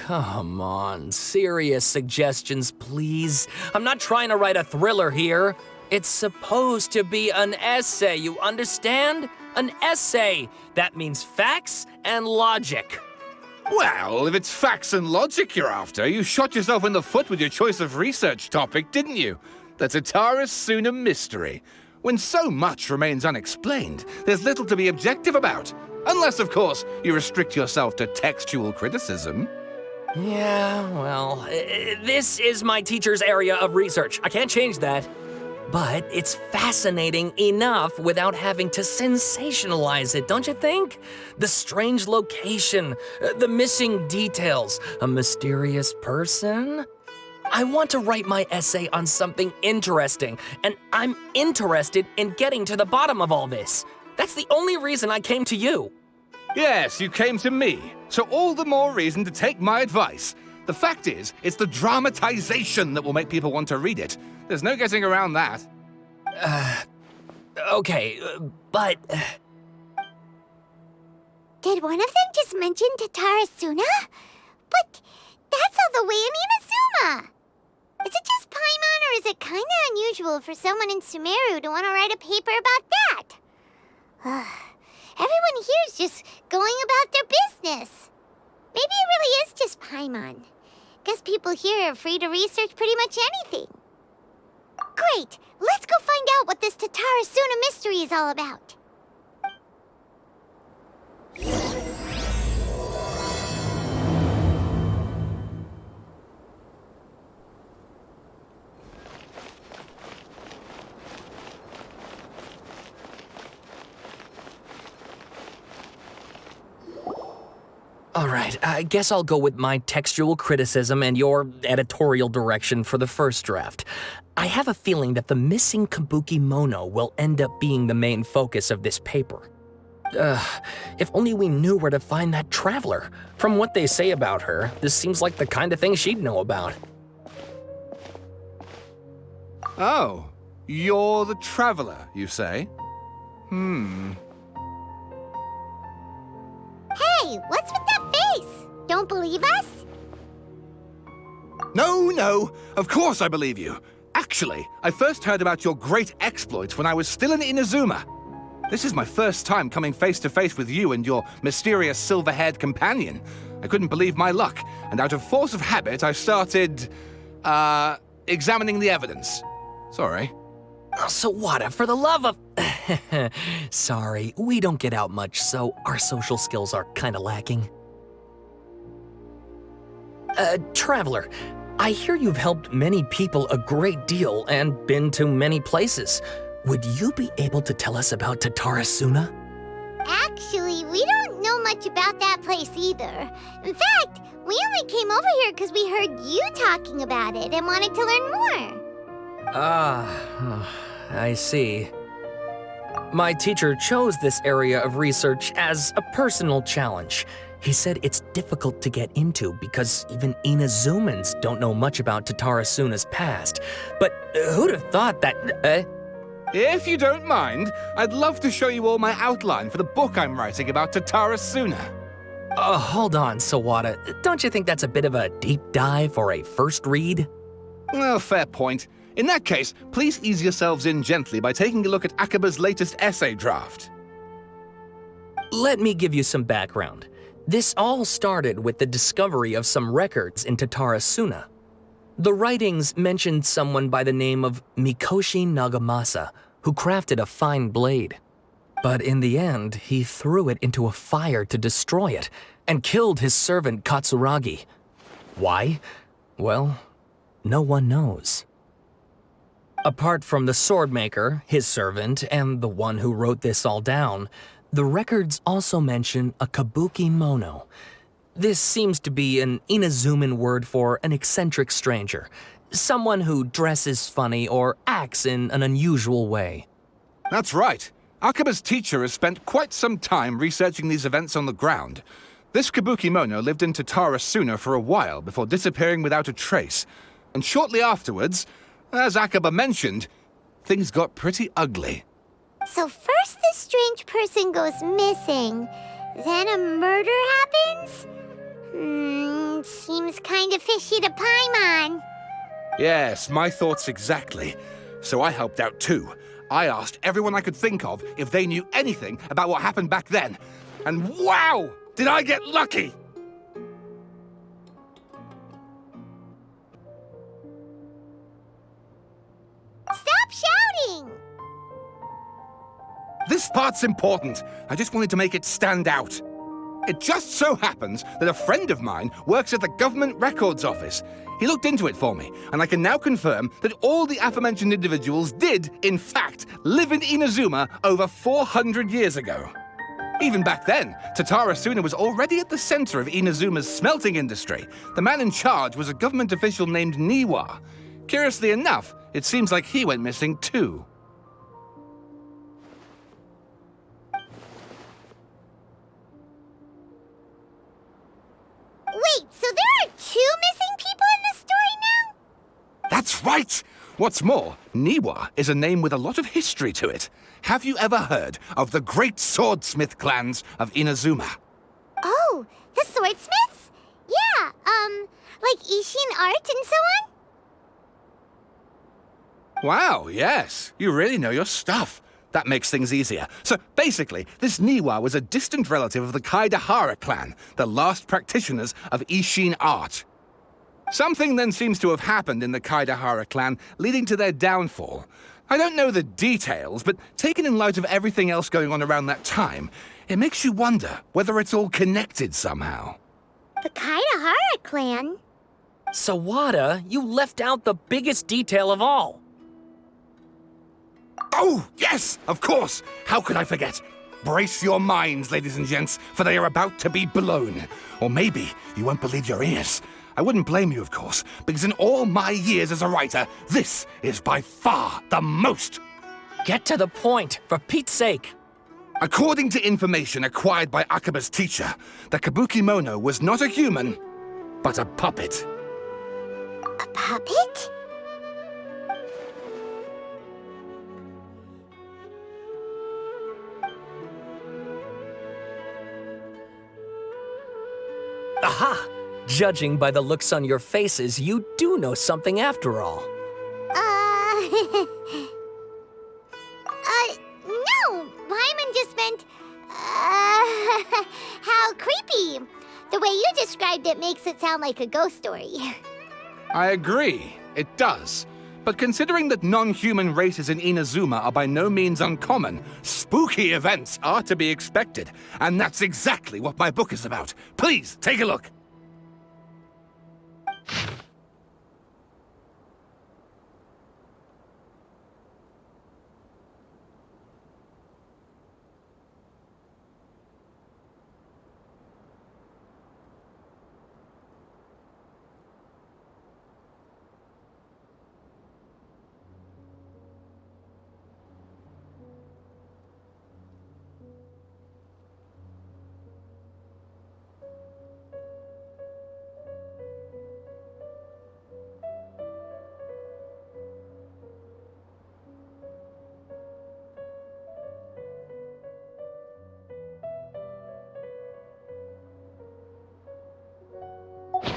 come on. Serious suggestions, please. I'm not trying to write a thriller here. It's supposed to be an essay, you understand? An essay. That means facts and logic. Well, if it's facts and logic you're after, you shot yourself in the foot with your choice of research topic, didn't you? The Tatara Suna mystery. When so much remains unexplained, there's little to be objective about. Unless, of course, you restrict yourself to textual criticism. Yeah, well, this is my teacher's area of research. I can't change that. But it's fascinating enough without having to sensationalize it, don't you think? The strange location, the missing details, a mysterious person. I want to write my essay on something interesting, and I'm interested in getting to the bottom of all this. That's the only reason I came to you. Yes, you came to me, so all the more reason to take my advice. The fact is, it's the dramatization that will make people want to read it. There's no getting around that. Okay, but... Did one of them just mention Tatara Suna? But that's all the way in Inazuma! Is it just Paimon, or is it kinda unusual for someone in Sumeru to want to write a paper about that? Everyone here's just going about their business. Maybe it really is just Paimon. Guess people here are free to research pretty much anything. Great! Let's go find out what this Tatara Suna mystery is all about. All right, I guess I'll go with my textual criticism and your editorial direction for the first draft. I have a feeling that the missing Kabuki Mono will end up being the main focus of this paper. If only we knew where to find that traveler. From what they say about her, this seems like the kind of thing she'd know about. Oh, you're the traveler, you say? Hey, what's with that face? Don't believe us? No, of course I believe you. Actually, I first heard about your great exploits when I was still in Inazuma. This is my first time coming face to face with you and your mysterious silver-haired companion. I couldn't believe my luck, and out of force of habit, I started, examining the evidence. Sorry. Oh, Sawada, for the love of... Sorry, we don't get out much, so our social skills are kinda lacking. Traveler, I hear you've helped many people a great deal and been to many places. Would you be able to tell us about Tatara Suna? Actually, we don't know much about that place either. In fact, we only came over here because we heard you talking about it and wanted to learn more. I see. My teacher chose this area of research as a personal challenge. He said it's difficult to get into because even Inazumans don't know much about Tatara Suna's past. But who'd have thought that... If you don't mind, I'd love to show you all my outline for the book I'm writing about Tatara Suna. Hold on, Sawada. Don't you think that's a bit of a deep dive or a first read? Well, fair point. In that case, please ease yourselves in gently by taking a look at Akaba's latest essay draft. Let me give you some background. This all started with the discovery of some records in Tatara Suna. The writings mentioned someone by the name of Mikoshi Nagamasa, who crafted a fine blade. But in the end, he threw it into a fire to destroy it, and killed his servant Katsuragi. Why? Well, no one knows. Apart from the swordmaker, his servant, and the one who wrote this all down, the records also mention a Kabuki Mono. This seems to be an Inazuman word for an eccentric stranger, someone who dresses funny or acts in an unusual way. That's right. Akaba's teacher has spent quite some time researching these events on the ground. This Kabuki Mono lived in Tatara Suna for a while before disappearing without a trace. And shortly afterwards, as Akaba mentioned, things got pretty ugly. So first this strange person goes missing, then a murder happens? seems kind of fishy to Paimon. Yes, my thoughts exactly. So I helped out too. I asked everyone I could think of if they knew anything about what happened back then. And wow! Did I get lucky! Stop shouting! This part's important. I just wanted to make it stand out. It just so happens that a friend of mine works at the Government Records Office. He looked into it for me, and I can now confirm that all the aforementioned individuals did, in fact, live in Inazuma over 400 years ago. Even back then, Tatara Suna was already at the center of Inazuma's smelting industry. The man in charge was a government official named Niwa. Curiously enough, it seems like he went missing too. Wait, so there are 2 missing people in this story now? That's right! What's more, Niwa is a name with a lot of history to it. Have you ever heard of the great swordsmith clans of Inazuma? Oh, the swordsmiths? Yeah, like Ishin art and so on? Wow, yes. You really know your stuff. That makes things easier. So basically, this Niwa was a distant relative of the Kaidahara clan, the last practitioners of Ishin art. Something then seems to have happened in the Kaidahara clan, leading to their downfall. I don't know the details, but taken in light of everything else going on around that time, it makes you wonder whether it's all connected somehow. The Kaidahara clan? Sawada, you left out the biggest detail of all. Oh, yes, of course. How could I forget? Brace your minds, ladies and gents, for they are about to be blown. Or maybe you won't believe your ears. I wouldn't blame you, of course, because in all my years as a writer, this is by far the most. Get to the point, for Pete's sake. According to information acquired by Akaba's teacher, the Kabukimono was not a human, but a puppet. A puppet? Aha! Judging by the looks on your faces, you do know something after all. No! Paimon just meant, how creepy. The way you described it makes it sound like a ghost story. I agree, it does. But considering that non-human races in Inazuma are by no means uncommon, spooky events are to be expected. And that's exactly what my book is about. Please, take a look.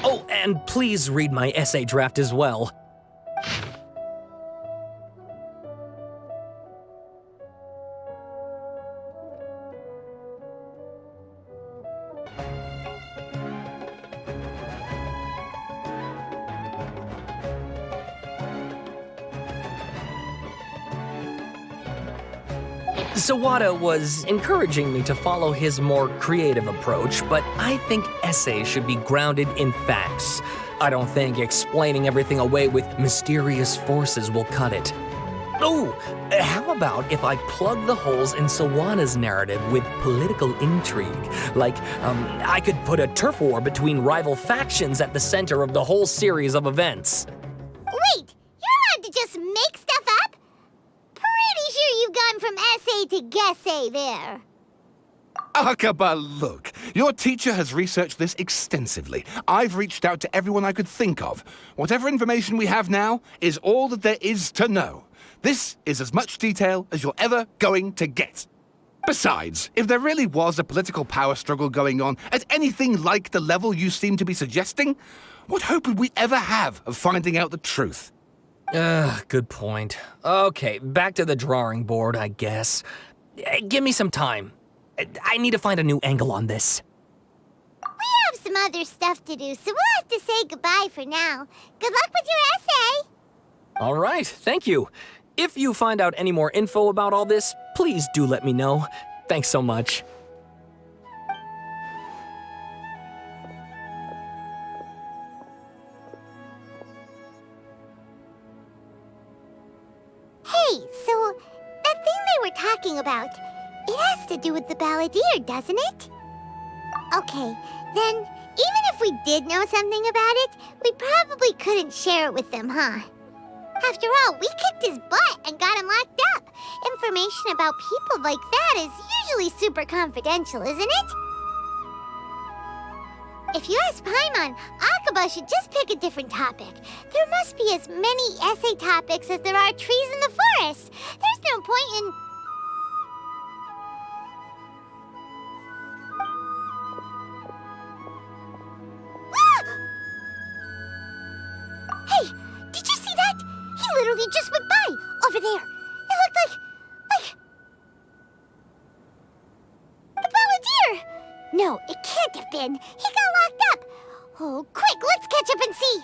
Oh, and please read my essay draft as well. Sawada was encouraging me to follow his more creative approach, but I think essays should be grounded in facts. I don't think explaining everything away with mysterious forces will cut it. Oh, how about if I plug the holes in Sawada's narrative with political intrigue? Like, I could put a turf war between rival factions at the center of the whole series of events. Wait, you're allowed to just make stuff up? Pretty sure you've gone from essay to guessay there. Akaba, look. Your teacher has researched this extensively. I've reached out to everyone I could think of. Whatever information we have now is all that there is to know. This is as much detail as you're ever going to get. Besides, if there really was a political power struggle going on at anything like the level you seem to be suggesting, what hope would we ever have of finding out the truth? Good point. Okay, back to the drawing board, I guess. Give me some time. I need to find a new angle on this. We have some other stuff to do, so we'll have to say goodbye for now. Good luck with your essay! All right, thank you. If you find out any more info about all this, please do let me know. Thanks so much. Hey, so that thing they were talking about, it has to do with the balladeer, doesn't it? Okay, then even if we did know something about it, we probably couldn't share it with them, huh? After all, we kicked his butt and got him locked up. Information about people like that is usually super confidential, isn't it? If you ask Paimon, Akaba should just pick a different topic. There must be as many essay topics as there are trees in the forest. There's no point in... Hey, did you see that? He literally just went by, over there. It looked like... the balladeer! No, it can't have been. He got locked up. Oh, quick, let's catch up and see.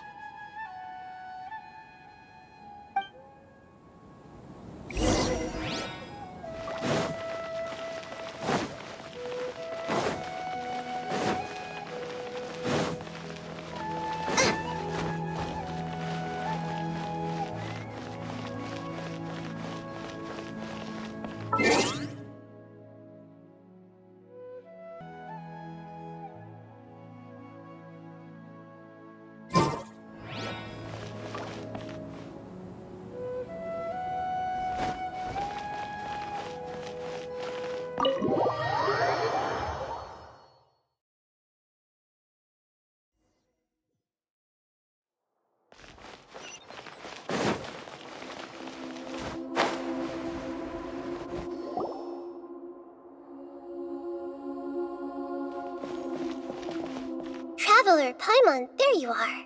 Traveler, Paimon, there you are.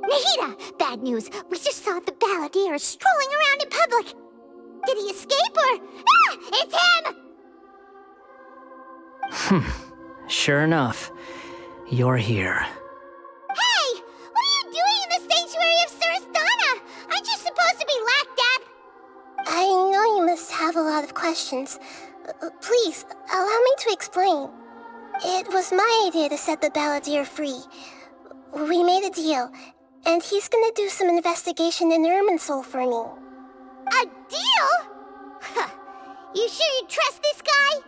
Nahida! Bad news. We just saw the balladeer strolling around in public. Did he escape or... Ah! It's him! Sure enough, you're here. Hey! What are you doing in the sanctuary of Surastana? Aren't you supposed to be locked up? I know you must have a lot of questions. Please, allow me to explain. It was my idea to set the balladeer free. We made a deal, and he's gonna do some investigation in Irminsul for me. A deal? Huh. You sure you trust this guy?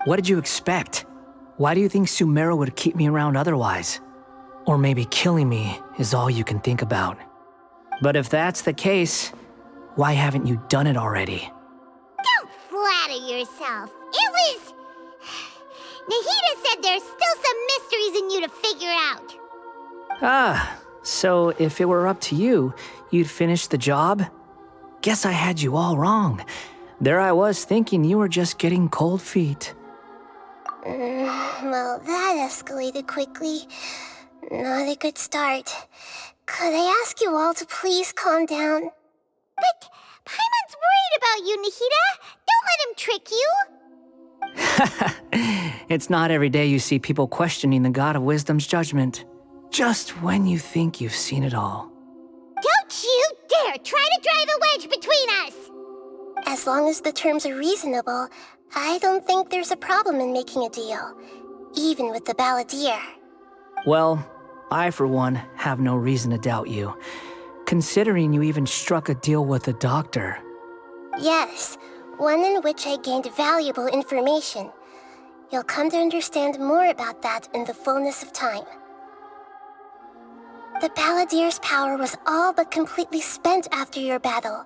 What did you expect? Why do you think Sumeru would keep me around otherwise? Or maybe killing me is all you can think about. But if that's the case, why haven't you done it already? Don't flatter yourself. It was... Nahida said there's still some mysteries in you to figure out. Ah, so if it were up to you, you'd finish the job? Guess I had you all wrong. There I was thinking you were just getting cold feet. Well, that escalated quickly. Not a good start. Could I ask you all to please calm down? But Paimon's worried about you, Nahida. Don't let him trick you. It's not every day you see people questioning the God of Wisdom's judgment. Just when you think you've seen it all. Don't you dare try to drive a wedge between us! As long as the terms are reasonable, I don't think there's a problem in making a deal. Even with the balladeer. Well, I for one have no reason to doubt you. Considering you even struck a deal with the doctor. Yes, one in which I gained valuable information. You'll come to understand more about that in the fullness of time. The balladeer's power was all but completely spent after your battle.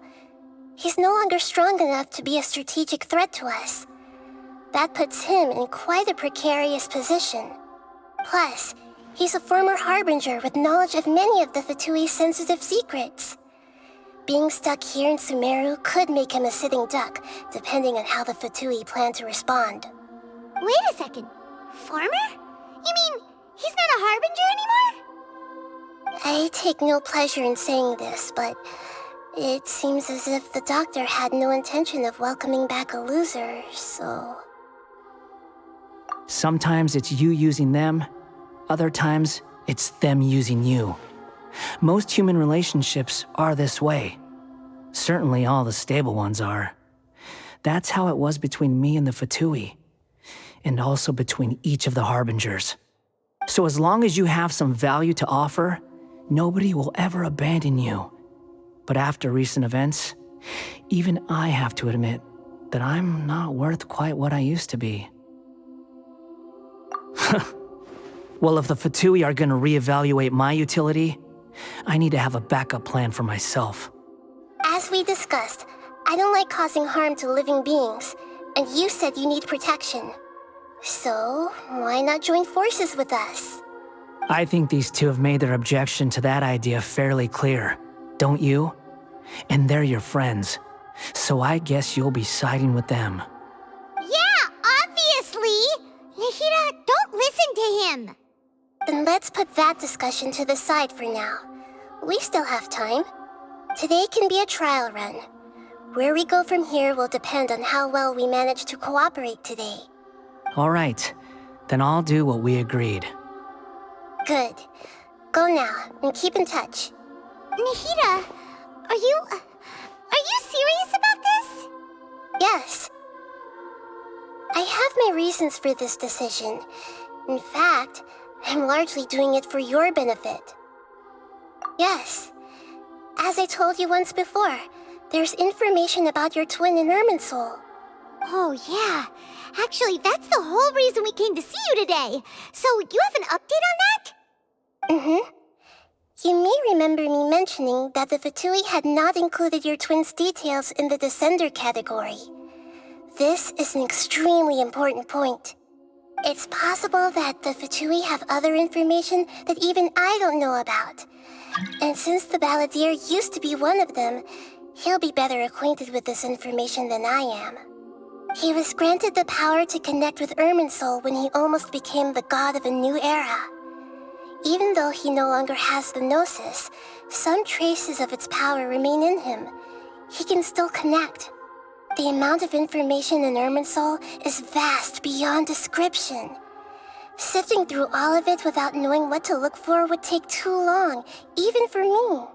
He's no longer strong enough to be a strategic threat to us. That puts him in quite a precarious position. Plus, he's a former harbinger with knowledge of many of the Fatui's sensitive secrets. Being stuck here in Sumeru could make him a sitting duck, depending on how the Fatui plan to respond. Wait a second. Farmer? You mean he's not a Harbinger anymore? I take no pleasure in saying this, but it seems as if the doctor had no intention of welcoming back a loser, so... Sometimes it's you using them, other times it's them using you. Most human relationships are this way. Certainly all the stable ones are. That's how it was between me and the Fatui, and also between each of the Harbingers. So as long as you have some value to offer, nobody will ever abandon you. But after recent events, even I have to admit that I'm not worth quite what I used to be. Well, if the Fatui are gonna reevaluate my utility, I need to have a backup plan for myself. As we discussed, I don't like causing harm to living beings, and you said you need protection. So, why not join forces with us? I think these two have made their objection to that idea fairly clear, don't you? And they're your friends, so I guess you'll be siding with them. Yeah, obviously! Nahida, don't listen to him! Then let's put that discussion to the side for now. We still have time. Today can be a trial run. Where we go from here will depend on how well we manage to cooperate today. All right, then I'll do what we agreed. Good. Go now, and keep in touch. Nahida, are you serious about this? Yes. I have my reasons for this decision. In fact, I'm largely doing it for your benefit. Yes. As I told you once before, there's information about your twin in Irminsul. Oh, yeah. Actually, that's the whole reason we came to see you today. So, you have an update on that? Mm-hmm. You may remember me mentioning that the Fatui had not included your twin's details in the Descender category. This is an extremely important point. It's possible that the Fatui have other information that even I don't know about. And since the Balladeer used to be one of them, he'll be better acquainted with this information than I am. He was granted the power to connect with Irminsul when he almost became the god of a new era. Even though he no longer has the Gnosis, some traces of its power remain in him. He can still connect. The amount of information in Irminsul is vast beyond description. Sifting through all of it without knowing what to look for would take too long, even for me.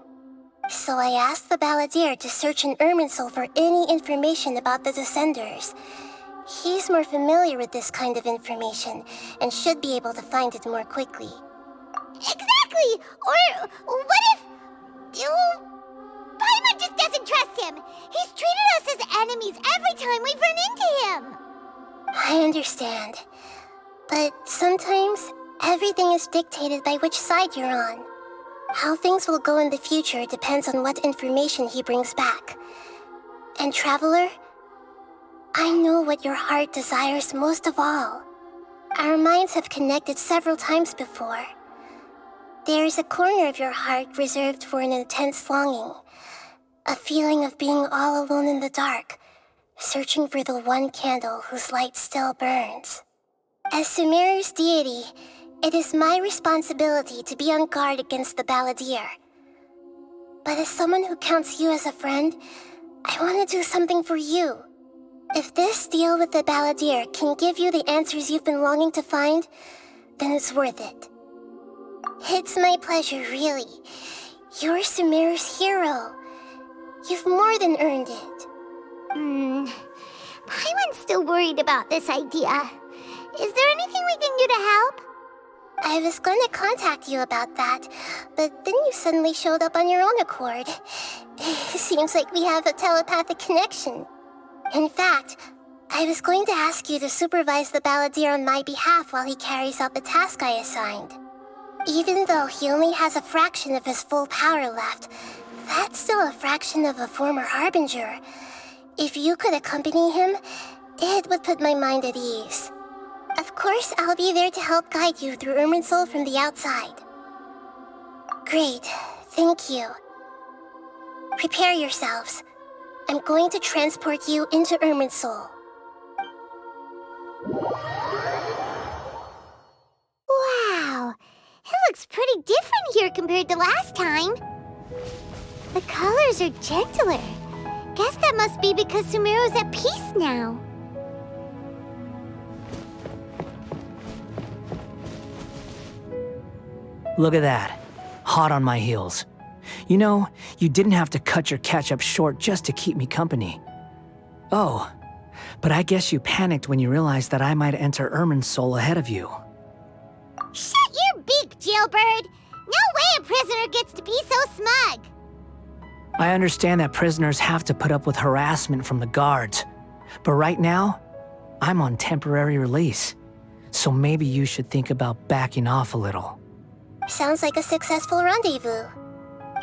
So I asked the Balladeer to search in Irminsul for any information about the Descenders. He's more familiar with this kind of information, and should be able to find it more quickly. Exactly! Or what if... Paimon just doesn't trust him! He's treated us as enemies every time we've run into him! I understand. But sometimes, everything is dictated by which side you're on. How things will go in the future depends on what information he brings back. And Traveler, I know what your heart desires most of all. Our minds have connected several times before. There is a corner of your heart reserved for an intense longing. A feeling of being all alone in the dark, searching for the one candle whose light still burns. As Sumeru's deity, it is my responsibility to be on guard against the Balladeer. But as someone who counts you as a friend, I want to do something for you. If this deal with the Balladeer can give you the answers you've been longing to find, then it's worth it. It's my pleasure, really. You're Sumeru's hero. You've more than earned it. Paimon's still worried about this idea. Is there anything we can do to help? I was going to contact you about that, but then you suddenly showed up on your own accord. Seems like we have a telepathic connection. In fact, I was going to ask you to supervise the Balladeer on my behalf while he carries out the task I assigned. Even though he only has a fraction of his full power left, that's still a fraction of a former Harbinger. If you could accompany him, it would put my mind at ease. Of course, I'll be there to help guide you through Irminsul from the outside. Great, thank you. Prepare yourselves. I'm going to transport you into Irminsul. Wow, it looks pretty different here compared to last time. The colors are gentler. Guess that must be because Sumeru's at peace now. Look at that. Hot on my heels. You know, you didn't have to cut your catch-up short just to keep me company. Oh, but I guess you panicked when you realized that I might enter Irminsul ahead of you. Shut your beak, jailbird! No way a prisoner gets to be so smug! I understand that prisoners have to put up with harassment from the guards, but right now, I'm on temporary release, so maybe you should think about backing off a little. Sounds like a successful rendezvous.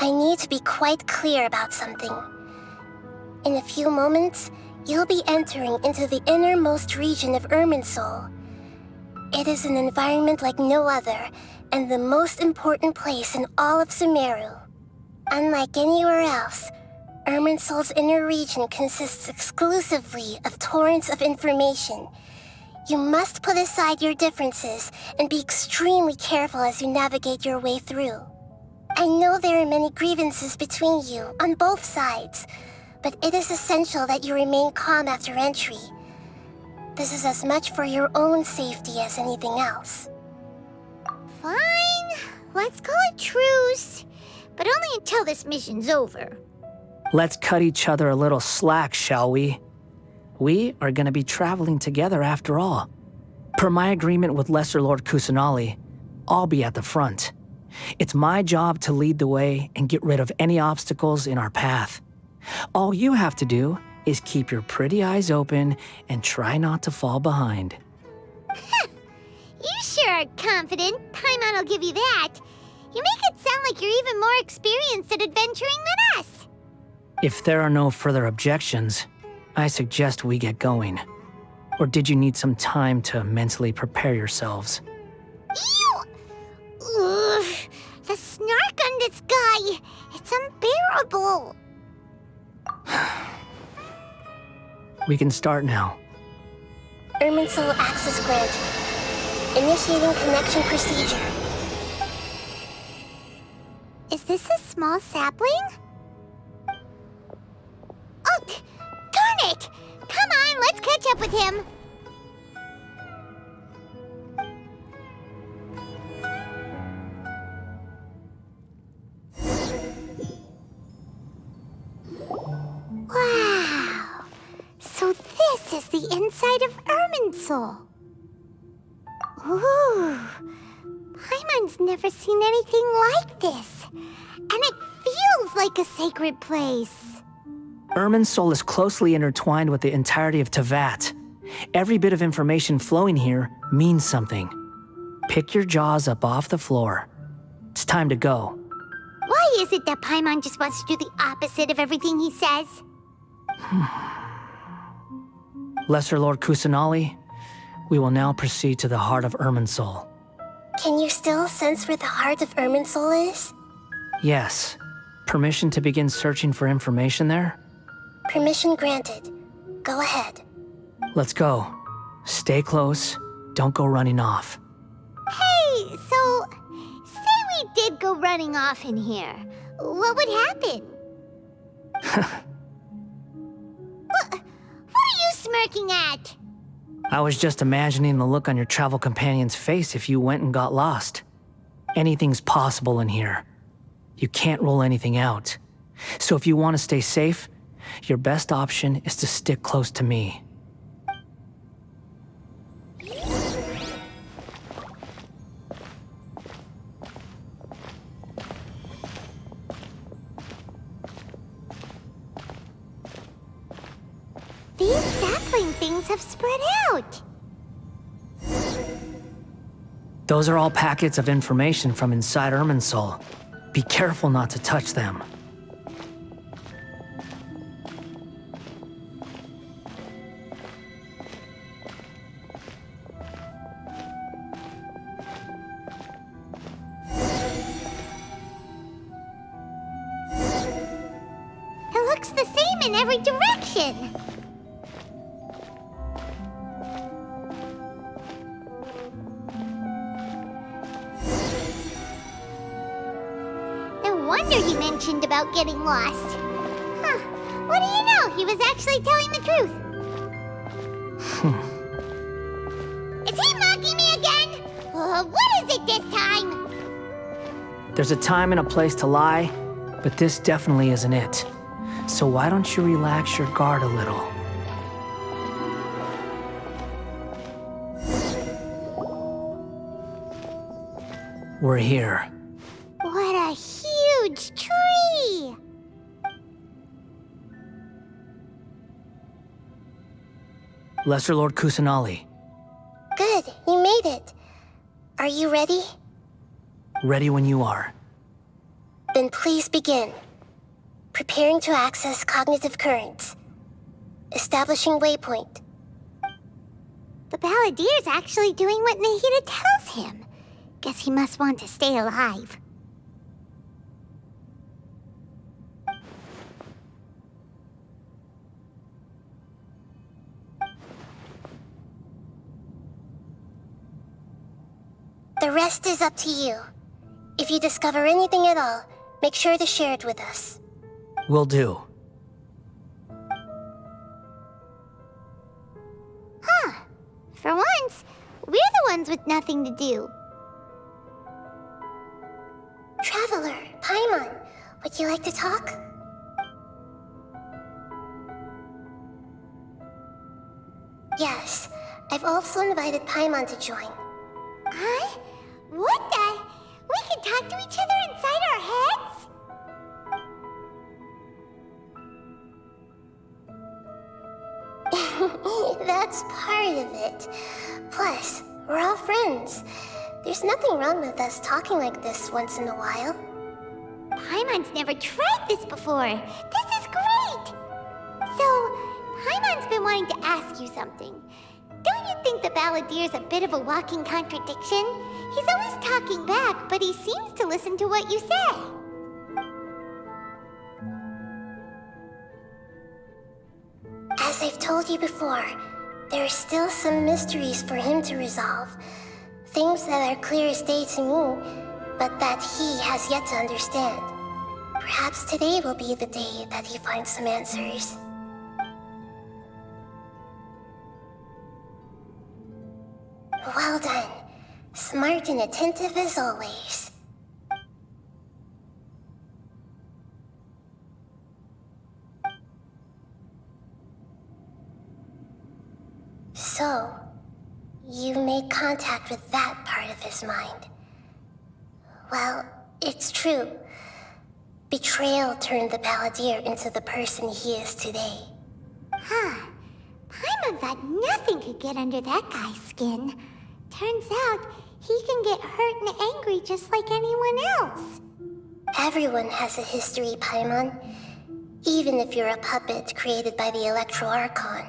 I need to be quite clear about something. In a few moments, you'll be entering into the innermost region of Irminsul. It is an environment like no other, and the most important place in all of Sumeru. Unlike anywhere else, Irminsul's inner region consists exclusively of torrents of information. You must put aside your differences and be extremely careful as you navigate your way through. I know there are many grievances between you on both sides, but it is essential that you remain calm after entry. This is as much for your own safety as anything else. Fine, let's call it truce. But only until this mission's over. Let's cut each other a little slack, shall we? We are going to be traveling together after all. Per my agreement with Lesser Lord Kusanali, I'll be at the front. It's my job to lead the way and get rid of any obstacles in our path. All you have to do is keep your pretty eyes open and try not to fall behind. You sure are confident. Paimon will give you that. You make it sound like you're even more experienced at adventuring than us. If there are no further objections, I suggest we get going. Or did you need some time to mentally prepare yourselves? Ew! Ugh, the snark on this guy, it's unbearable. We can start now. Irminsul access granted. Initiating connection procedure. Is this a small sapling? Oh, darn it! Come on, let's catch up with him. Wow! So this is the inside of Irminsul. Ooh! Paimon's never seen anything like this. And it feels like a sacred place. Irminsul is closely intertwined with the entirety of Tevat. Every bit of information flowing here means something. Pick your jaws up off the floor. It's time to go. Why is it that Paimon just wants to do the opposite of everything he says? Lesser Lord Kusanali, we will now proceed to the heart of Irminsul. Can you still sense where the heart of Irminsul is? Yes. Permission to begin searching for information there? Permission granted. Go ahead. Let's go. Stay close. Don't go running off. Hey, so, say we did go running off in here. What would happen? What are you smirking at? I was just imagining the look on your travel companion's face if you went and got lost. Anything's possible in here. You can't rule anything out. So if you want to stay safe, your best option is to stick close to me. These sapling things have spread out. Those are all packets of information from inside Irminsul. Be careful not to touch them. him in every direction. No wonder he mentioned about getting lost. Huh. What do you know? He was actually telling the truth. Is he mocking me again? What is it this time? There's a time and a place to lie, but this definitely isn't it. So why don't you relax your guard a little? We're here. What a huge tree! Lesser Lord Kusanali, Good, you made it. Are you ready? ready when you are. Then please begin. Preparing to access cognitive currents. Establishing waypoint. The Balladier's actually doing what Nahida tells him. Guess he must want to stay alive. The rest is up to you. If you discover anything at all, make sure to share it with us. Will do. Huh. For once, we're the ones with nothing to do. Traveler, Paimon, would you like to talk? Yes, I've also invited Paimon to join. Huh? What the? We can talk to each other inside our heads? That's part of it. Plus, we're all friends. There's nothing wrong with us talking like this once in a while. Paimon's never tried this before. This is great! So, Paimon's been wanting to ask you something. Don't you think the Balladier's a bit of a walking contradiction? He's always talking back, but he seems to listen to what you say. As I've told you before, there are still some mysteries for him to resolve. Things that are clear as day to me, but that he has yet to understand. Perhaps today will be the day that he finds some answers. Well done. Smart and attentive as always. So, you made contact with that part of his mind. Well, it's true. Betrayal turned the Balladeer into the person he is today. Huh. Paimon thought nothing could get under that guy's skin. Turns out, he can get hurt and angry just like anyone else. Everyone has a history, Paimon. Even if you're a puppet created by the Archon.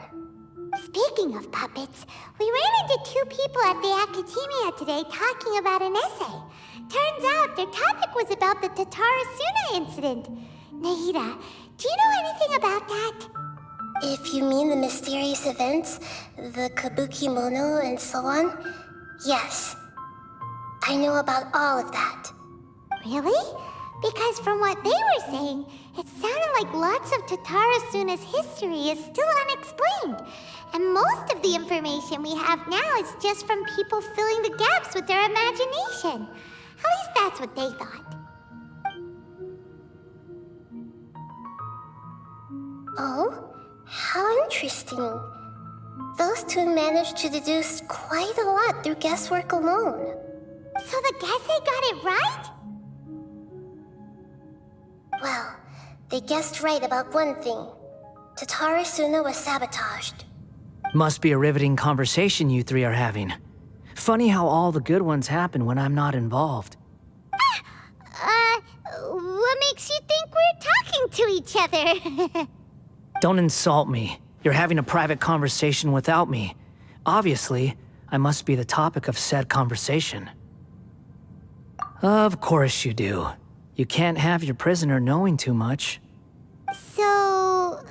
Speaking of puppets, we ran into two people at the Academia today talking about an essay. Turns out their topic was about the Tatarasuna incident. Nahida, do you know anything about that? If you mean the mysterious events, the Kabuki Mono and so on, yes. I know about all of that. Really? Because from what they were saying, it sounded like lots of Tatarasuna's history is still unexplained. And most of the information we have now is just from people filling the gaps with their imagination. At least that's what they thought. Oh? How interesting. Those two managed to deduce quite a lot through guesswork alone. So the Gese got it right? Well, they guessed right about one thing. Tatarasuna was sabotaged. Must be a riveting conversation you three are having. Funny how all the good ones happen when I'm not involved. What makes you think we're talking to each other? Don't insult me. You're having a private conversation without me. Obviously, I must be the topic of said conversation. Of course you do. You can't have your prisoner knowing too much. So,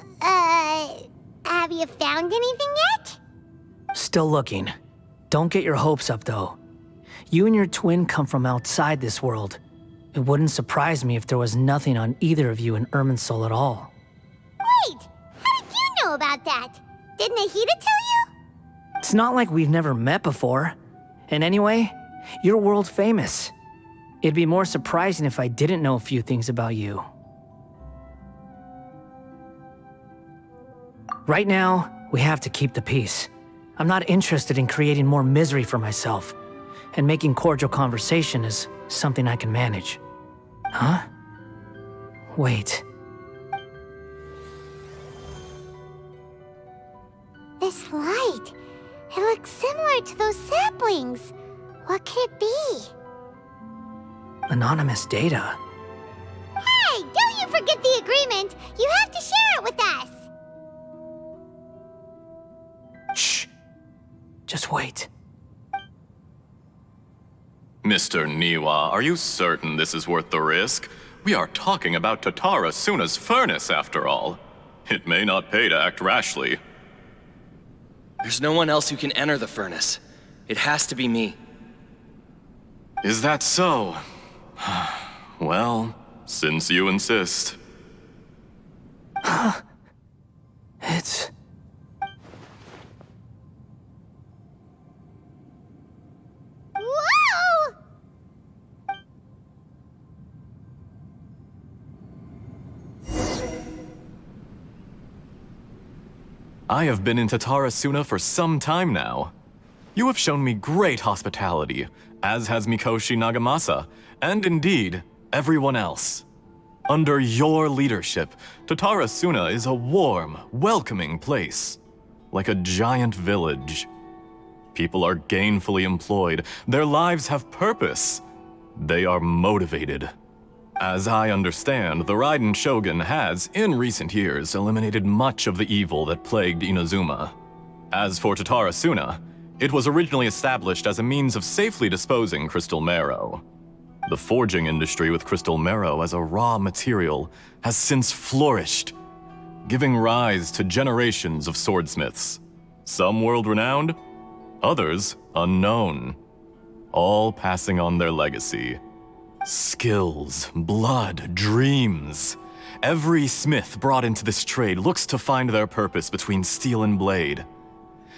Have you found anything yet? Still looking. Don't get your hopes up, though. You and your twin come from outside this world. It wouldn't surprise me if there was nothing on either of you in Irminsul at all. Wait! How did you know about that? Didn't Nahida tell you? It's not like we've never met before. And anyway, you're world famous. It'd be more surprising if I didn't know a few things about you. Right now, we have to keep the peace. I'm not interested in creating more misery for myself, and making cordial conversation is something I can manage. Huh? Wait. This light. It looks similar to those saplings. What could it be? Anonymous data. Hey, don't you forget the agreement! You have to share it with us! Shh. Just wait. Mr. Niwa, are you certain this is worth the risk? We are talking about Tatara Suna's furnace, after all. It may not pay to act rashly. There's no one else who can enter the furnace. It has to be me. Is that so? Well, since you insist. It's... Whoa! I have been in Tatara Suna for some time now. You have shown me great hospitality, as has Mikoshi Nagamasa, and indeed, everyone else. Under your leadership, Tatara Suna is a warm, welcoming place, like a giant village. People are gainfully employed, their lives have purpose. They are motivated. As I understand, the Raiden Shogun has, in recent years, eliminated much of the evil that plagued Inazuma. As for Tatara Suna, it was originally established as a means of safely disposing crystal marrow. The forging industry with crystal marrow as a raw material has since flourished, giving rise to generations of swordsmiths. Some world-renowned, others unknown, all passing on their legacy. Skills, blood, dreams. Every smith brought into this trade looks to find their purpose between steel and blade.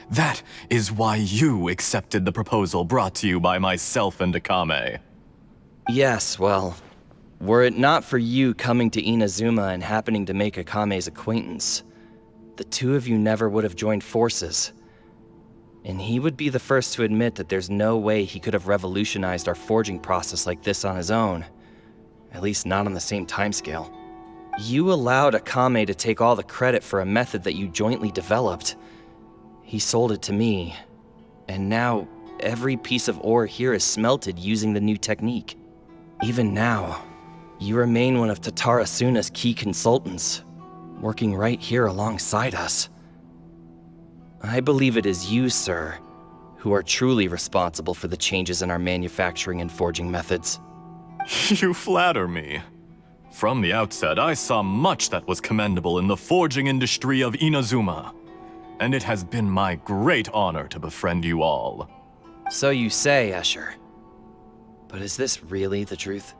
That is why you accepted the proposal brought to you by myself and Akame. Yes, well, were it not for you coming to Inazuma and happening to make Akame's acquaintance, the two of you never would have joined forces. And he would be the first to admit that there's no way he could have revolutionized our forging process like this on his own. At least not on the same timescale. You allowed Akame to take all the credit for a method that you jointly developed. He sold it to me, and now every piece of ore here is smelted using the new technique. Even now, you remain one of Tatara Suna's key consultants, working right here alongside us. I believe it is you, sir, who are truly responsible for the changes in our manufacturing and forging methods. You flatter me. From the outset, I saw much that was commendable in the forging industry of Inazuma, and it has been my great honor to befriend you all. So you say, Escher. But is this really the truth?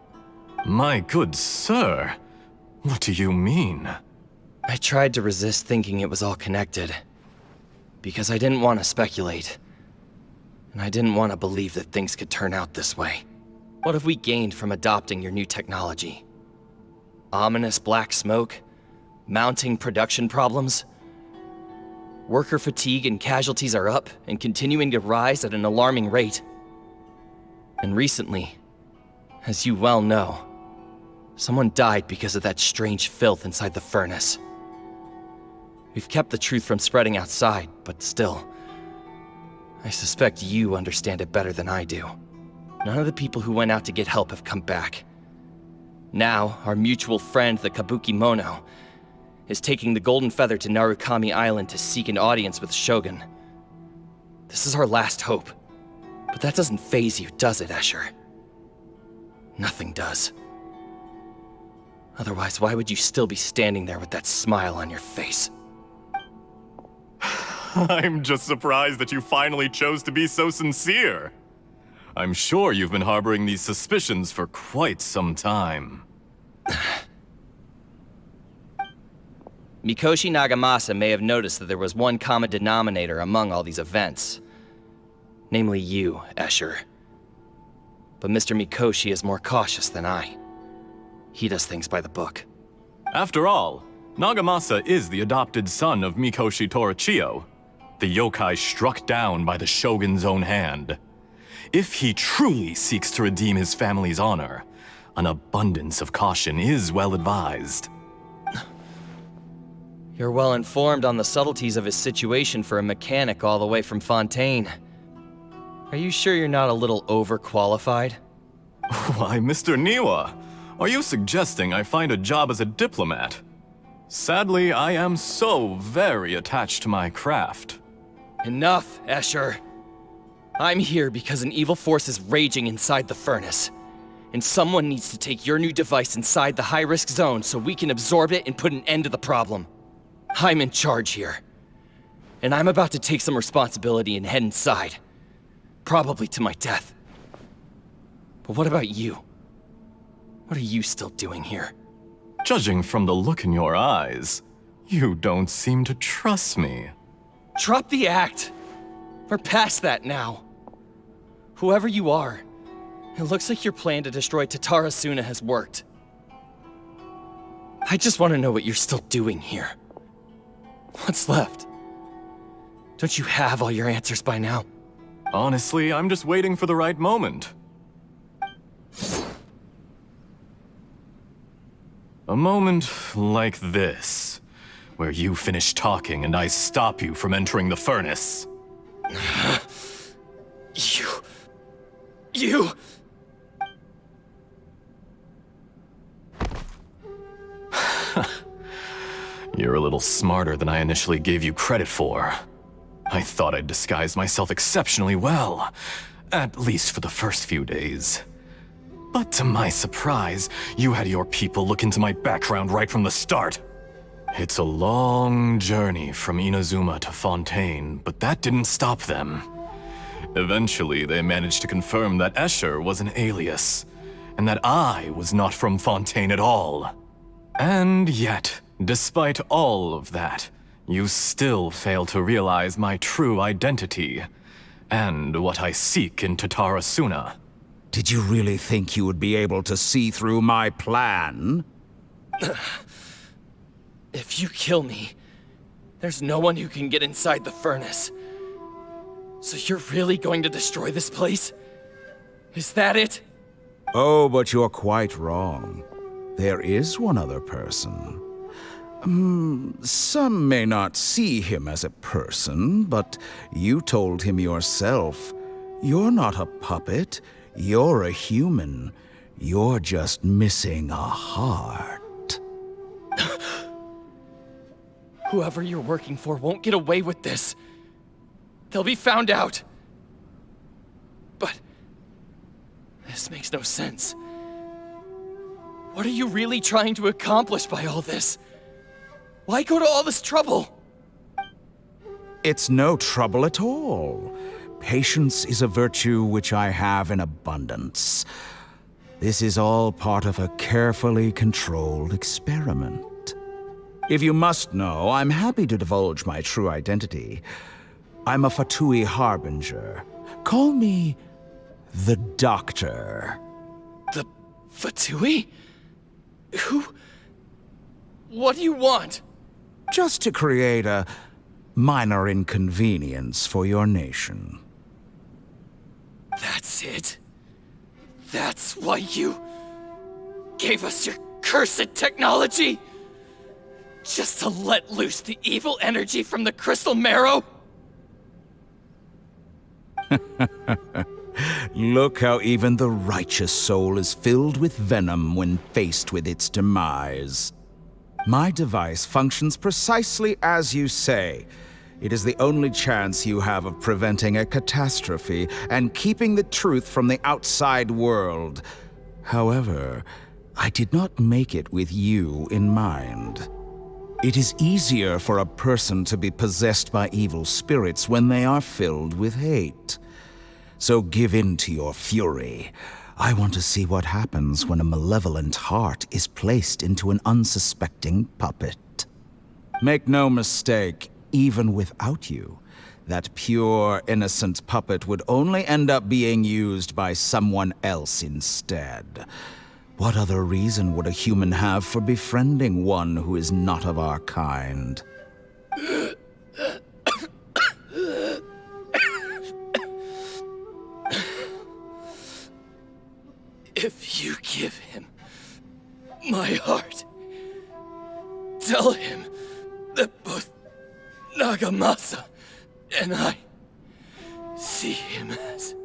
My good sir, what do you mean? I tried to resist thinking it was all connected, because I didn't want to speculate, and I didn't want to believe that things could turn out this way. What have we gained from adopting your new technology? Ominous black smoke? Mounting production problems? Worker fatigue and casualties are up and continuing to rise at an alarming rate. And recently, as you well know, someone died because of that strange filth inside the furnace. We've kept the truth from spreading outside, but still, I suspect you understand it better than I do. None of the people who went out to get help have come back. Now, our mutual friend, the Kabuki Mono, is taking the Golden Feather to Narukami Island to seek an audience with Shogun. This is our last hope. But that doesn't faze you, does it, Escher? Nothing does. Otherwise, why would you still be standing there with that smile on your face? I'm just surprised that you finally chose to be so sincere. I'm sure you've been harboring these suspicions for quite some time. Mikoshi Nagamasa may have noticed that there was one common denominator among all these events. Namely you, Escher. But Mr. Mikoshi is more cautious than I. He does things by the book. After all, Nagamasa is the adopted son of Mikoshi Torichio, the yokai struck down by the Shogun's own hand. If he truly seeks to redeem his family's honor, an abundance of caution is well advised. You're well informed on the subtleties of his situation for a mechanic all the way from Fontaine. Are you sure you're not a little overqualified? Why, Mr. Niwa, are you suggesting I find a job as a diplomat? Sadly, I am so very attached to my craft. Enough, Escher. I'm here because an evil force is raging inside the furnace. And someone needs to take your new device inside the high-risk zone so we can absorb it and put an end to the problem. I'm in charge here. And I'm about to take some responsibility and head inside. Probably to my death. But what about you? What are you still doing here? Judging from the look in your eyes, you don't seem to trust me. Drop the act! We're past that now. Whoever you are, it looks like your plan to destroy Tatarasuna has worked. I just want to know what you're still doing here. What's left? Don't you have all your answers by now? Honestly, I'm just waiting for the right moment. A moment like this, where you finish talking and I stop you from entering the furnace. You... You're a little smarter than I initially gave you credit for. I thought I'd disguised myself exceptionally well, at least for the first few days. But to my surprise, you had your people look into my background right from the start. It's a long journey from Inazuma to Fontaine, but that didn't stop them. Eventually, they managed to confirm that Escher was an alias, and that I was not from Fontaine at all. And yet, despite all of that, you still fail to realize my true identity, and what I seek in Tatarasuna. Did you really think you would be able to see through my plan? If you kill me, there's no one who can get inside the furnace. So you're really going to destroy this place? Is that it? Oh, but you're quite wrong. There is one other person. Some may not see him as a person, but you told him yourself. You're not a puppet. You're a human. You're just missing a heart. Whoever you're working for won't get away with this. They'll be found out. But this makes no sense. What are you really trying to accomplish by all this? Why go to all this trouble? It's no trouble at all. Patience is a virtue which I have in abundance. This is all part of a carefully controlled experiment. If you must know, I'm happy to divulge my true identity. I'm a Fatui Harbinger. Call me the Doctor. The Fatui? Who? What do you want? Just to create a minor inconvenience for your nation. That's it? That's why you gave us your cursed technology? Just to let loose the evil energy from the crystal marrow? Look how even the righteous soul is filled with venom when faced with its demise. My device functions precisely as you say. It is the only chance you have of preventing a catastrophe and keeping the truth from the outside world. However, I did not make it with you in mind. It is easier for a person to be possessed by evil spirits when they are filled with hate. So give in to your fury. I want to see what happens when a malevolent heart is placed into an unsuspecting puppet. Make no mistake, even without you, that pure, innocent puppet would only end up being used by someone else instead. What other reason would a human have for befriending one who is not of our kind? If you give him my heart, tell him that both Nagamasa and I see him as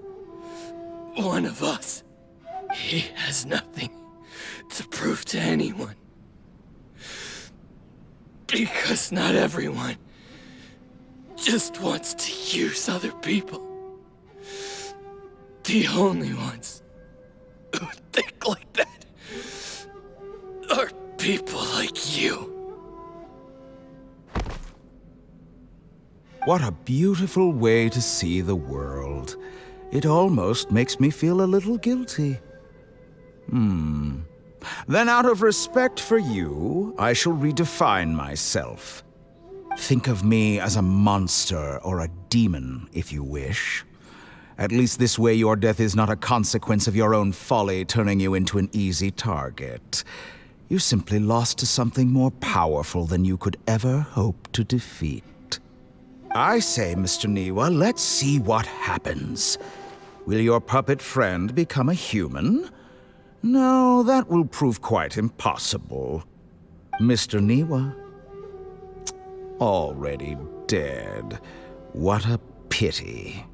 one of us. He has nothing to prove to anyone. Because not everyone just wants to use other people. The only ones who think like that are people like you. What a beautiful way to see the world. It almost makes me feel a little guilty. Then out of respect for you, I shall redefine myself. Think of me as a monster or a demon, if you wish. At least this way your death is not a consequence of your own folly turning you into an easy target. You simply lost to something more powerful than you could ever hope to defeat. I say, Mr. Niwa, let's see what happens. Will your puppet friend become a human? No, that will prove quite impossible. Mr. Niwa? Already dead. What a pity.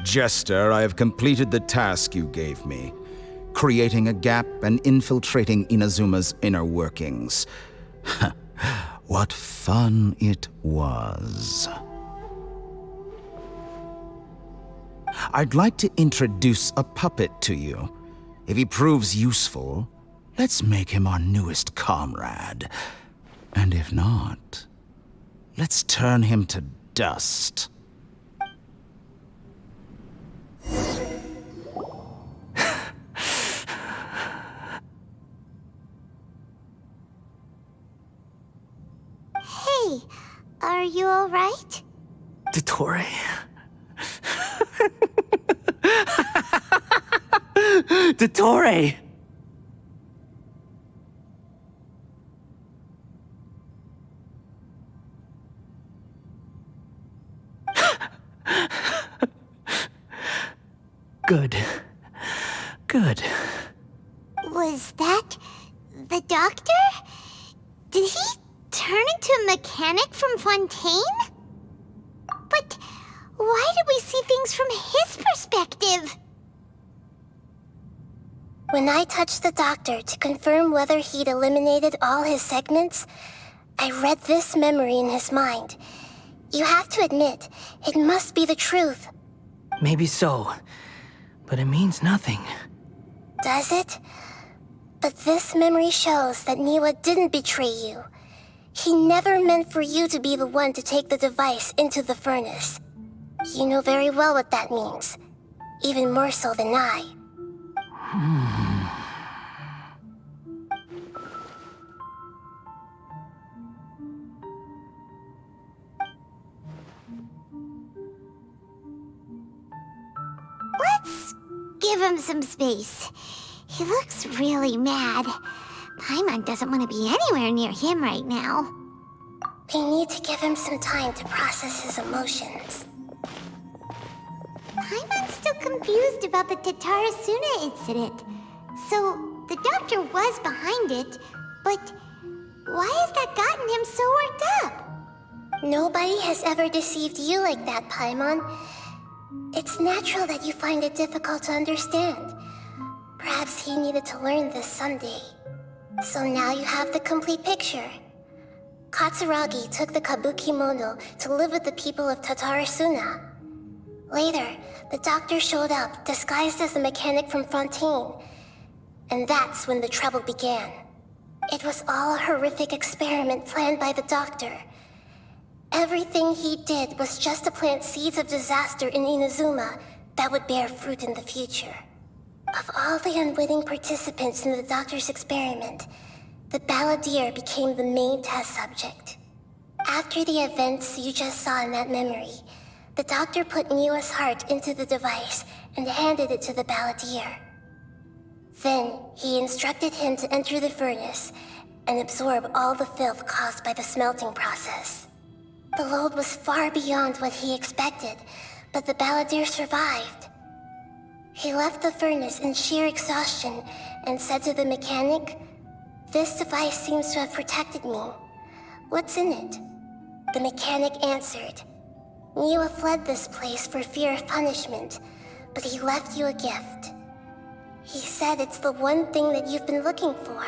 Jester, I have completed the task you gave me. Creating a gap and infiltrating Inazuma's inner workings. What fun it was. I'd like to introduce a puppet to you. If he proves useful, let's make him our newest comrade. And if not, let's turn him to dust. Hey, are you alright? Dottore? Dottore! Good. Good. Was that the doctor? Did he turn into a mechanic from Fontaine? But why did we see things from his perspective? When I touched the doctor to confirm whether he'd eliminated all his segments, I read this memory in his mind. You have to admit, it must be the truth. Maybe so, but it means nothing. Does it? But this memory shows that Niwa didn't betray you. He never meant for you to be the one to take the device into the furnace. You know very well what that means. Even more so than I. Let's give him some space. He looks really mad. Paimon doesn't want to be anywhere near him right now. We need to give him some time to process his emotions. Paimon's still confused about the Tatarasuna incident. So, the doctor was behind it, but why has that gotten him so worked up? Nobody has ever deceived you like that, Paimon. It's natural that you find it difficult to understand. Perhaps he needed to learn this someday. So now you have the complete picture. Katsuragi took the kabuki mono to live with the people of Tatarasuna. Later, the doctor showed up, disguised as a mechanic from Fontaine. And that's when the trouble began. It was all a horrific experiment planned by the doctor. Everything he did was just to plant seeds of disaster in Inazuma that would bear fruit in the future. Of all the unwitting participants in the doctor's experiment, the balladeer became the main test subject. After the events you just saw in that memory, the doctor put Niwa's heart into the device and handed it to the balladeer. Then, he instructed him to enter the furnace and absorb all the filth caused by the smelting process. The load was far beyond what he expected, but the balladeer survived. He left the furnace in sheer exhaustion and said to the mechanic, "This device seems to have protected me. What's in it?" The mechanic answered, "Niwa fled this place for fear of punishment, but he left you a gift. He said it's the one thing that you've been looking for."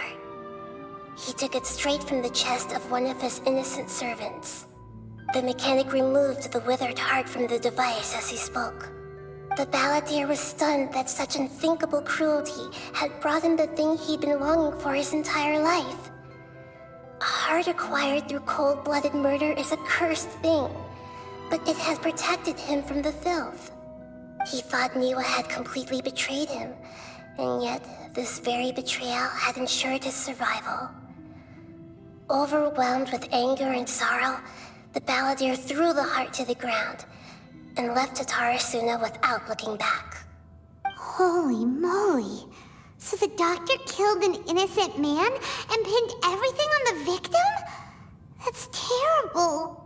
He took it straight from the chest of one of his innocent servants. The mechanic removed the withered heart from the device as he spoke. The balladeer was stunned that such unthinkable cruelty had brought him the thing he'd been longing for his entire life. A heart acquired through cold-blooded murder is a cursed thing, but it had protected him from the filth. He thought Niwa had completely betrayed him, and yet this very betrayal had ensured his survival. Overwhelmed with anger and sorrow, the balladeer threw the heart to the ground and left Tatarasuna without looking back. Holy moly. So the doctor killed an innocent man and pinned everything on the victim? That's terrible.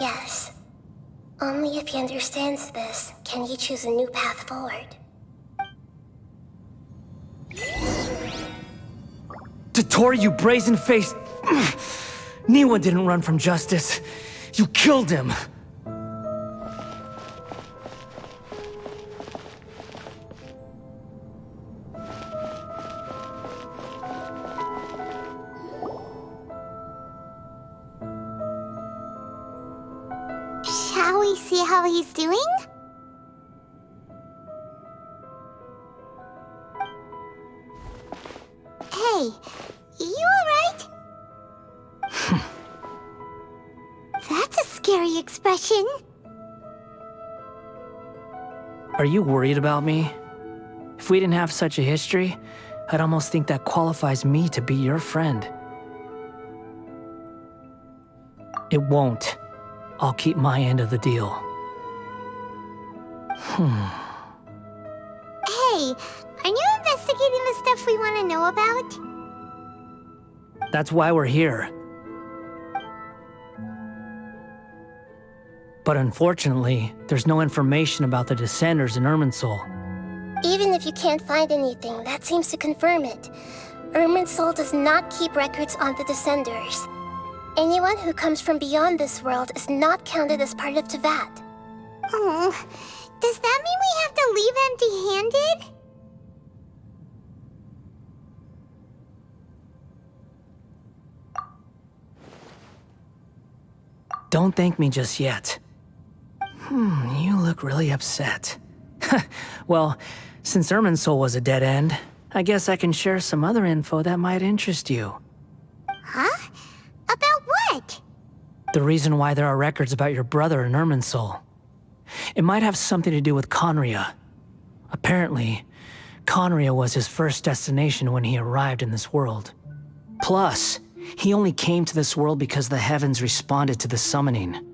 Yes. Only if he understands this can he choose a new path forward. Tottori, you brazen-faced... Niwa didn't run from justice. You killed him. Shall we see how he's doing? Hey, you alright? That's a scary expression. Are you worried about me? If we didn't have such a history, I'd almost think that qualifies me to be your friend. It won't. I'll keep my end of the deal. Hey, are you investigating the stuff we want to know about? That's why we're here. But unfortunately, there's no information about the Descenders in Irminsul. Even if you can't find anything, that seems to confirm it. Irminsul does not keep records on the Descenders. Anyone who comes from beyond this world is not counted as part of Tevat. Oh, does that mean we have to leave empty-handed? Don't thank me just yet. You look really upset. Well, since Irminsul was a dead end, I guess I can share some other info that might interest you. Huh? About what? The reason why there are records about your brother in Irminsul. It might have something to do with Conria. Apparently, Conria was his first destination when he arrived in this world. Plus, he only came to this world because the heavens responded to the summoning.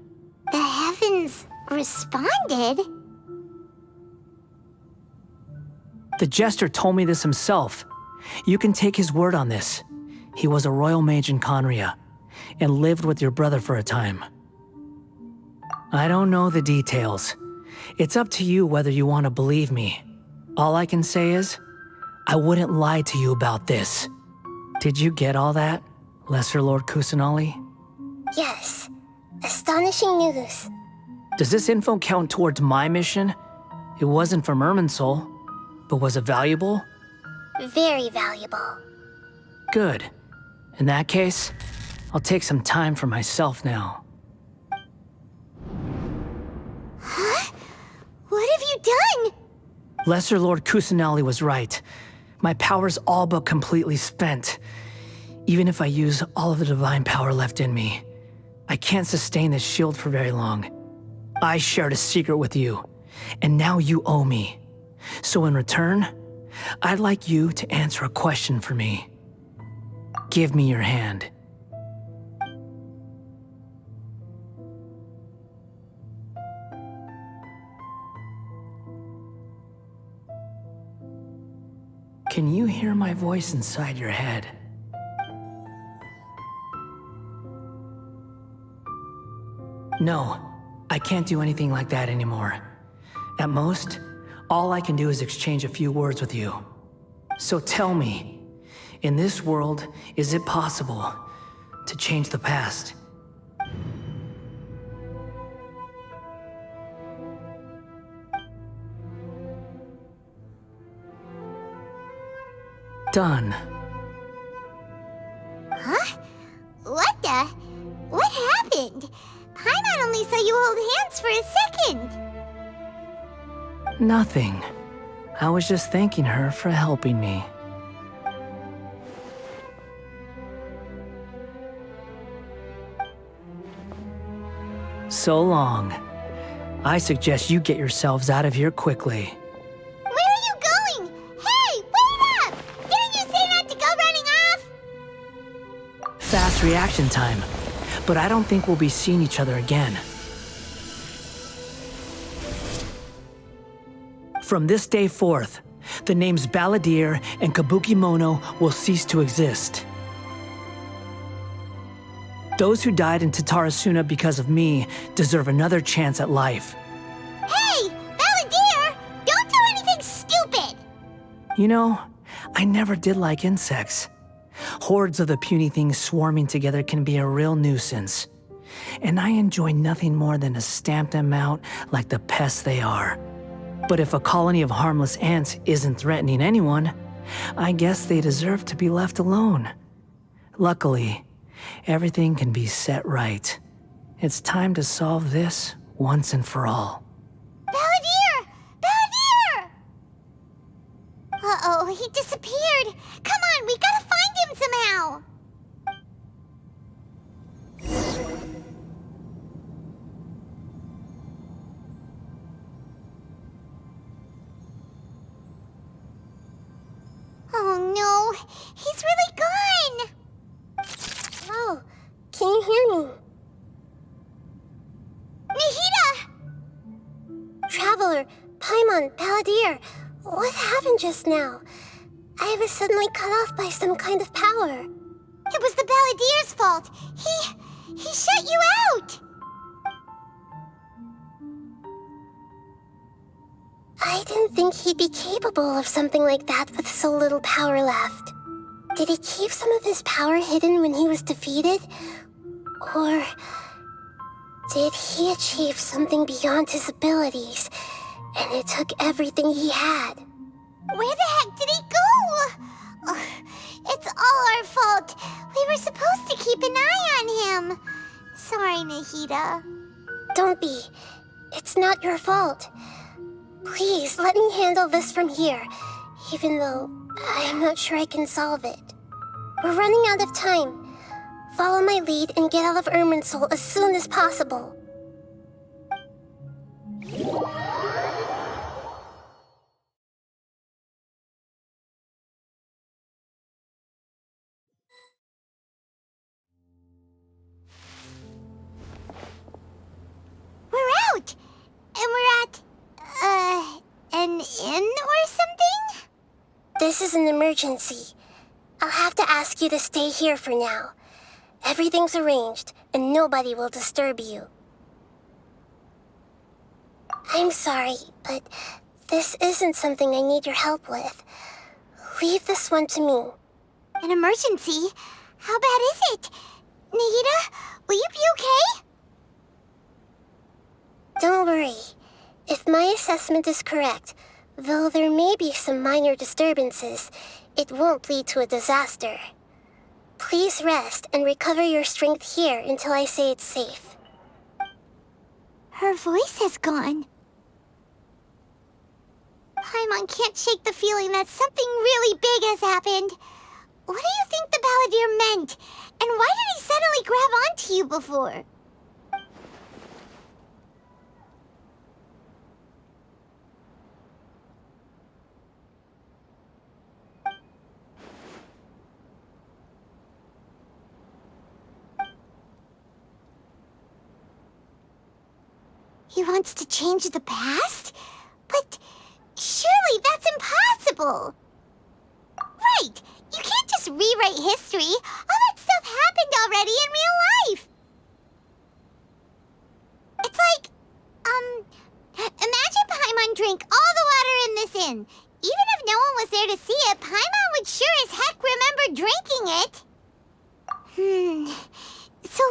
The heavens responded? The Jester told me this himself. You can take his word on this. He was a royal mage in Conria, and lived with your brother for a time. I don't know the details. It's up to you whether you want to believe me. All I can say is, I wouldn't lie to you about this. Did you get all that, Lesser Lord Kusanali? Yes. Astonishing news. Does this info count towards my mission? It wasn't from Irminsul, but was it valuable? Very valuable. Good. In that case, I'll take some time for myself now. Huh? What have you done? Lesser Lord Kusanali was right. My power's all but completely spent. Even if I use all of the divine power left in me, I can't sustain this shield for very long. I shared a secret with you, and now you owe me. So in return, I'd like you to answer a question for me. Give me your hand. Can you hear my voice inside your head? No, I can't do anything like that anymore. At most, all I can do is exchange a few words with you. So tell me, in this world, is it possible to change the past? Done. Huh? What the? What happened? Paimon only saw you hold hands for a second. Nothing. I was just thanking her for helping me. So long. I suggest you get yourselves out of here quickly. Where are you going? Hey, wait up! Didn't you say not to go running off? Fast reaction time. But I don't think we'll be seeing each other again. From this day forth, the names Balladeer and Kabukimono will cease to exist. Those who died in Tatarasuna because of me deserve another chance at life. Hey, Balladeer! Don't do anything stupid! You know, I never did like insects. Hordes of the puny things swarming together can be a real nuisance. And I enjoy nothing more than to stamp them out like the pests they are. But if a colony of harmless ants isn't threatening anyone, I guess they deserve to be left alone. Luckily, everything can be set right. It's time to solve this once and for all. Balladeer! Balladeer! Uh-oh, he disappeared. Come on, we gotta find him somehow. Oh no, he's really gone. Oh, can you hear me? Nahida! Traveler, Paimon, Balladeer, what happened just now? I was suddenly cut off by some kind of power. It was the Balladeer's fault. He shut you out. I didn't think he'd be capable of something like that with so little power left. Did he keep some of his power hidden when he was defeated? Or did he achieve something beyond his abilities, and it took everything he had? Where the heck did he go? Ugh, it's all our fault. We were supposed to keep an eye on him. Sorry, Nahida. Don't be. It's not your fault. Please, let me handle this from here, even though I'm not sure I can solve it. We're running out of time. Follow my lead and get out of Irminsul as soon as possible. We're out! And we're at, an inn or something? This is an emergency. I'll have to ask you to stay here for now. Everything's arranged, and nobody will disturb you. I'm sorry, but this isn't something I need your help with. Leave this one to me. An emergency? How bad is it? Nahida, will you be okay? Don't worry. If my assessment is correct, though there may be some minor disturbances, it won't lead to a disaster. Please rest and recover your strength here until I say it's safe. Her voice has gone. Paimon can't shake the feeling that something really big has happened. What do you think the Balladeer meant? And why did he suddenly grab onto you before? He wants to change the past? But surely that's impossible! Right! You can't just rewrite history! All that stuff happened already in real life! It's like, imagine Paimon drank all the water in this inn. Even if no one was there to see it, Paimon would sure as heck remember drinking it. So,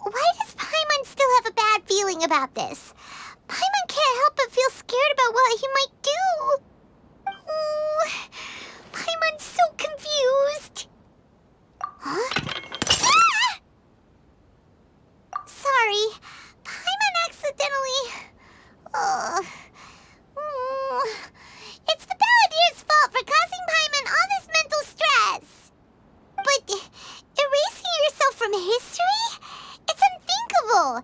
why does Paimon still have a bad feeling about this? Paimon can't help but feel scared about what he might do. Oh, Paimon's so confused. Huh? Ah! Sorry, Paimon accidentally... It's the Balladeer's fault for causing Paimon all this mental stress. But erasing yourself from history? It's unthinkable.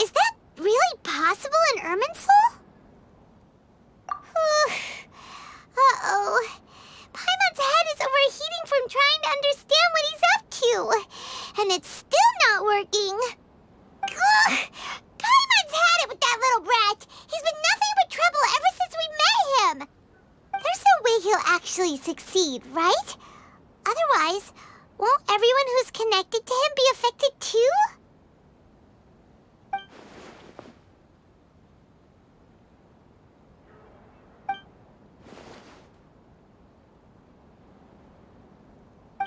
Is that really possible in Irminsul? Uh-oh. Paimon's head is overheating from trying to understand what he's up to. And it's still not working. Ugh. Paimon's had it with that little brat. He's been nothing but trouble ever since we met him. There's no way he'll actually succeed, right? Otherwise, won't everyone who's connected to him be affected too?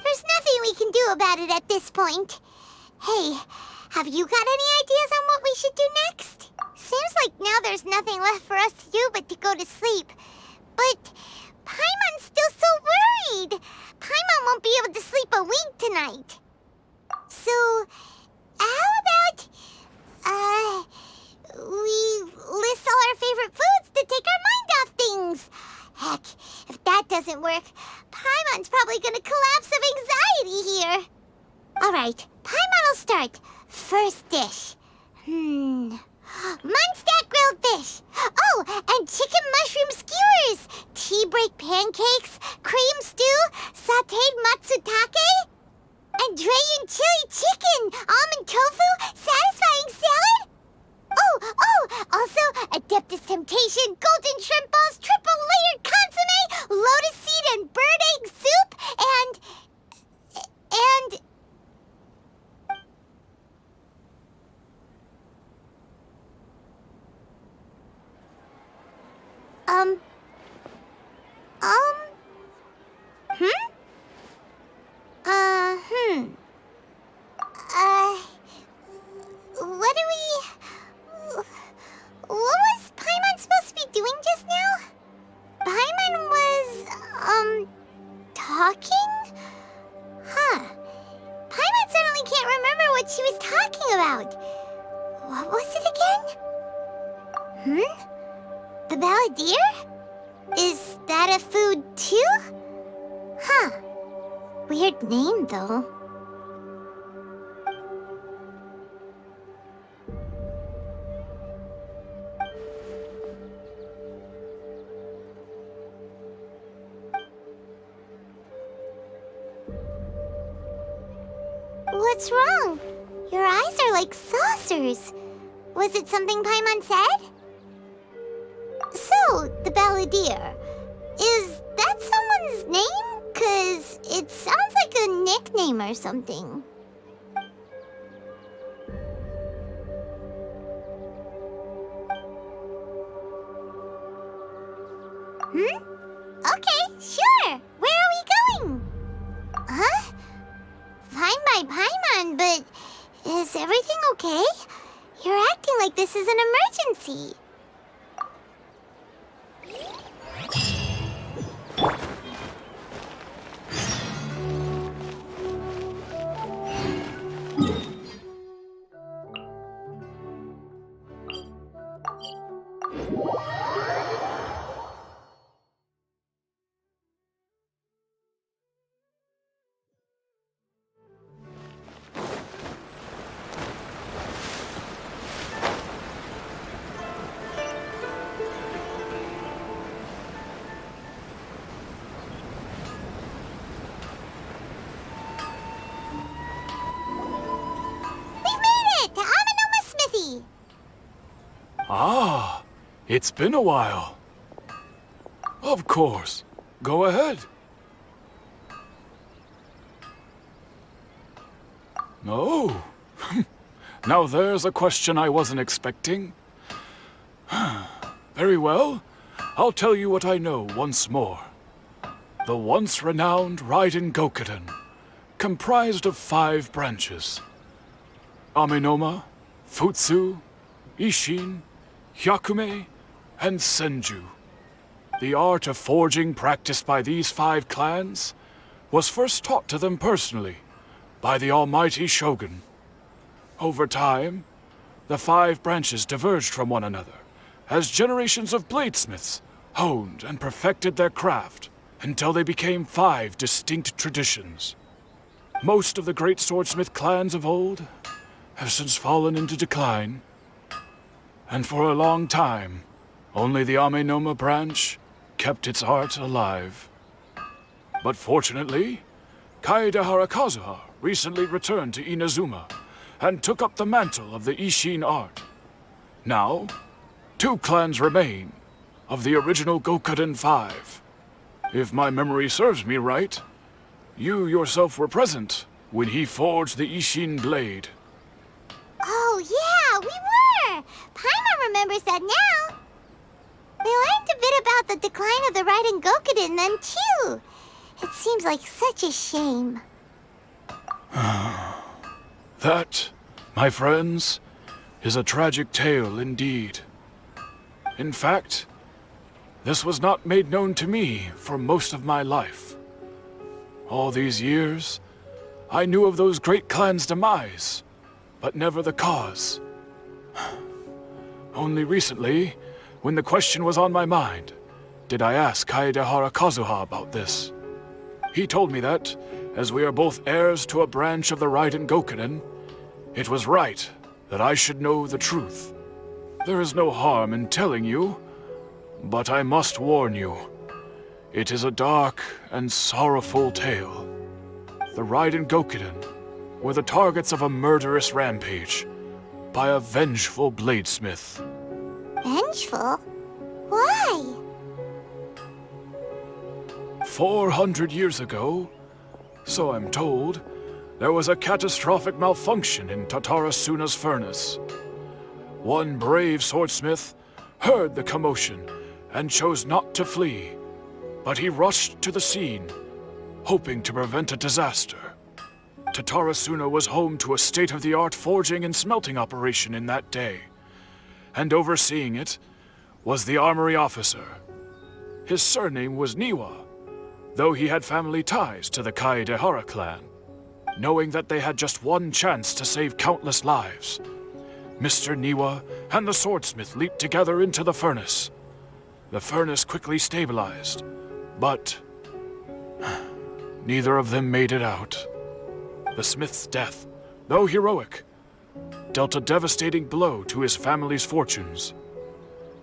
There's nothing we can do about it at this point. Hey, have you got any ideas on what we should do next? Seems like now there's nothing left for us to do but to go to sleep. But Paimon's still so worried. Paimon won't be able to sleep a wink tonight. So, how about, we list all our favorite foods to take our mind off things? Heck, if that doesn't work, Paimon's probably gonna collapse of anxiety here. Alright, Paimon will start. First dish. Munstack grilled fish. Oh, and chicken mushroom skewers. Tea break pancakes. Cream stew. Sauteed matsutake. And Dragon chili chicken. Almond tofu. Satisfying salad. Oh, also Adeptus Temptation. Golden shrimp balls. Triple layered consomme. Lotus seed and bird egg soup. And... What was Paimon supposed to be doing just now? Paimon was, talking? Huh. Paimon suddenly can't remember what she was talking about. What was it again? The Balladeer? Is that a food too? Huh. Weird name, though. What's wrong? Your eyes are like saucers. Was it something Paimon said? So, the Balladeer. Is that someone's name? 'Cause it sounds like a nickname or something. Okay, sure. Where are we going? Huh? Fine by Paimon, but is everything okay? You're acting like this is an emergency. We've made it to Amanoma Smithy! Ah, it's been a while. Of course. Go ahead. Oh. Now there's a question I wasn't expecting. Very well. I'll tell you what I know once more. The once renowned Raiden Gokuden, comprised of 5 branches. Amenoma, Futsu, Ishin, Hyakume, and Senju. The art of forging practiced by these 5 clans was first taught to them personally by the almighty Shogun. Over time, the 5 branches diverged from one another as generations of bladesmiths honed and perfected their craft until they became 5 distinct traditions. Most of the great swordsmith clans of old have since fallen into decline, and for a long time, only the Amenoma branch kept its art alive. But fortunately, Kaedehara Kazuha recently returned to Inazuma and took up the mantle of the Ishin art. Now, 2 clans remain of the original Gokuden 5. If my memory serves me right, you yourself were present when he forged the Ishin blade. Oh, yeah, we were! Paimon remembers that now. We learned a bit about the decline of the Raiden Gokuden then, too. It seems like such a shame. That, my friends, is a tragic tale indeed. In fact, this was not made known to me for most of my life. All these years, I knew of those great clans' demise, but never the cause. Only recently, when the question was on my mind, did I ask Kaedehara Kazuha about this. He told me that, as we are both heirs to a branch of the Raiden Gokuden, it was right that I should know the truth. There is no harm in telling you, but I must warn you. It is a dark and sorrowful tale. The Raiden Gokuden were the targets of a murderous rampage by a vengeful bladesmith. Vengeful? Why? 400 years ago, so I'm told, there was a catastrophic malfunction in Tatarasuna's furnace. One brave swordsmith heard the commotion and chose not to flee, but he rushed to the scene, hoping to prevent a disaster. Tatarasuna was home to a state-of-the-art forging and smelting operation in that day, and overseeing it was the armory officer. His surname was Niwa, though he had family ties to the Kaedehara clan. Knowing that they had just one chance to save countless lives, Mr. Niwa and the swordsmith leaped together into the furnace. The furnace quickly stabilized, but neither of them made it out. The smith's death, though heroic, dealt a devastating blow to his family's fortunes.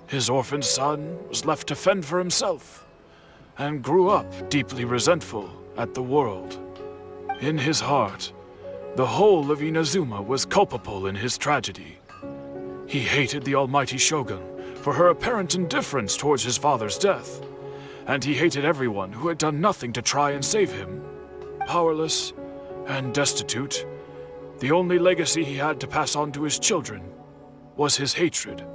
His orphaned son was left to fend for himself, and grew up deeply resentful at the world. In his heart, the whole of Inazuma was culpable in his tragedy. He hated the almighty Shogun for her apparent indifference towards his father's death, and he hated everyone who had done nothing to try and save him. Powerless and destitute, the only legacy he had to pass on to his children was his hatred.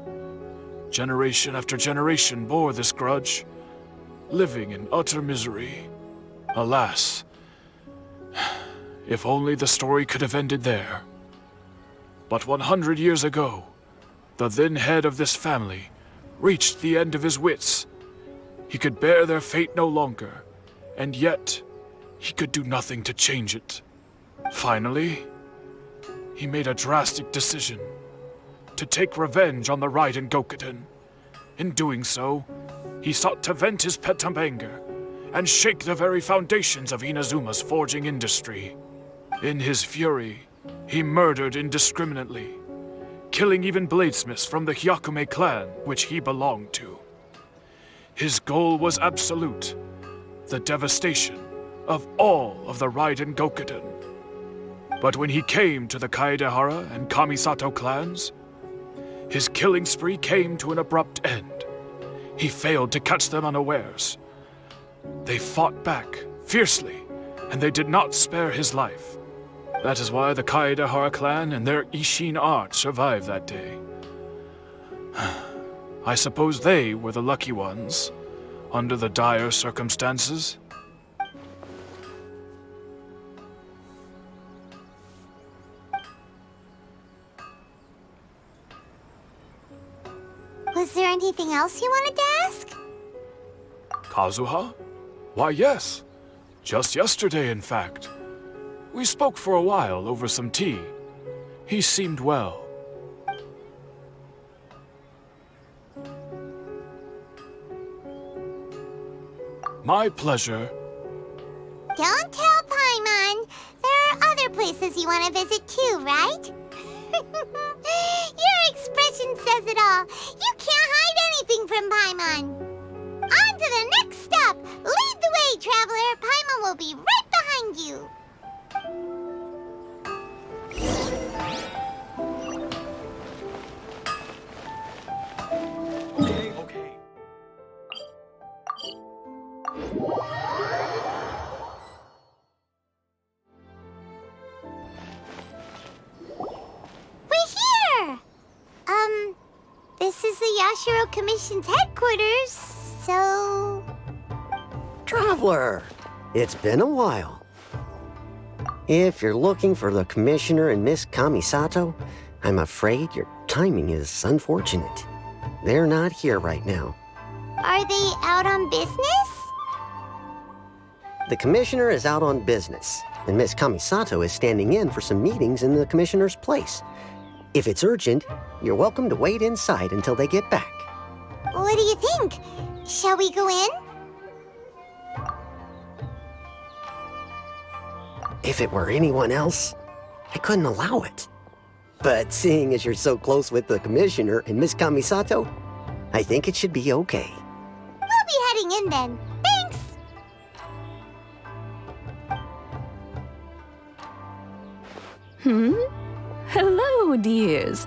Generation after generation bore this grudge, living in utter misery. Alas, if only the story could have ended there. But 100 years ago, the then head of this family reached the end of his wits. He could bear their fate no longer, and yet he could do nothing to change it. Finally, he made a drastic decision to take revenge on the Raiden Gokuden. In doing so, he sought to vent his pent-up anger and shake the very foundations of Inazuma's forging industry. In his fury, he murdered indiscriminately, killing even bladesmiths from the Hyakume clan which he belonged to. His goal was absolute, the devastation of all of the Raiden Gokuden. But when he came to the Kaedehara and Kamisato clans, his killing spree came to an abrupt end. He failed to catch them unawares. They fought back fiercely, and they did not spare his life. That is why the Kaedehara clan and their Ishin art survived that day. I suppose they were the lucky ones, under the dire circumstances. Was there anything else you wanted to ask? Kazuha? Why, yes. Just yesterday, in fact. We spoke for a while over some tea. He seemed well. My pleasure. Don't tell Paimon. There are other places you want to visit too, right? Your expression says it all. You can't hide anything from Paimon. On to the next stop. Lead the way, traveler. Paimon will be right behind you. Okay. We're here! This is the Yashiro Commission's headquarters, so... Traveler, it's been a while. If you're looking for the Commissioner and Miss Kamisato, I'm afraid your timing is unfortunate. They're not here right now. Are they out on business? The Commissioner is out on business, and Miss Kamisato is standing in for some meetings in the Commissioner's place. If it's urgent, you're welcome to wait inside until they get back. What do you think? Shall we go in? If it were anyone else, I couldn't allow it. But seeing as you're so close with the Commissioner and Miss Kamisato, I think it should be okay. We'll be heading in then. Thanks! Hello, dears.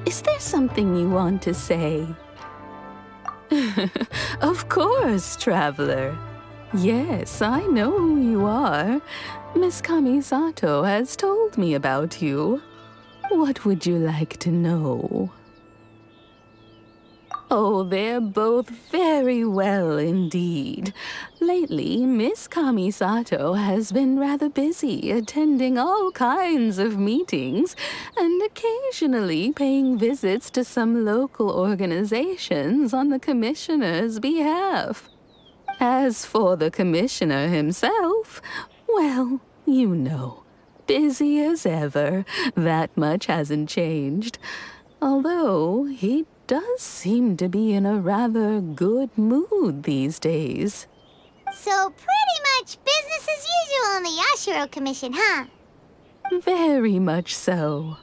Is there something you want to say? Of course, traveler. Yes, I know who you are. Miss Kamisato has told me about you. What would you like to know? Oh, they're both very well indeed. Lately, Miss Kamisato has been rather busy attending all kinds of meetings and occasionally paying visits to some local organizations on the Commissioner's behalf. As for the Commissioner himself, well, you know, busy as ever. That much hasn't changed. Although he does seem to be in a rather good mood these days. So pretty much business as usual in the Yashiro Commission, huh? Very much so.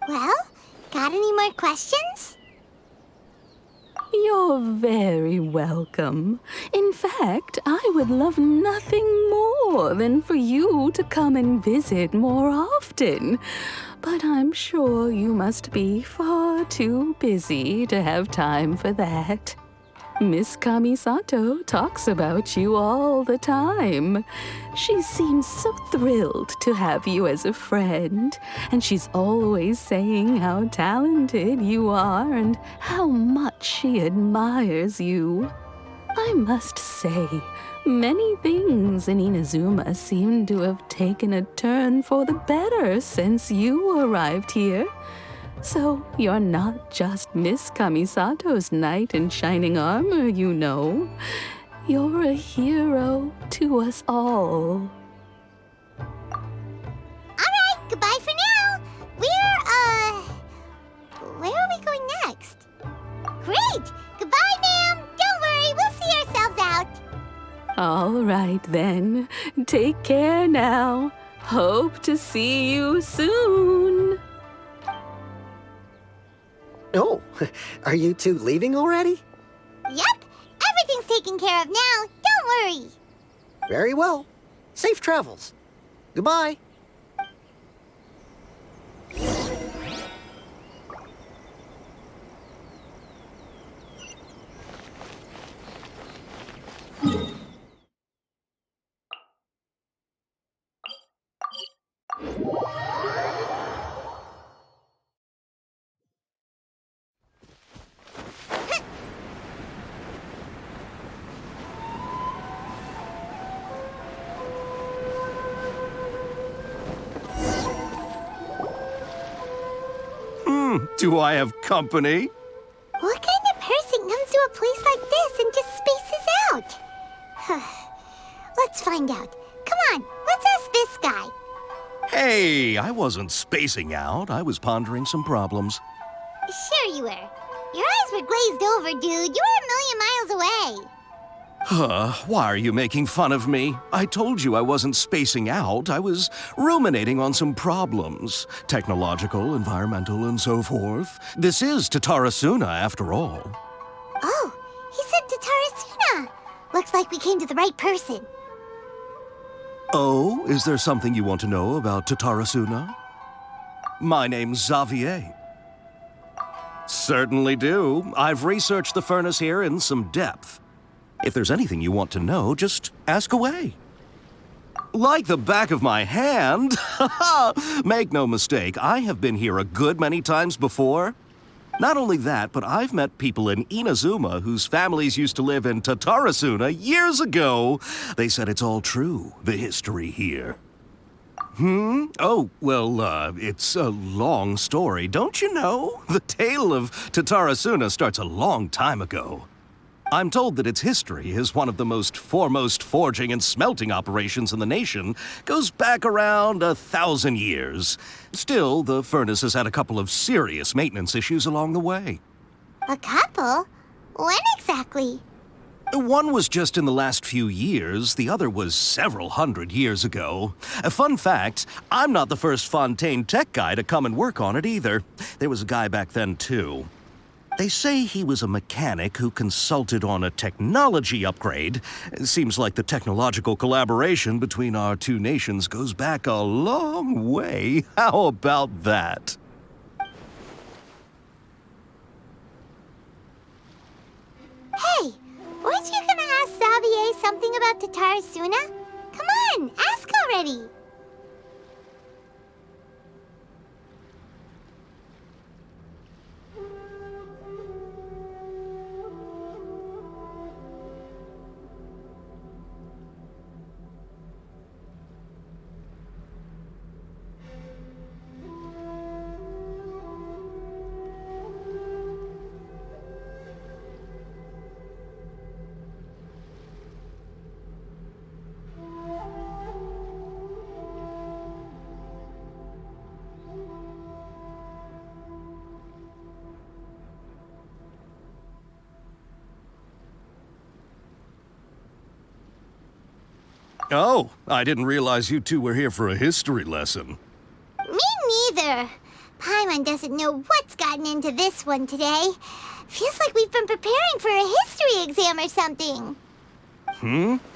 Well, got any more questions? You're very welcome. In fact, I would love nothing more than for you to come and visit more often. But I'm sure you must be far too busy to have time for that. Miss Kamisato talks about you all the time. She seems so thrilled to have you as a friend, and she's always saying how talented you are and how much she admires you. I must say, many things in Inazuma seem to have taken a turn for the better since you arrived here. So you're not just Miss Kamisato's knight in shining armor, you know. You're a hero to us all. Alright, goodbye for now. Where are we going next? Great! Goodbye, ma'am! Don't worry, we'll see ourselves out. All right then. Take care now. Hope to see you soon. Oh, are you two leaving already? Yep, everything's taken care of now. Don't worry. Very well. Safe travels. Goodbye. Do I have company? What kind of person comes to a place like this and just spaces out? Let's find out. Come on, let's ask this guy. Hey, I wasn't spacing out. I was pondering some problems. Sure you were. Your eyes were glazed over, dude. You were a million miles away. Why are you making fun of me? I told you I wasn't spacing out. I was ruminating on some problems. Technological, environmental, and so forth. This is Tatarasuna, after all. Oh, he said Tatarasuna. Looks like we came to the right person. Oh, is there something you want to know about Tatarasuna? My name's Xavier. Certainly do. I've researched the furnace here in some depth. If there's anything you want to know, just ask away. Like the back of my hand? Make no mistake, I have been here a good many times before. Not only that, but I've met people in Inazuma whose families used to live in Tatarasuna years ago. They said it's all true, the history here. Oh, well, it's a long story, don't you know? The tale of Tatarasuna starts a long time ago. I'm told that its history is one of the most foremost forging and smelting operations in the nation, goes back around 1,000 years. Still, the furnace has had a couple of serious maintenance issues along the way. A couple? When exactly? One was just in the last few years, the other was several hundred years ago. A fun fact, I'm not the first Fontaine tech guy to come and work on it either. There was a guy back then, too. They say he was a mechanic who consulted on a technology upgrade. It seems like the technological collaboration between our two nations goes back a long way. How about that? Hey, weren't you gonna ask Xavier something about Tatarasuna? Come on, ask already. Oh, I didn't realize you two were here for a history lesson. Me neither. Paimon doesn't know what's gotten into this one today. Feels like we've been preparing for a history exam or something.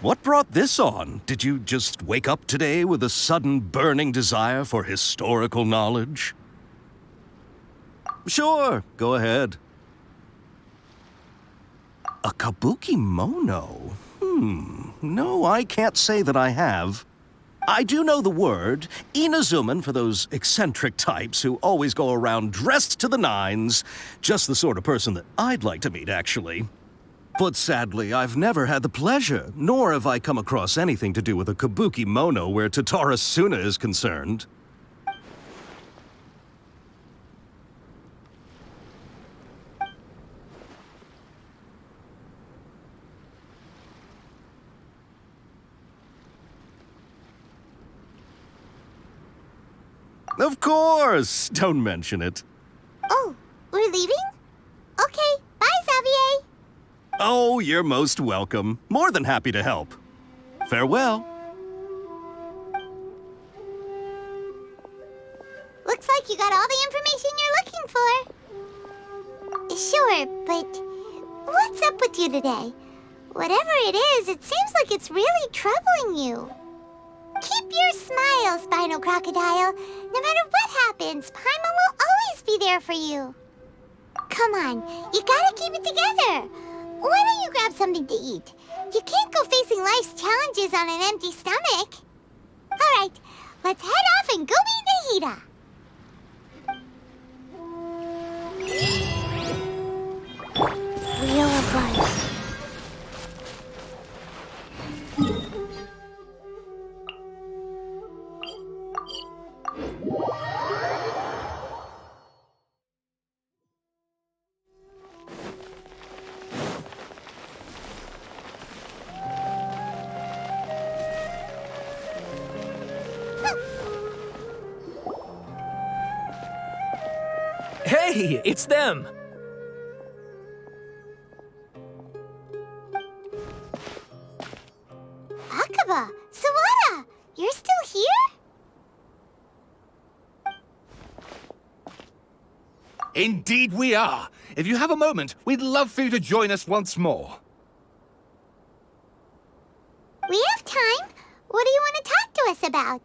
What brought this on? Did you just wake up today with a sudden burning desire for historical knowledge? Sure, go ahead. A kabuki mono? No, I can't say that I have. I do know the word, Inazuman for those eccentric types who always go around dressed to the nines. Just the sort of person that I'd like to meet, actually. But sadly, I've never had the pleasure, nor have I come across anything to do with a kabuki mono where Tatarasuna is concerned. Of course! Don't mention it. Oh, we're leaving? Okay, bye, Xavier. Oh, you're most welcome. More than happy to help. Farewell. Looks like you got all the information you're looking for. Sure, but what's up with you today? Whatever it is, it seems like it's really troubling you. Keep your smile, Spinal Crocodile. No matter what happens, Paimon will always be there for you. Come on, you gotta keep it together. Why don't you grab something to eat? You can't go facing life's challenges on an empty stomach. All right, let's head off and go meet Nahida. Wheel of Life. Hey, it's them! Akaba, Sawada, you're still here? Indeed we are. If you have a moment, we'd love for you to join us once more. We have time. What do you want to talk to us about?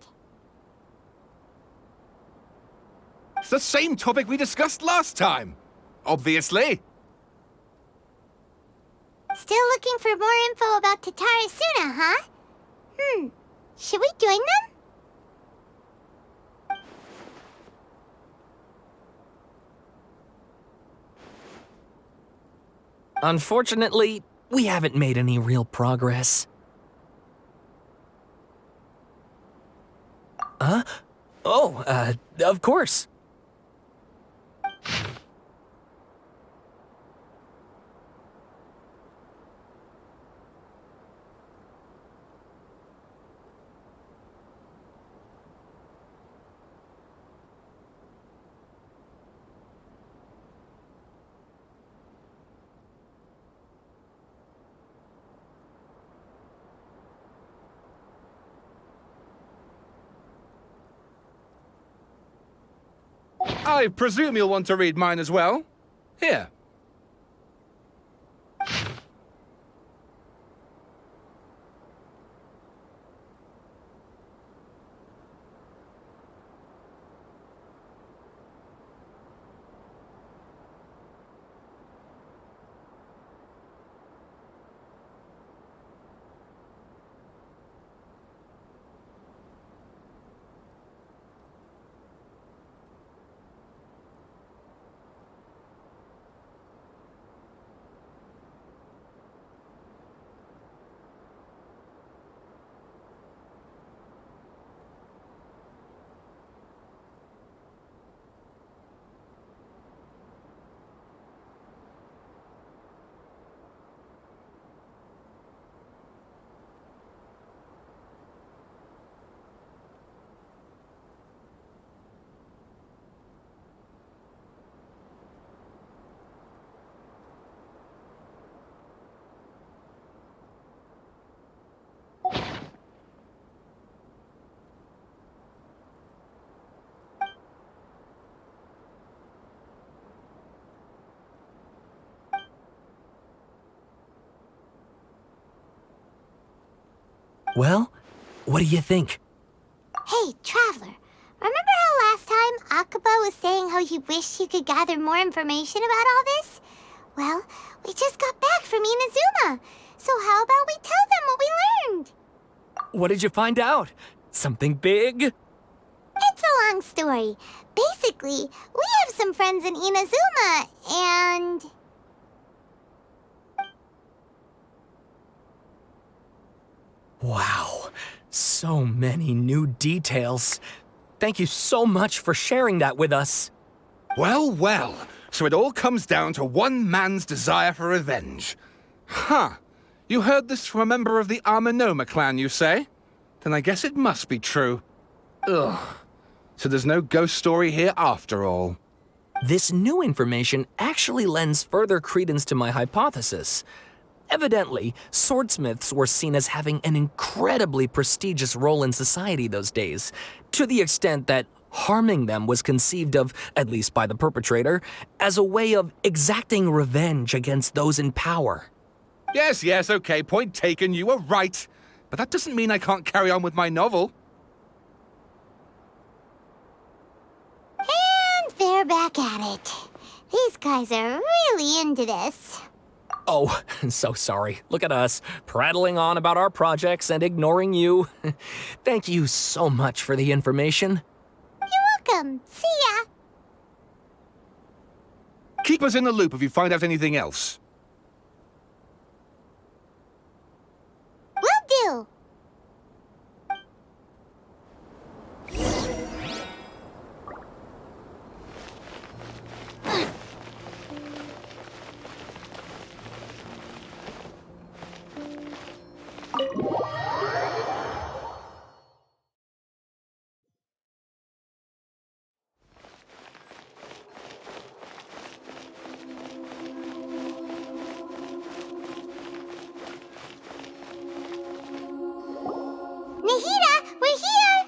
It's the same topic we discussed last time. Obviously. Still looking for more info about Tatarasuna, huh? Should we join them? Unfortunately, we haven't made any real progress. Huh? Oh, of course. I presume you'll want to read mine as well. Here. Well, what do you think? Hey, Traveler. Remember how last time Akaba was saying how he wished he could gather more information about all this? Well, we just got back from Inazuma. So how about we tell them what we learned? What did you find out? Something big? It's a long story. Basically, we have some friends in Inazuma, and... Wow, so many new details. Thank you so much for sharing that with us. Well, well. So it all comes down to one man's desire for revenge. Huh. You heard this from a member of the Armanoma clan, you say? Then I guess it must be true. Ugh. So there's no ghost story here after all. This new information actually lends further credence to my hypothesis. Evidently, swordsmiths were seen as having an incredibly prestigious role in society those days, to the extent that harming them was conceived of, at least by the perpetrator, as a way of exacting revenge against those in power. Yes, okay, point taken, you were right. But that doesn't mean I can't carry on with my novel. And they're back at it. These guys are really into this. Oh, so sorry. Look at us, prattling on about our projects and ignoring you. Thank you so much for the information. You're welcome. See ya. Keep us in the loop if you find out anything else. Will do. Nahida, we're here!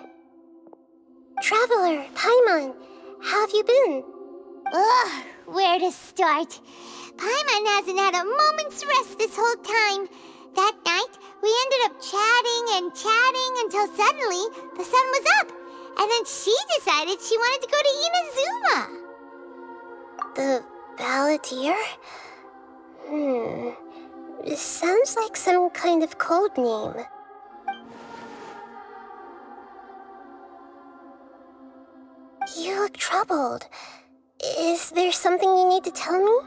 Traveler, Paimon, how have you been? Ugh, where to start? Paimon hasn't had a moment's rest this whole time. That night, we ended up chatting and chatting until suddenly the sun was up. And then she decided she wanted to go to Inazuma. The Balladeer? It sounds like some kind of code name. You look troubled. Is there something you need to tell me?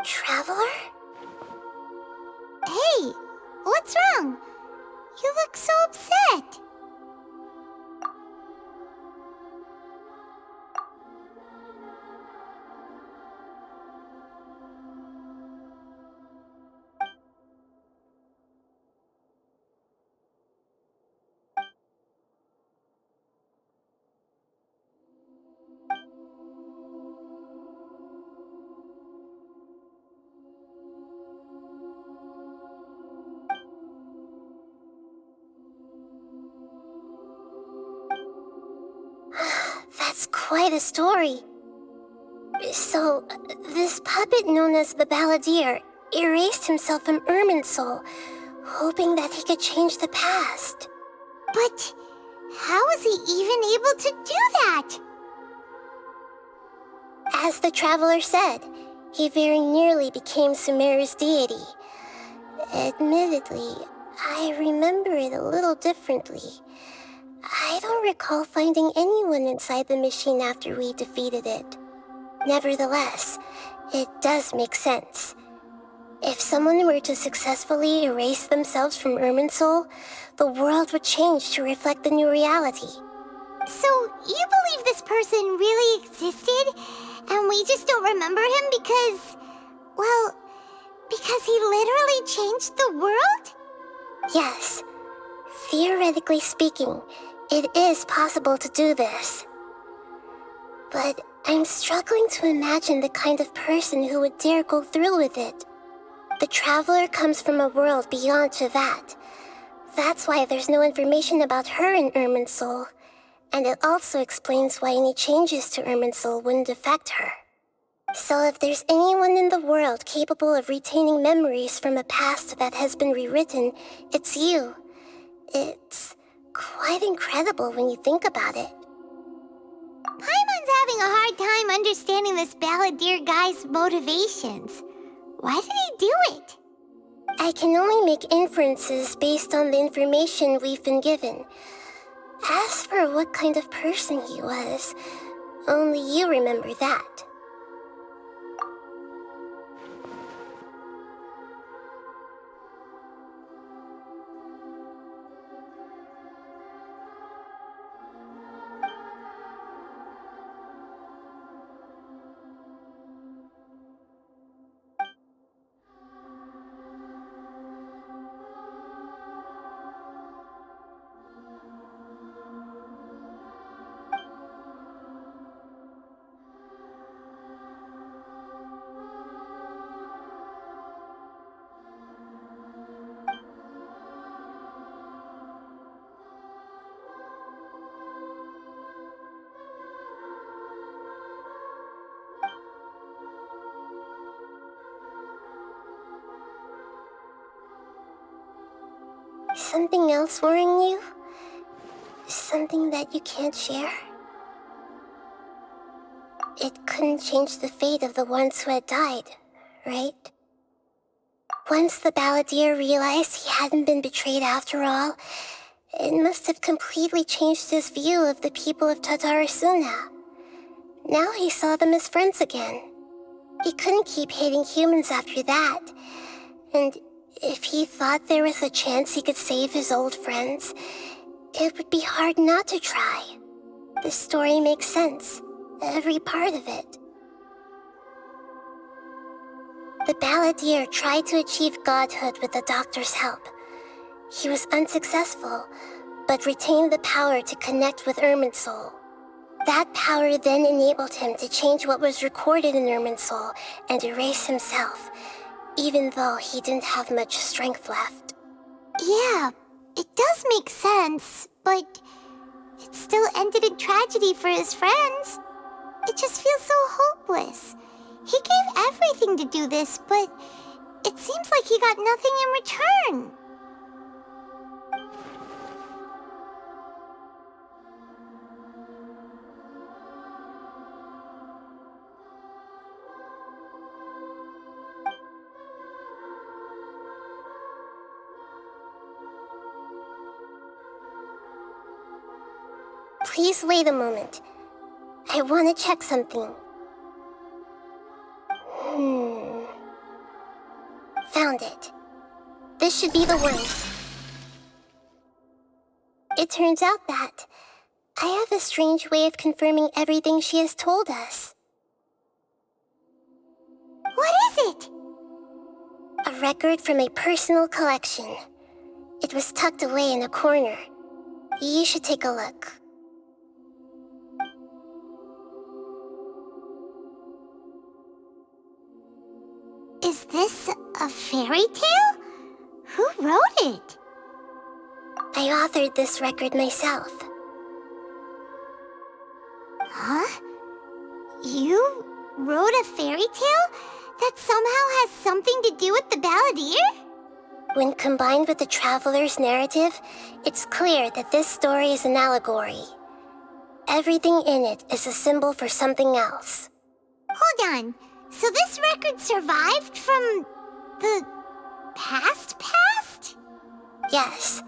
Traveler? Hey, what's wrong? You look so upset. That's quite a story. So, this puppet known as the Balladeer erased himself from Irminsul, hoping that he could change the past. But how was he even able to do that? As the Traveler said, he very nearly became Sumeru's deity. Admittedly, I remember it a little differently. I don't recall finding anyone inside the machine after we defeated it. Nevertheless, it does make sense. If someone were to successfully erase themselves from Irminsul, the world would change to reflect the new reality. So, you believe this person really existed, and we just don't remember him because, well, because he literally changed the world? Yes. Theoretically speaking, it is possible to do this. But I'm struggling to imagine the kind of person who would dare go through with it. The Traveler comes from a world beyond Tevat. That's why there's no information about her in Irminsul. And it also explains why any changes to Irminsul wouldn't affect her. So if there's anyone in the world capable of retaining memories from a past that has been rewritten, it's you. It's quite incredible when you think about it. Paimon's having a hard time understanding this Balladeer guy's motivations. Why did he do it? I can only make inferences based on the information we've been given. As for what kind of person he was, only you remember that. something else worrying you? Something that you can't share? It couldn't change the fate of the ones who had died, right? Once the balladeer realized he hadn't been betrayed after all, it must have completely changed his view of the people of Tatarasuna. Now he saw them as friends again. He couldn't keep hating humans after that. And if he thought there was a chance he could save his old friends, it would be hard not to try. The story makes sense, every part of it. The balladeer tried to achieve godhood with the doctor's help. He was unsuccessful, but retained the power to connect with Irminsul. That power then enabled him to change what was recorded in Irminsul and erase himself, even though he didn't have much strength left. Yeah, it does make sense, but it still ended in tragedy for his friends. It just feels so hopeless. He gave everything to do this, but it seems like he got nothing in return. Please wait a moment. I want to check something. Found it. This should be the one. It turns out that I have a strange way of confirming everything she has told us. What is it? A record from a personal collection. It was tucked away in a corner. You should take a look. Is this a fairy tale? Who wrote it? I authored this record myself. Huh? You wrote a fairy tale that somehow has something to do with the balladeer? When combined with the traveler's narrative, it's clear that this story is an allegory. Everything in it is a symbol for something else. Hold on. So this record survived from the past? Yes.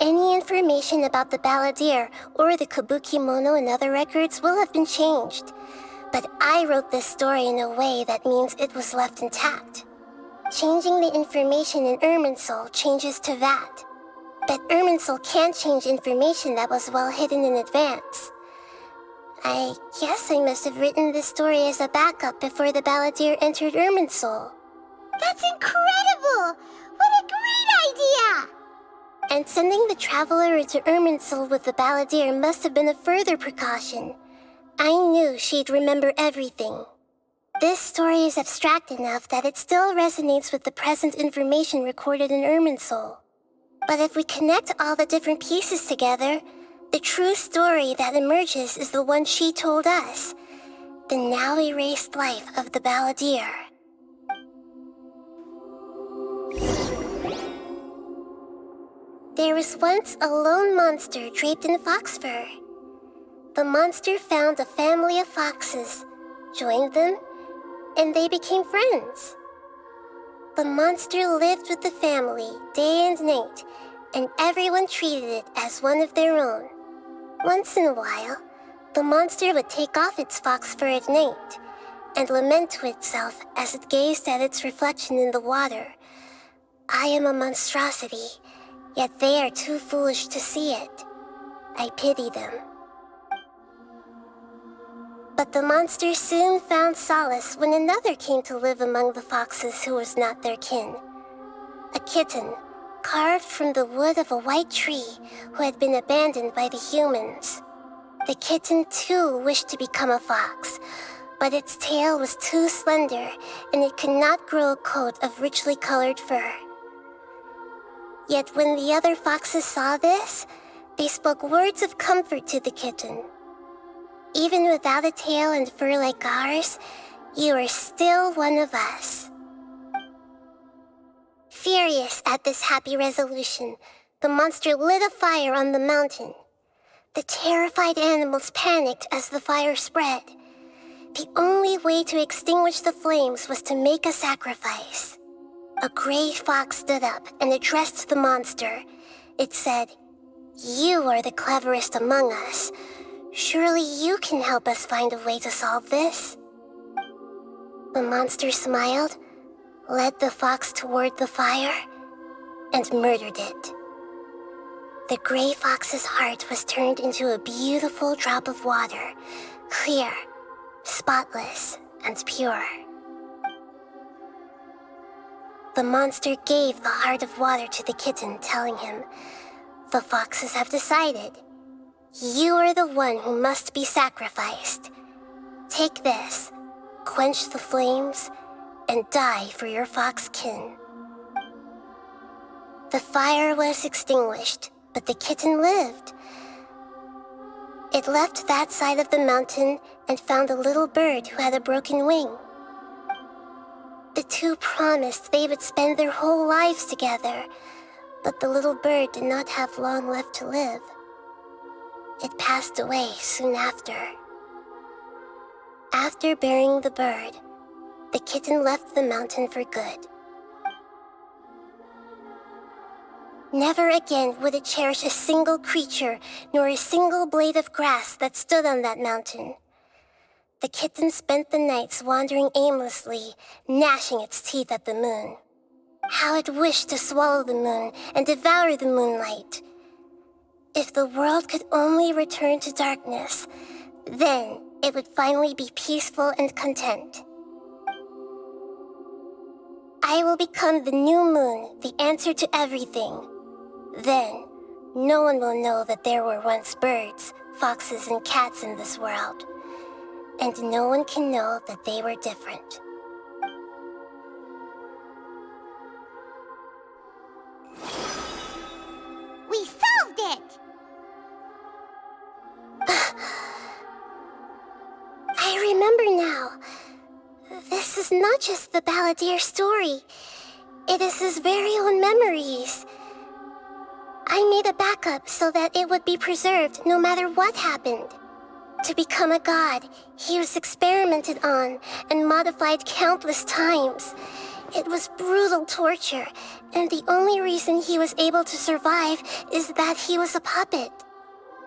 Any information about the balladeer or the Kabukimono and other records will have been changed. But I wrote this story in a way that means it was left intact. Changing the information in Irminsul changes to that. But Irminsul can't change information that was well hidden in advance. I guess I must have written this story as a backup before the balladeer entered Irminsul. That's incredible! What a great idea! And sending the traveler into Irminsul with the balladeer must have been a further precaution. I knew she'd remember everything. This story is abstract enough that it still resonates with the present information recorded in Irminsul. But if we connect all the different pieces together, the true story that emerges is the one she told us, the now erased life of the balladeer. There was once a lone monster draped in fox fur. The monster found a family of foxes, joined them, and they became friends. The monster lived with the family day and night, and everyone treated it as one of their own. Once in a while, the monster would take off its fox fur at night and lament to itself as it gazed at its reflection in the water. I am a monstrosity, yet they are too foolish to see it. I pity them. But the monster soon found solace when another came to live among the foxes who was not their kin. A kitten, carved from the wood of a white tree who had been abandoned by the humans. The kitten too wished to become a fox, but its tail was too slender and it could not grow a coat of richly colored fur. Yet when the other foxes saw this, they spoke words of comfort to the kitten. Even without a tail and fur like ours, you are still one of us. Furious at this happy resolution, The monster lit a fire on the mountain. The terrified animals panicked as the fire spread. The only way to extinguish the flames was to make a sacrifice. A gray fox stood up and addressed the monster. It said, "You are the cleverest among us. Surely you can help us find a way to solve this." The monster smiled, led the fox toward the fire, and murdered it. The gray fox's heart was turned into a beautiful drop of water, clear, spotless, and pure. The monster gave the heart of water to the kitten, telling him, "The foxes have decided. You are the one who must be sacrificed. Take this, quench the flames, and die for your fox kin." The fire was extinguished, but the kitten lived. It left that side of the mountain and found a little bird who had a broken wing. The two promised they would spend their whole lives together, but the little bird did not have long left to live. It passed away soon after. After burying the bird, the kitten left the mountain for good. Never again would it cherish a single creature, nor a single blade of grass that stood on that mountain. The kitten spent the nights wandering aimlessly, gnashing its teeth at the moon. How it wished to swallow the moon and devour the moonlight. If the world could only return to darkness, then it would finally be peaceful and content. I will become the new moon, the answer to everything. Then, no one will know that there were once birds, foxes, and cats in this world. And no one can know that they were different. We solved it! I remember now. This is not just the balladeer story. It is his very own memories. I made a backup so that it would be preserved no matter what happened. To become a god, he was experimented on and modified countless times. It was brutal torture, and the only reason he was able to survive is that he was a puppet.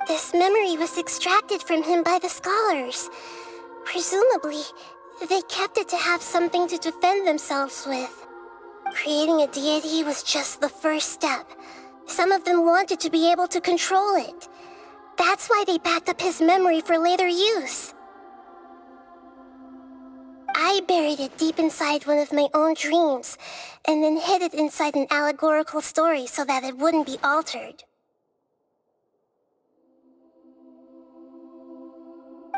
This memory was extracted from him by the scholars. Presumably, they kept it to have something to defend themselves with. Creating a deity was just the first step. Some of them wanted to be able to control it. That's why they backed up his memory for later use. I buried it deep inside one of my own dreams, and then hid it inside an allegorical story so that it wouldn't be altered.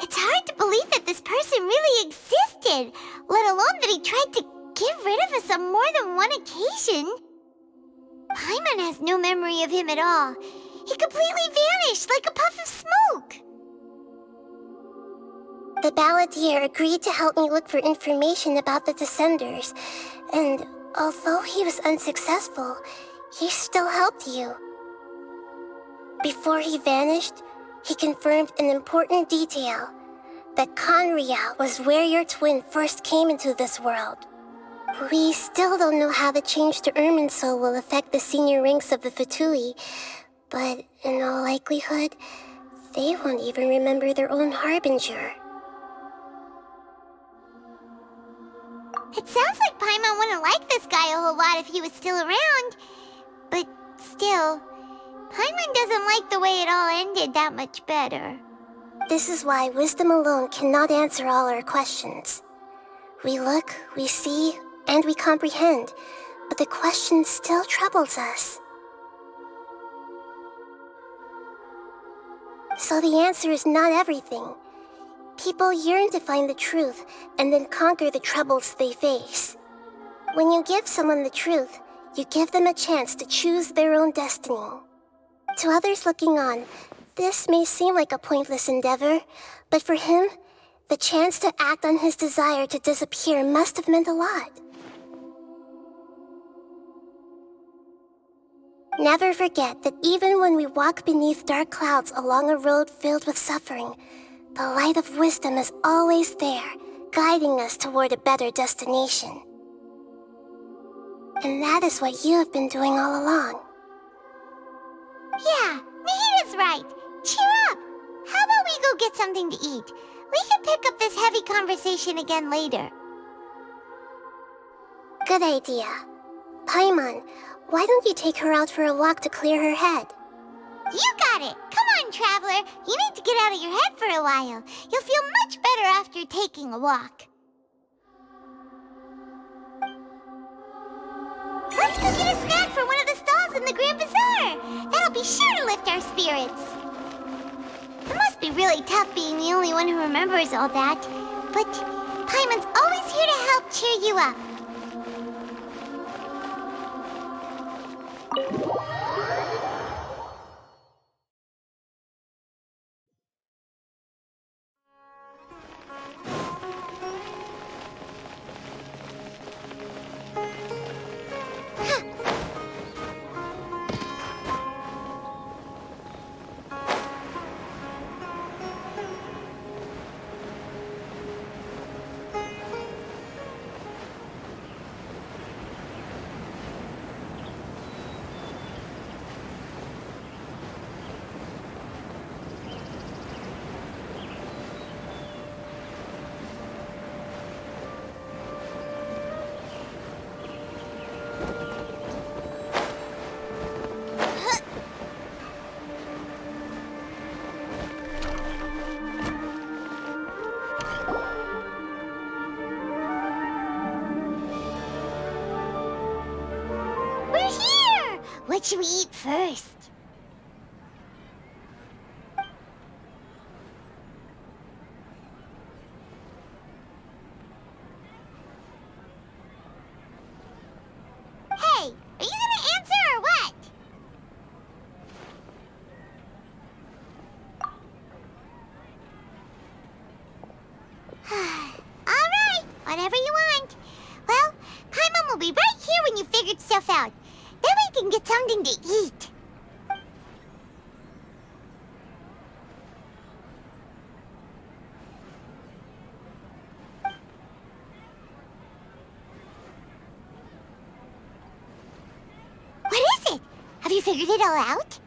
It's hard to believe that this person really existed, let alone that he tried to get rid of us on more than one occasion. Paimon has no memory of him at all. He completely vanished like a puff of smoke. The balladeer agreed to help me look for information about the Descenders, and although he was unsuccessful, he still helped you. Before he vanished, he confirmed an important detail, that Conria was where your twin first came into this world. We still don't know how the change to Irminsul will affect the senior ranks of the Fatui, but in all likelihood, they won't even remember their own Harbinger. It sounds like Paimon wouldn't like this guy a whole lot if he was still around. But still, Paimon doesn't like the way it all ended that much better. This is why wisdom alone cannot answer all our questions. We look, we see, and we comprehend, but the question still troubles us. So the answer is not everything. People yearn to find the truth and then conquer the troubles they face. When you give someone the truth, you give them a chance to choose their own destiny. To others looking on, this may seem like a pointless endeavor, but for him, the chance to act on his desire to disappear must have meant a lot. Never forget that even when we walk beneath dark clouds along a road filled with suffering, the light of wisdom is always there, guiding us toward a better destination. And that is what you have been doing all along. Yeah, Nahida's right. Cheer up. How about we go get something to eat? We can pick up this heavy conversation again later. Good idea. Paimon, why don't you take her out for a walk to clear her head? You got it! Come on, Traveler! You need to get out of your head for a while. You'll feel much better after taking a walk. Let's go get a snack from one of the stalls in the Grand Bazaar! That'll be sure to lift our spirits. It must be really tough being the only one who remembers all that. But Paimon's always here to help cheer you up. What should we eat first? Hey, are you gonna answer or what? All right, whatever you want. Well, Paimon will be right here when you figured stuff out. Then we can get something to eat. What is it? Have you figured it all out?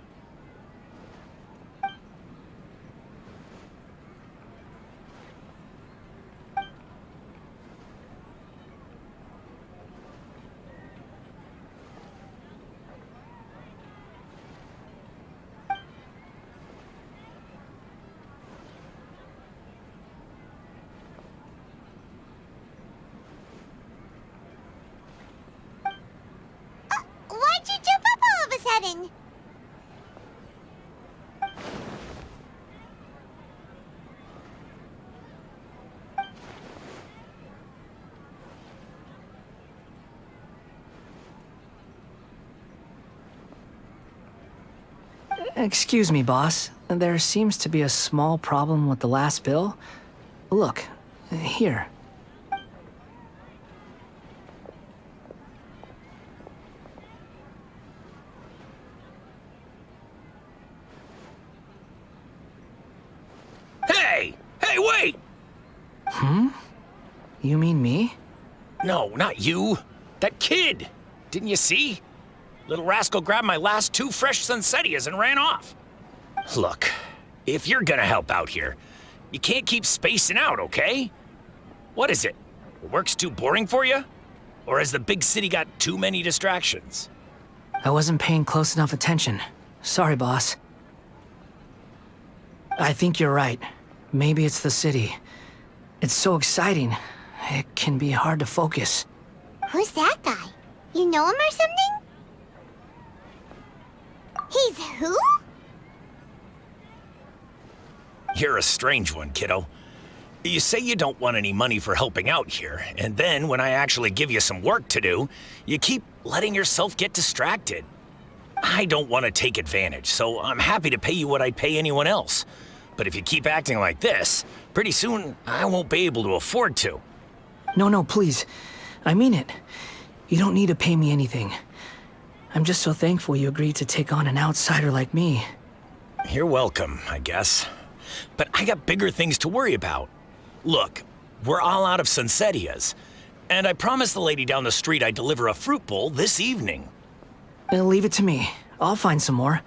Why'd you jump up all of a sudden? Excuse me, boss. There seems to be a small problem with the last bill. Look, here. Hey! Hey, wait! You mean me? No, not you. That kid! Didn't you see? Little rascal grabbed my last 2 fresh Sunsettias and ran off. Look, if you're gonna help out here, you can't keep spacing out, okay? What is it? Work's too boring for you? Or has the big city got too many distractions? I wasn't paying close enough attention. Sorry, boss. I think you're right. Maybe it's the city. It's so exciting. It can be hard to focus. Who's that guy? You know him or something? He's who? You're a strange one, kiddo. You say you don't want any money for helping out here, and then when I actually give you some work to do, you keep letting yourself get distracted. I don't want to take advantage, so I'm happy to pay you what I'd pay anyone else. But if you keep acting like this, pretty soon I won't be able to afford to. No, please. I mean it. You don't need to pay me anything. I'm just so thankful you agreed to take on an outsider like me. You're welcome, I guess. But I got bigger things to worry about. Look, we're all out of Sunsetias, and I promised the lady down the street I'd deliver a fruit bowl this evening. Leave it to me. I'll find some more.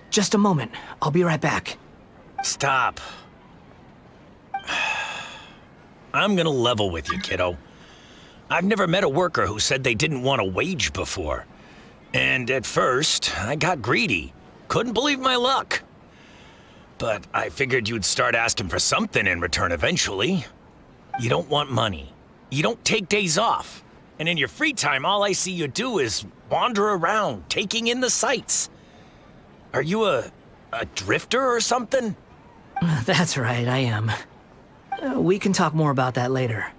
Just a moment. I'll be right back. Stop. I'm gonna level with you, kiddo. I've never met a worker who said they didn't want a wage before. And at first, I got greedy. Couldn't believe my luck. But I figured you'd start asking for something in return eventually. You don't want money. You don't take days off. And in your free time, all I see you do is wander around, taking in the sights. Are you a drifter or something? That's right, I am. We can talk more about that later.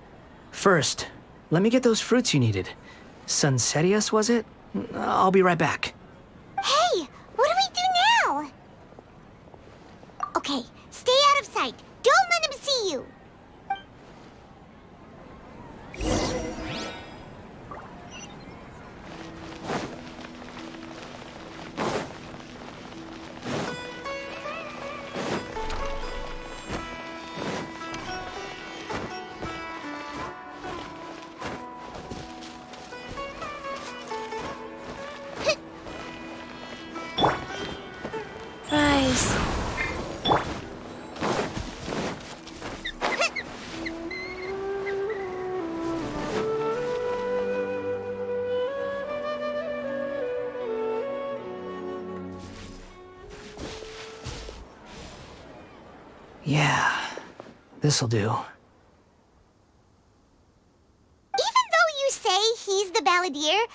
First, let me get those fruits you needed. Sunsetias, was it? I'll be right back. Hey, what do we do now? Okay, stay out of sight. Don't let him see you. Rise. Yeah, this'll do. Even though you say he's the balladeer,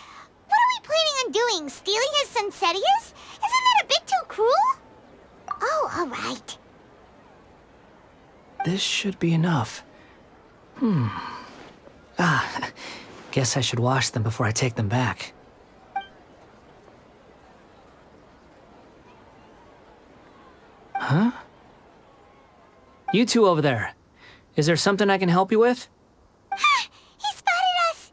what are we planning on doing? Stealing his Sunsetias? Isn't that a bit too cruel? Oh, all right. This should be enough. Guess I should wash them before I take them back. Huh? You two over there. Is there something I can help you with? He spotted us!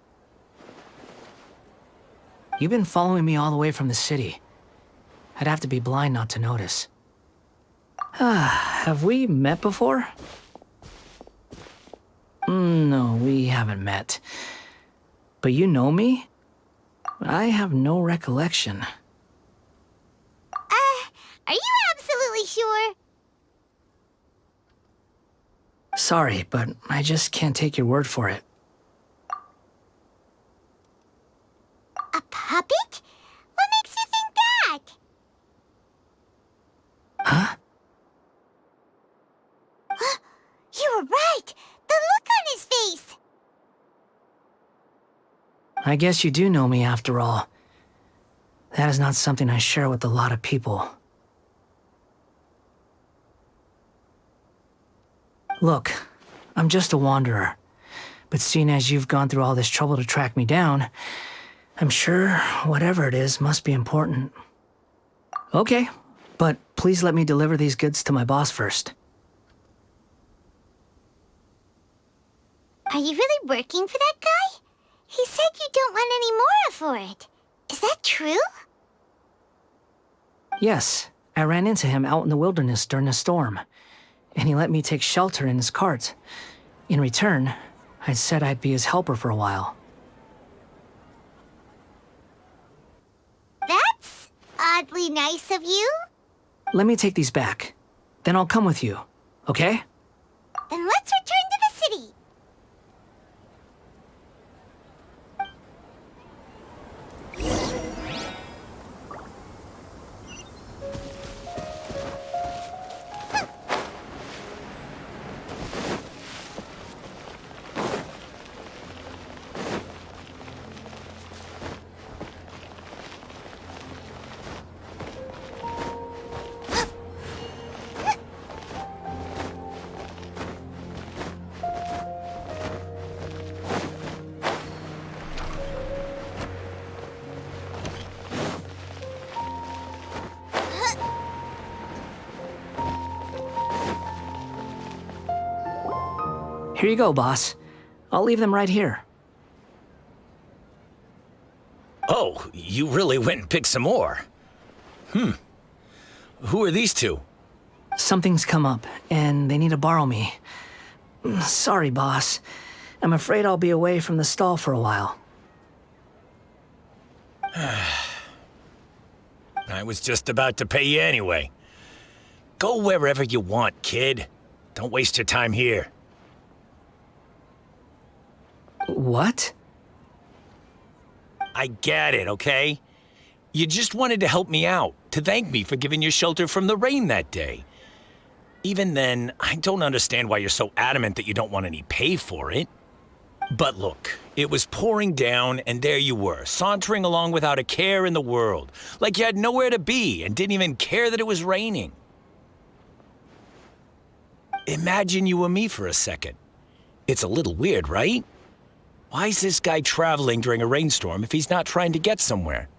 You've been following me all the way from the city. I'd have to be blind not to notice. Have we met before? No, we haven't met. But you know me? I have no recollection. Are you absolutely sure? Sorry, but I just can't take your word for it. A puppet? What makes you think that? Huh? You were right! The look on his face! I guess you do know me after all. That is not something I share with a lot of people. Look, I'm just a wanderer. But seeing as you've gone through all this trouble to track me down, I'm sure whatever it is must be important. Okay, but please let me deliver these goods to my boss first. Are you really working for that guy? He said you don't want any more for it. Is that true? Yes, I ran into him out in the wilderness during a storm, and he let me take shelter in his cart. In return, I said I'd be his helper for a while. That's oddly nice of you. Let me take these back. Then I'll come with you, okay? Then let's return to the city. Here you go, boss. I'll leave them right here. Oh, So, you really went and picked some more. Who are these two? Something's come up, and they need to borrow me. Sorry, boss. I'm afraid I'll be away from the stall for a while. I was just about to pay you anyway. Go wherever you want, kid. Don't waste your time here. What? I get it, okay? You just wanted to help me out, to thank me for giving you shelter from the rain that day. Even then, I don't understand why you're so adamant that you don't want any pay for it. But look, it was pouring down, and there you were, sauntering along without a care in the world, like you had nowhere to be and didn't even care that it was raining. Imagine you were me for a second. It's a little weird, right? Why is this guy traveling during a rainstorm if he's not trying to get somewhere?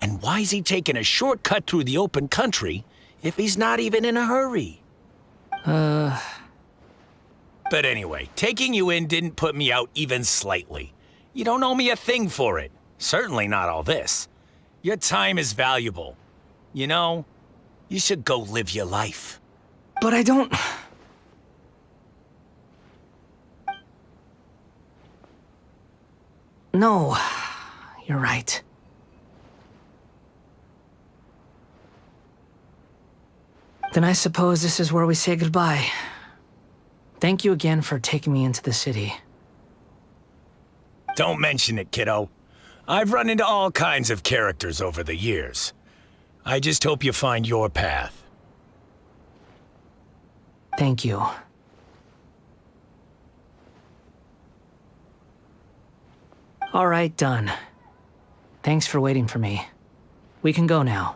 And why is he taking a shortcut through the open country if he's not even in a hurry? But anyway, taking you in didn't put me out even slightly. You don't owe me a thing for it. Certainly not all this. Your time is valuable. You know, you should go live your life. But I don't... No, you're right. Then I suppose this is where we say goodbye. Thank you again for taking me into the city. Don't mention it, kiddo. I've run into all kinds of characters over the years. I just hope you find your path. Thank you. All right, done. Thanks for waiting for me. We can go now.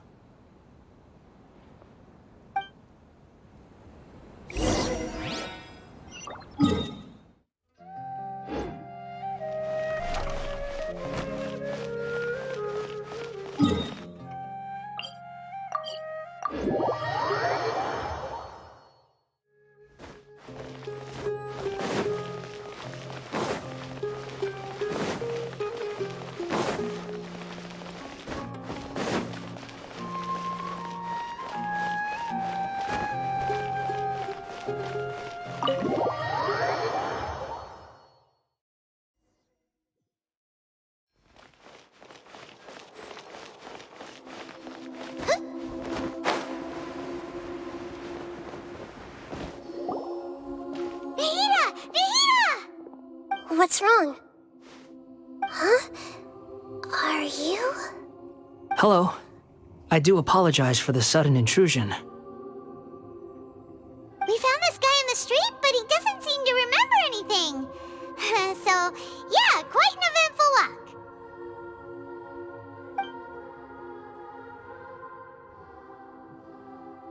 What's wrong? Huh? Are you? Hello. I do apologize for the sudden intrusion. We found this guy in the street, but he doesn't seem to remember anything. So, yeah, quite an eventful walk.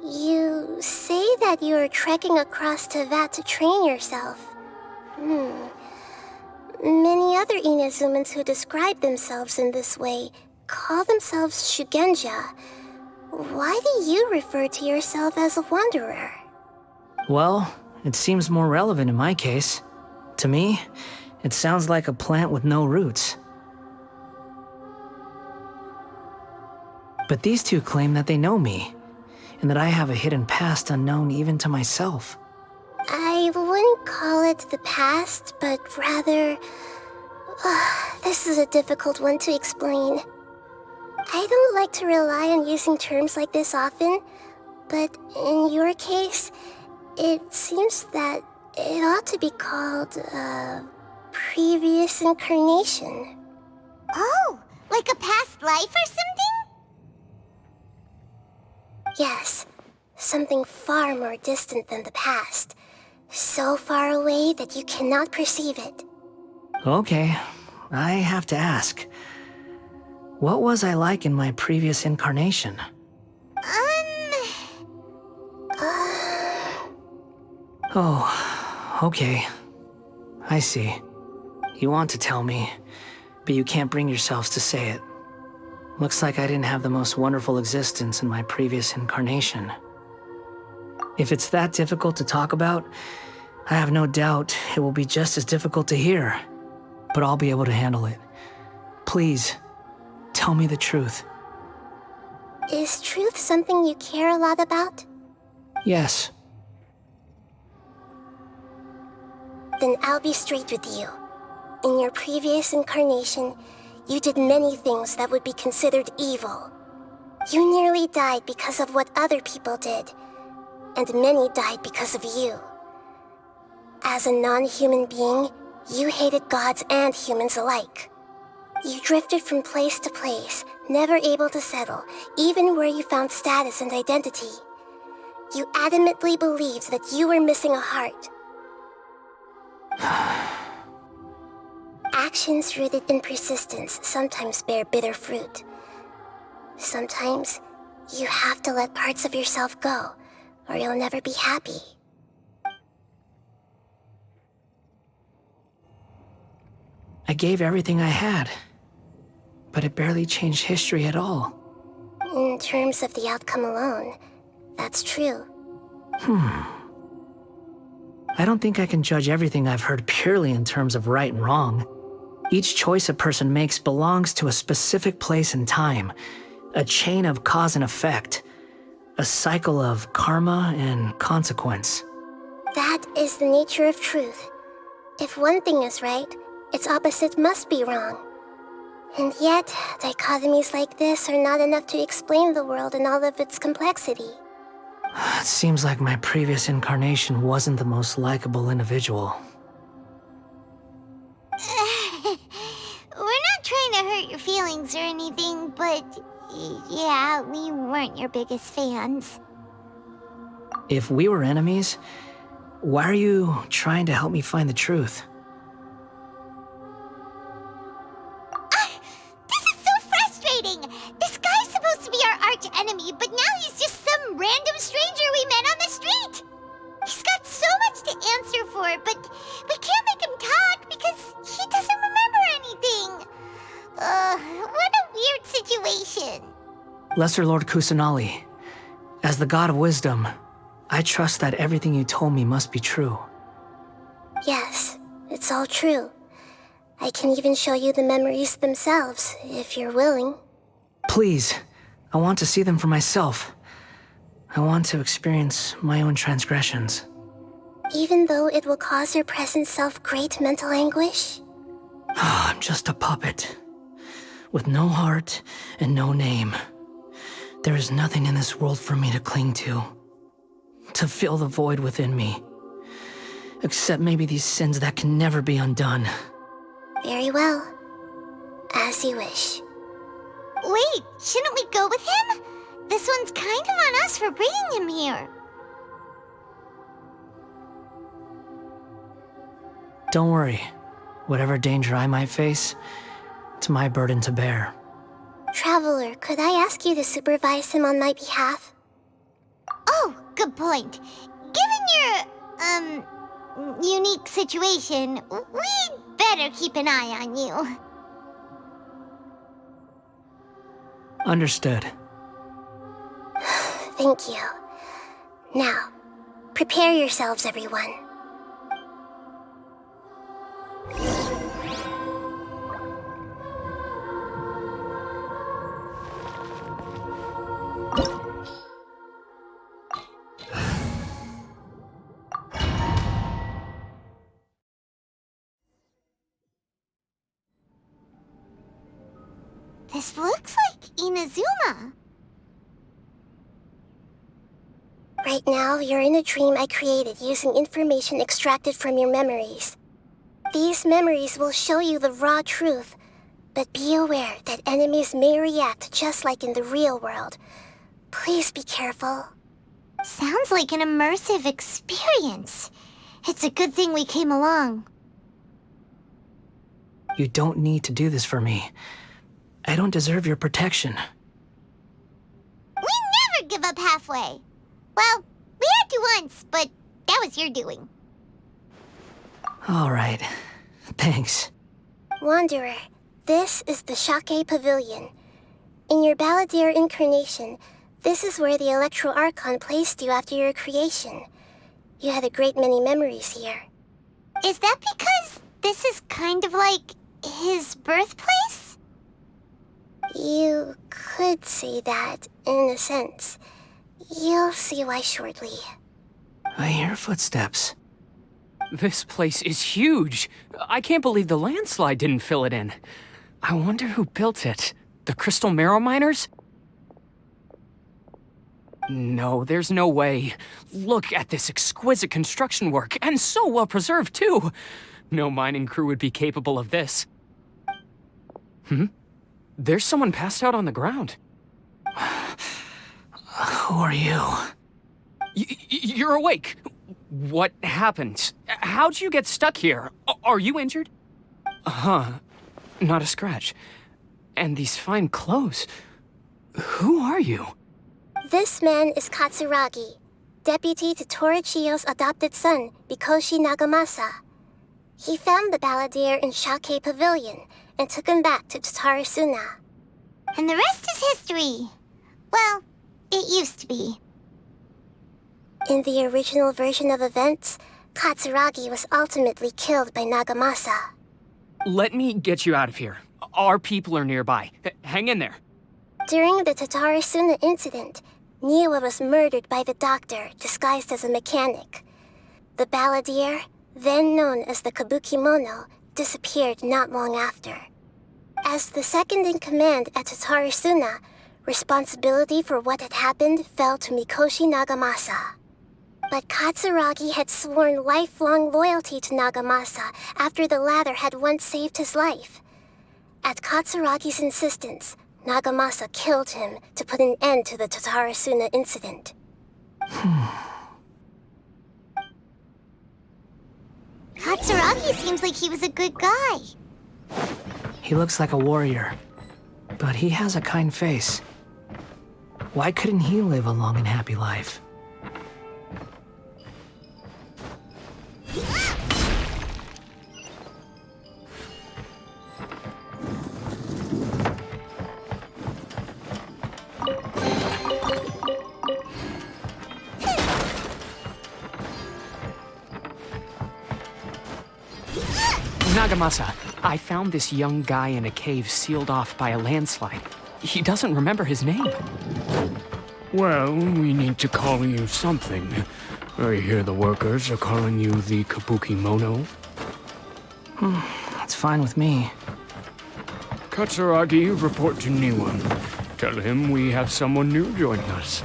You say that you're trekking across Tevat to train yourself. Many other Inazumans who describe themselves in this way call themselves Shugenja. Why do you refer to yourself as a wanderer? Well, it seems more relevant in my case. To me, it sounds like a plant with no roots. But these two claim that they know me, and that I have a hidden past unknown even to myself. I wouldn't call it the past, but rather... this is a difficult one to explain. I don't like to rely on using terms like this often, but in your case, it seems that it ought to be called a previous incarnation. Oh, like a past life or something? Yes, something far more distant than the past. So far away that you cannot perceive it. Okay, I have to ask. What was I like in my previous incarnation? Oh, okay. I see. You want to tell me, but you can't bring yourselves to say it. Looks like I didn't have the most wonderful existence in my previous incarnation. If it's that difficult to talk about, I have no doubt it will be just as difficult to hear. But I'll be able to handle it. Please, tell me the truth. Is truth something you care a lot about? Yes. Then I'll be straight with you. In your previous incarnation, you did many things that would be considered evil. You nearly died because of what other people did, and many died because of you. As a non-human being, you hated gods and humans alike. You drifted from place to place, never able to settle, even where you found status and identity. You adamantly believed that you were missing a heart. Actions rooted in persistence sometimes bear bitter fruit. Sometimes, you have to let parts of yourself go, or you'll never be happy. I gave everything I had, but it barely changed history at all. In terms of the outcome alone, that's true. I don't think I can judge everything I've heard purely in terms of right and wrong. Each choice a person makes belongs to a specific place and time, a chain of cause and effect, a cycle of karma and consequence. That is the nature of truth. If one thing is right, its opposite must be wrong. And yet, dichotomies like this are not enough to explain the world in all of its complexity. It seems like my previous incarnation wasn't the most likable individual. We're not trying to hurt your feelings or anything, but yeah, we weren't your biggest fans. If we were enemies, why are you trying to help me find the truth? This is so frustrating! This guy's supposed to be our arch enemy, but now he's just some random stranger we met on the street! He's got so much to answer for, but we can't make him talk because he doesn't remember anything. What a weird situation. Lesser Lord Kusanali, as the God of Wisdom, I trust that everything you told me must be true. Yes, it's all true. I can even show you the memories themselves, if you're willing. Please, I want to see them for myself. I want to experience my own transgressions. Even though it will cause your present self great mental anguish? I'm just a puppet, with no heart and no name. There is nothing in this world for me to cling to fill the void within me. Except maybe these sins that can never be undone. Very well. As you wish. Wait, shouldn't we go with him? This one's kind of on us for bringing him here. Don't worry. Whatever danger I might face, it's my burden to bear. Traveler, could I ask you to supervise him on my behalf? Oh, good point. Given your, unique situation, we'd better keep an eye on you. Understood. Thank you. Now, prepare yourselves, everyone. This looks like Inazuma. Right now, you're in a dream I created using information extracted from your memories. These memories will show you the raw truth, but be aware that enemies may react just like in the real world. Please be careful. Sounds like an immersive experience. It's a good thing we came along. You don't need to do this for me. I don't deserve your protection. We never give up halfway. Well, we had to once, but that was your doing. All right. Thanks. Wanderer, this is the Shake Pavilion. In your Balladeer incarnation, this is where the Sumeru Archon placed you after your creation. You had a great many memories here. Is that because this is kind of like his birthplace? You could say that, in a sense. You'll see why shortly. I hear footsteps. This place is huge. I can't believe the landslide didn't fill it in. I wonder who built it. The Crystal Marrow Miners? No, there's no way. Look at this exquisite construction work, and so well preserved, too. No mining crew would be capable of this. There's someone passed out on the ground. Who are you? You're awake. What happened? How'd you get stuck here? Are you injured? Not a scratch. And these fine clothes. Who are you? This man is Katsuragi, deputy to Torichiyo's adopted son, Mikoshi Nagamasa. He found the balladeer in Shake Pavilion and took him back to Tatarasuna. And the rest is history. Well, it used to be. In the original version of events, Katsuragi was ultimately killed by Nagamasa. Let me get you out of here. Our people are nearby. Hang in there. During the Tatarasuna incident, Niwa was murdered by the doctor disguised as a mechanic. The balladeer, then known as the Kabukimono, disappeared not long after. As the second in command at Tatarasuna, responsibility for what had happened fell to Mikoshi Nagamasa. But Katsuragi had sworn lifelong loyalty to Nagamasa after the latter had once saved his life. At Katsuragi's insistence, Nagamasa killed him to put an end to the Tatarasuna incident. Katsuragi seems like he was a good guy. He looks like a warrior, but he has a kind face. Why couldn't he live a long and happy life? Nagamasa, I found this young guy in a cave sealed off by a landslide. He doesn't remember his name. Well, we need to call you something. I hear the workers are calling you the Kabukimono. That's fine with me. Katsuragi, report to Niwa. Tell him we have someone new joining us.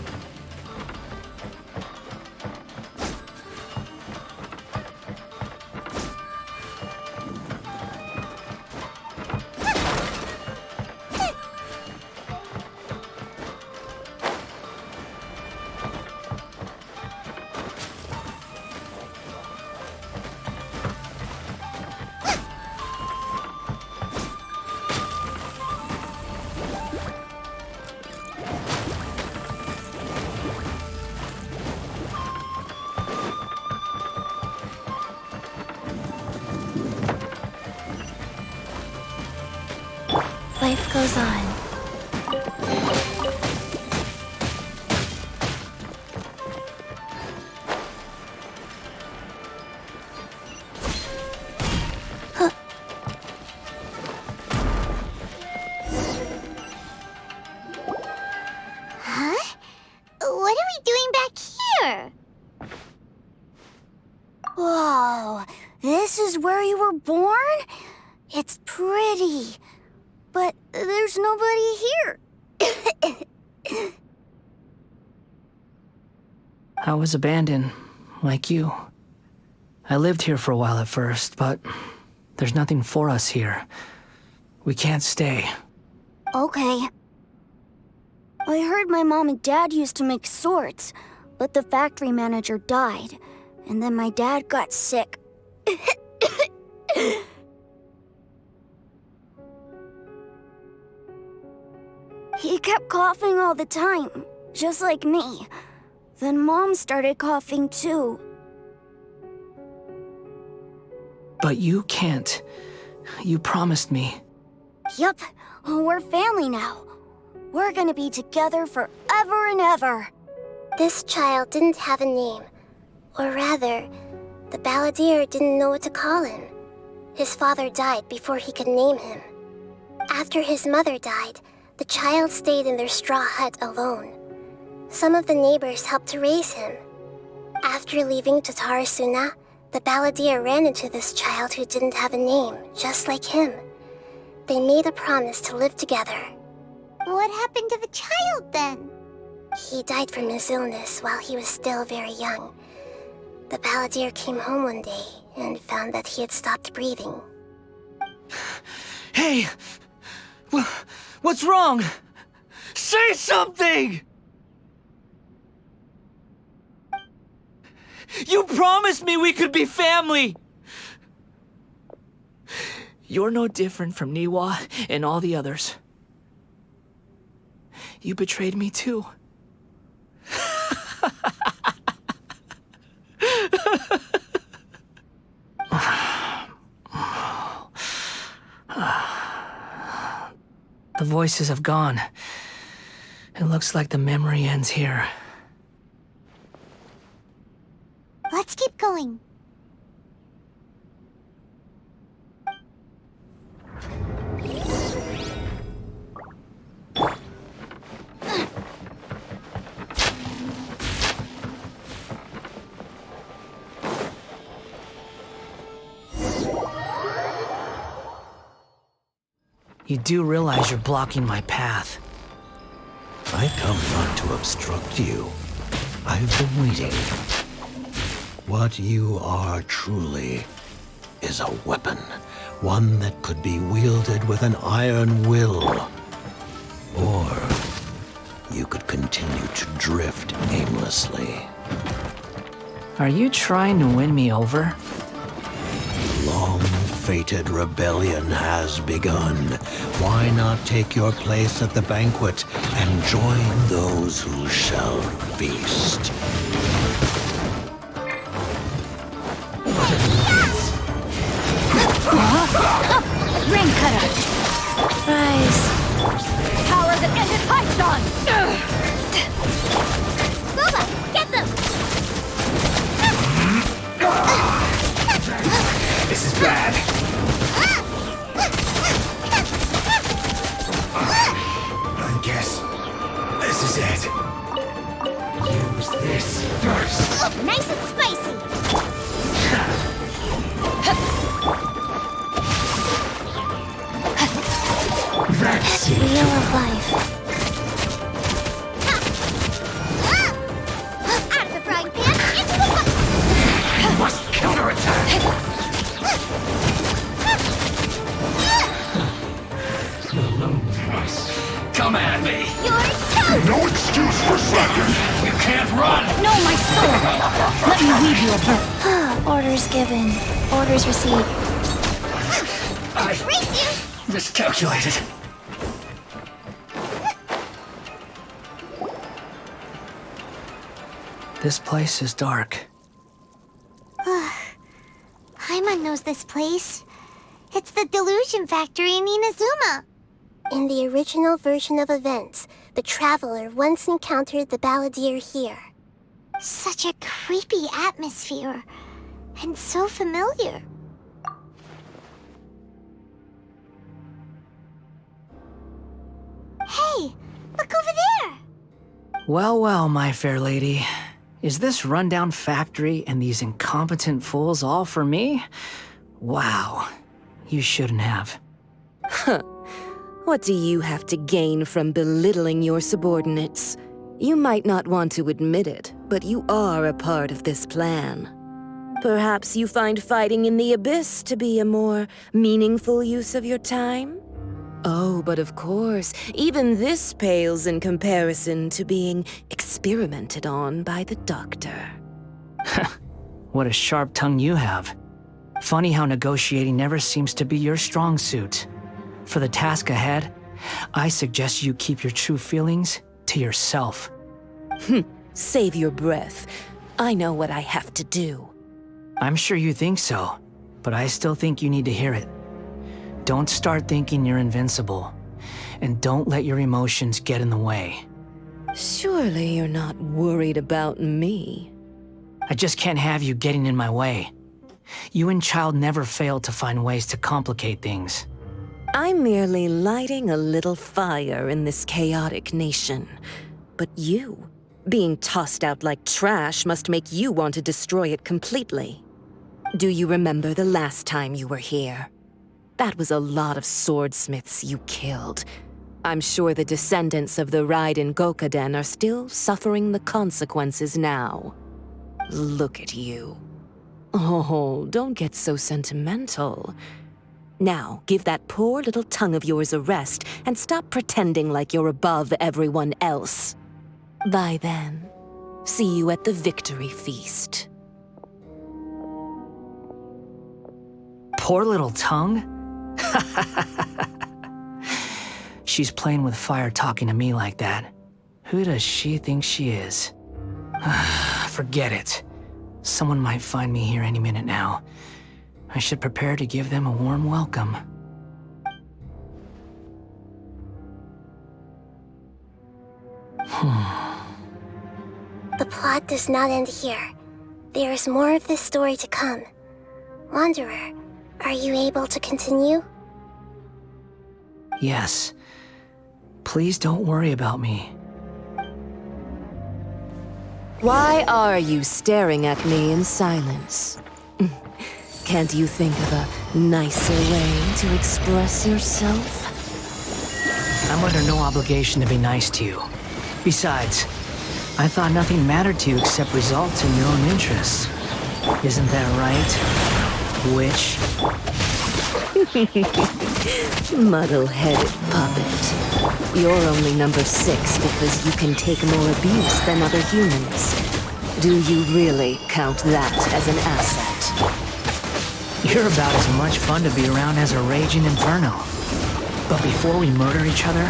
Life goes on. Huh? What are we doing back here? Whoa, this is where you were born? It's pretty. But there's nobody here. I was abandoned, like you. I lived here for a while at first, but there's nothing for us here. We can't stay. Okay. I heard my mom and dad used to make swords, but the factory manager died, and then my dad got sick. He kept coughing all the time, just like me. Then Mom started coughing too. But you can't. You promised me. Yup, we're family now. We're gonna be together forever and ever. This child didn't have a name. Or rather, the balladeer didn't know what to call him. His father died before he could name him. After his mother died, The child stayed in their straw hut alone. Some of the neighbors helped to raise him. After leaving Tatarasuna, the balladeer ran into this child who didn't have a name, just like him. They made a promise to live together. What happened to the child then? He died from his illness while he was still very young. The balladeer came home one day and found that he had stopped breathing. Hey! What's wrong? Say something! You promised me we could be family! You're no different from Niwa and all the others. You betrayed me too. The voices have gone. It looks like the memory ends here. Let's keep going. You do realize you're blocking my path. I come not to obstruct you. I've been waiting. What you are truly is a weapon, one that could be wielded with an iron will. Or you could continue to drift aimlessly. Are you trying to win me over? Long-fated rebellion has begun. Why not take your place at the banquet and join those who shall feast? Ring cutter! Rise. Power that ended Python! Boba, get them! This is bad. I guess this is it. Use this first. Nice and spicy! That's The wheel of life. Out of the frying pan, into the fire! You must counterattack. Come at me. You're toast! No excuse for slacking. You can't run. No, my soul! Let me leave you a bird. Orders given. Orders received. I Race you! miscalculated. This place is dark. Paimon knows this place. It's the Delusion Factory in Inazuma. In the original version of events, the Traveler once encountered the balladeer here. Such a creepy atmosphere. And so familiar. Hey, look over there! Well, well, my fair lady. Is this rundown factory and these incompetent fools all for me? Wow. You shouldn't have. Huh. What do you have to gain from belittling your subordinates? You might not want to admit it, but you are a part of this plan. Perhaps you find fighting in the Abyss to be a more meaningful use of your time? Oh, but of course, even this pales in comparison to being experimented on by the doctor. What a sharp tongue you have. Funny how negotiating never seems to be your strong suit. For the task ahead, I suggest you keep your true feelings to yourself. Save your breath. I know what I have to do. I'm sure you think so, but I still think you need to hear it. Don't start thinking you're invincible, and don't let your emotions get in the way. Surely you're not worried about me. I just can't have you getting in my way. You and Child never fail to find ways to complicate things. I'm merely lighting a little fire in this chaotic nation. But you, being tossed out like trash, must make you want to destroy it completely. Do you remember the last time you were here? That was a lot of swordsmiths you killed. I'm sure the descendants of the Raiden Gokaden are still suffering the consequences now. Look at you. Oh, don't get so sentimental. Now, give that poor little tongue of yours a rest and stop pretending like you're above everyone else. Bye then. See you at the victory feast. Poor little tongue? She's playing with fire talking to me like that. Who does she think she is? Forget it. Someone might find me here any minute now. I should prepare to give them a warm welcome. The plot does not end here. There is more of this story to come. Wanderer, are you able to continue? Yes. Please don't worry about me. Why are you staring at me in silence? Can't you think of a nicer way to express yourself? I'm under no obligation to be nice to you. Besides, I thought nothing mattered to you except results in your own interests. Isn't that right, witch? Muddle-headed puppet. You're only number 6 because you can take more abuse than other humans. Do you really count that as an asset? You're about as much fun to be around as a raging inferno. But before we murder each other,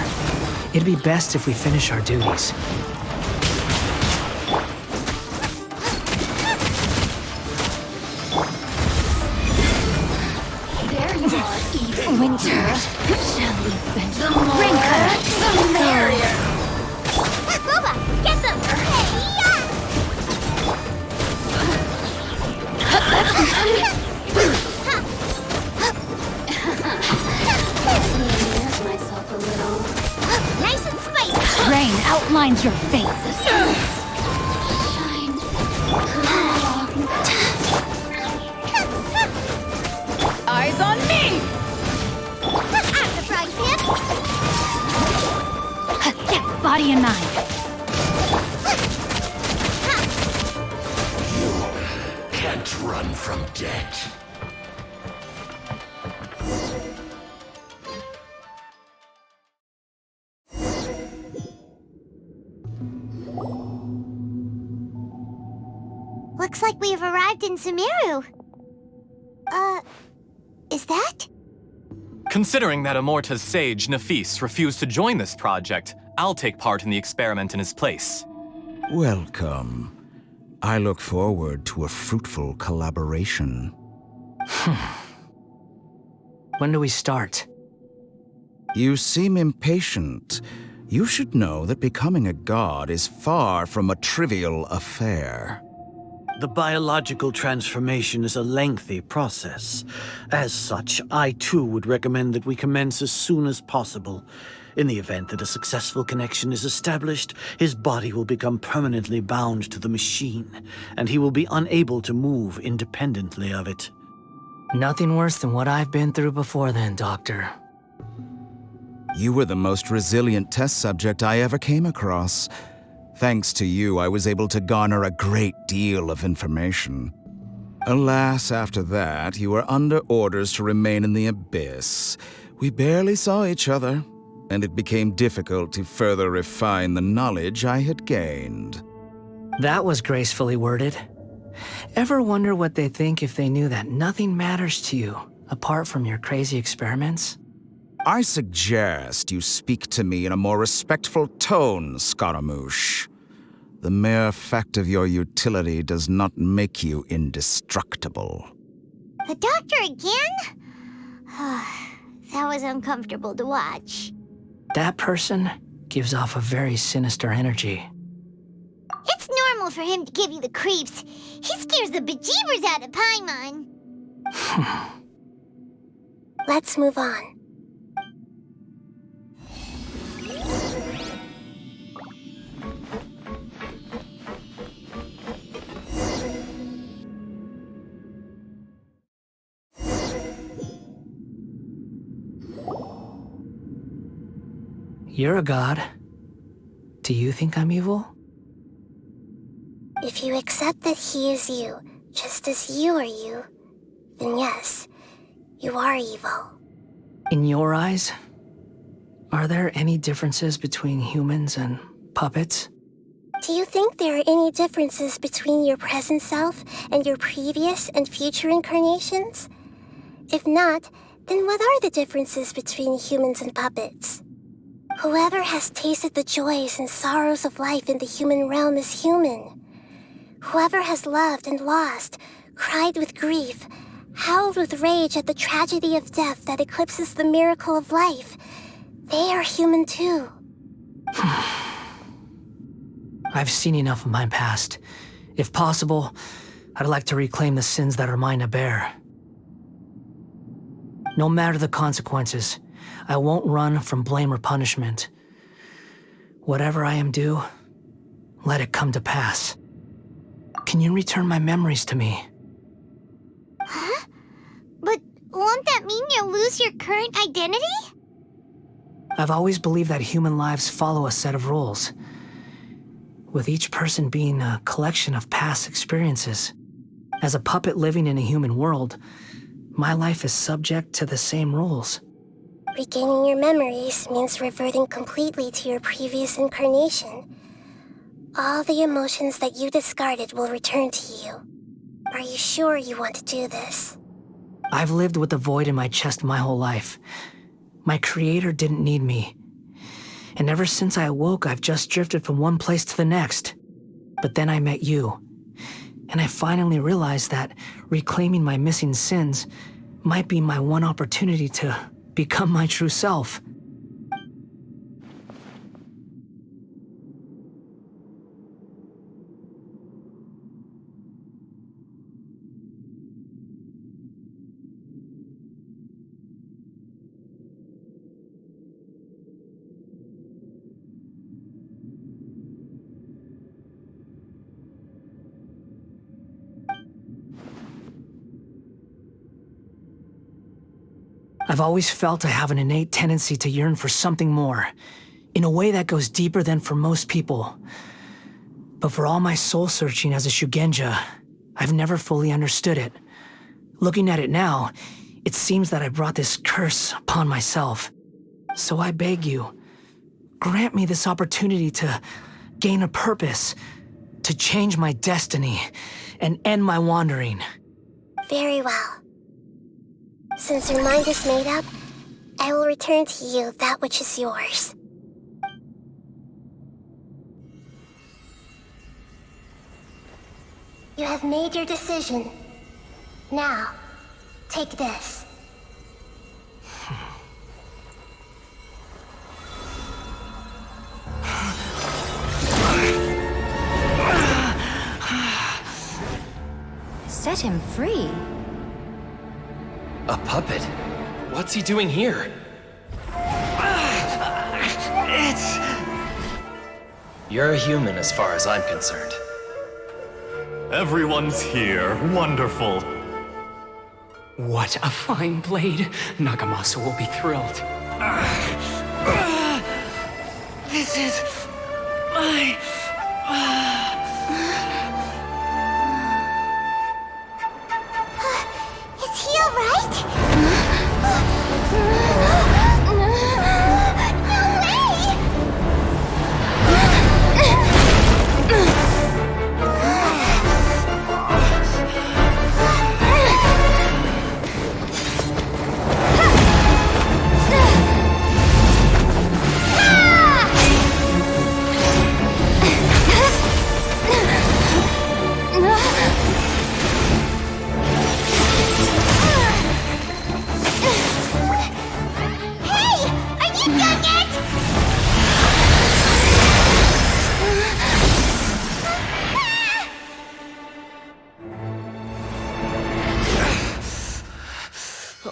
it'd be best if we finish our duties. There you are, evil winter. Shall we venture the rancor, the merrier. Boba, get them! myself a little. Nice and spicy! Rain outlines your face. Eyes on me! I'm the frying pan! Get body and mind. Can't run from death. Looks like we have arrived in Sumeru. Is that? Considering that Amorta's sage, Nafis, refused to join this project, I'll take part in the experiment in his place. Welcome. I look forward to a fruitful collaboration. When do we start? You seem impatient. You should know that becoming a god is far from a trivial affair. The biological transformation is a lengthy process. As such, I too would recommend that we commence as soon as possible. In the event that a successful connection is established, his body will become permanently bound to the machine, and he will be unable to move independently of it. Nothing worse than what I've been through before then, Doctor. You were the most resilient test subject I ever came across. Thanks to you, I was able to garner a great deal of information. Alas, after that, you were under orders to remain in the abyss. We barely saw each other, and it became difficult to further refine the knowledge I had gained. That was gracefully worded. Ever wonder what they think if they knew that nothing matters to you, apart from your crazy experiments? I suggest you speak to me in a more respectful tone, Scaramouche. The mere fact of your utility does not make you indestructible. The doctor again? That was uncomfortable to watch. That person gives off a very sinister energy. It's normal for him to give you the creeps. He scares the bejeebers out of Paimon. Let's move on. You're a god. Do you think I'm evil? If you accept that he is you, just as you are you, then yes, you are evil. In your eyes, are there any differences between humans and puppets? Do you think there are any differences between your present self and your previous and future incarnations? If not, then what are the differences between humans and puppets? Whoever has tasted the joys and sorrows of life in the human realm is human. Whoever has loved and lost, cried with grief, howled with rage at the tragedy of death that eclipses the miracle of life, they are human too. I've seen enough of my past. If possible, I'd like to reclaim the sins that are mine to bear. No matter the consequences, I won't run from blame or punishment. Whatever I am due, let it come to pass. Can you return my memories to me? Huh? But won't that mean you'll lose your current identity? I've always believed that human lives follow a set of rules, with each person being a collection of past experiences. As a puppet living in a human world, my life is subject to the same rules. Regaining your memories means reverting completely to your previous incarnation. All the emotions that you discarded will return to you. Are you sure you want to do this? I've lived with the void in my chest my whole life. My creator didn't need me. And ever since I awoke, I've just drifted from one place to the next. But then I met you. And I finally realized that reclaiming my missing sins might be my one opportunity to become my true self. I've always felt I have an innate tendency to yearn for something more, in a way that goes deeper than for most people. But for all my soul-searching as a Shugenja, I've never fully understood it. Looking at it now, it seems that I brought this curse upon myself. So I beg you, grant me this opportunity to gain a purpose, to change my destiny, and end my wandering. Very well. Since your mind is made up, I will return to you that which is yours. You have made your decision. Now, take this. Set him free. A puppet? What's he doing here? You're a human as far as I'm concerned. Everyone's here. Wonderful. What a fine blade. Nagamasa will be thrilled. This is my... Is he alright?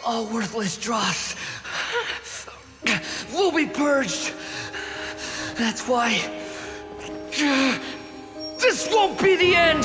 All worthless dross will be purged. That's why this won't be the end.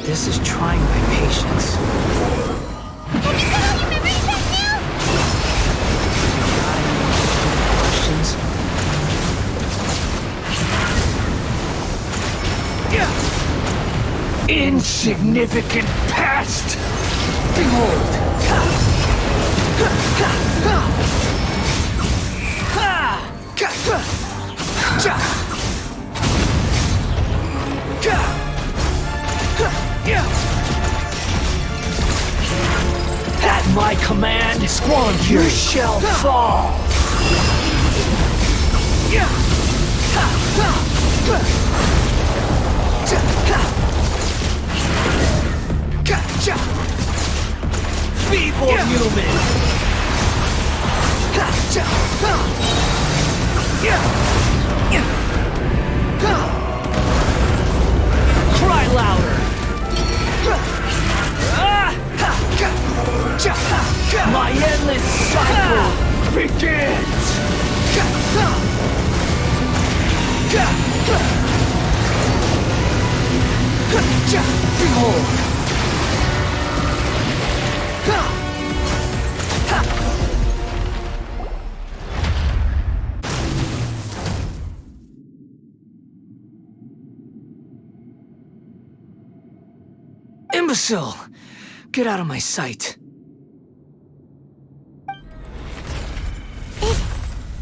This is trying my patience. Have you got all your memories back now? Questions? Insignificant past! Behold! At my command, you shall fall! Feeble human! Cry louder! My endless cycle begins! Behold! Imbecile! Get out of my sight. It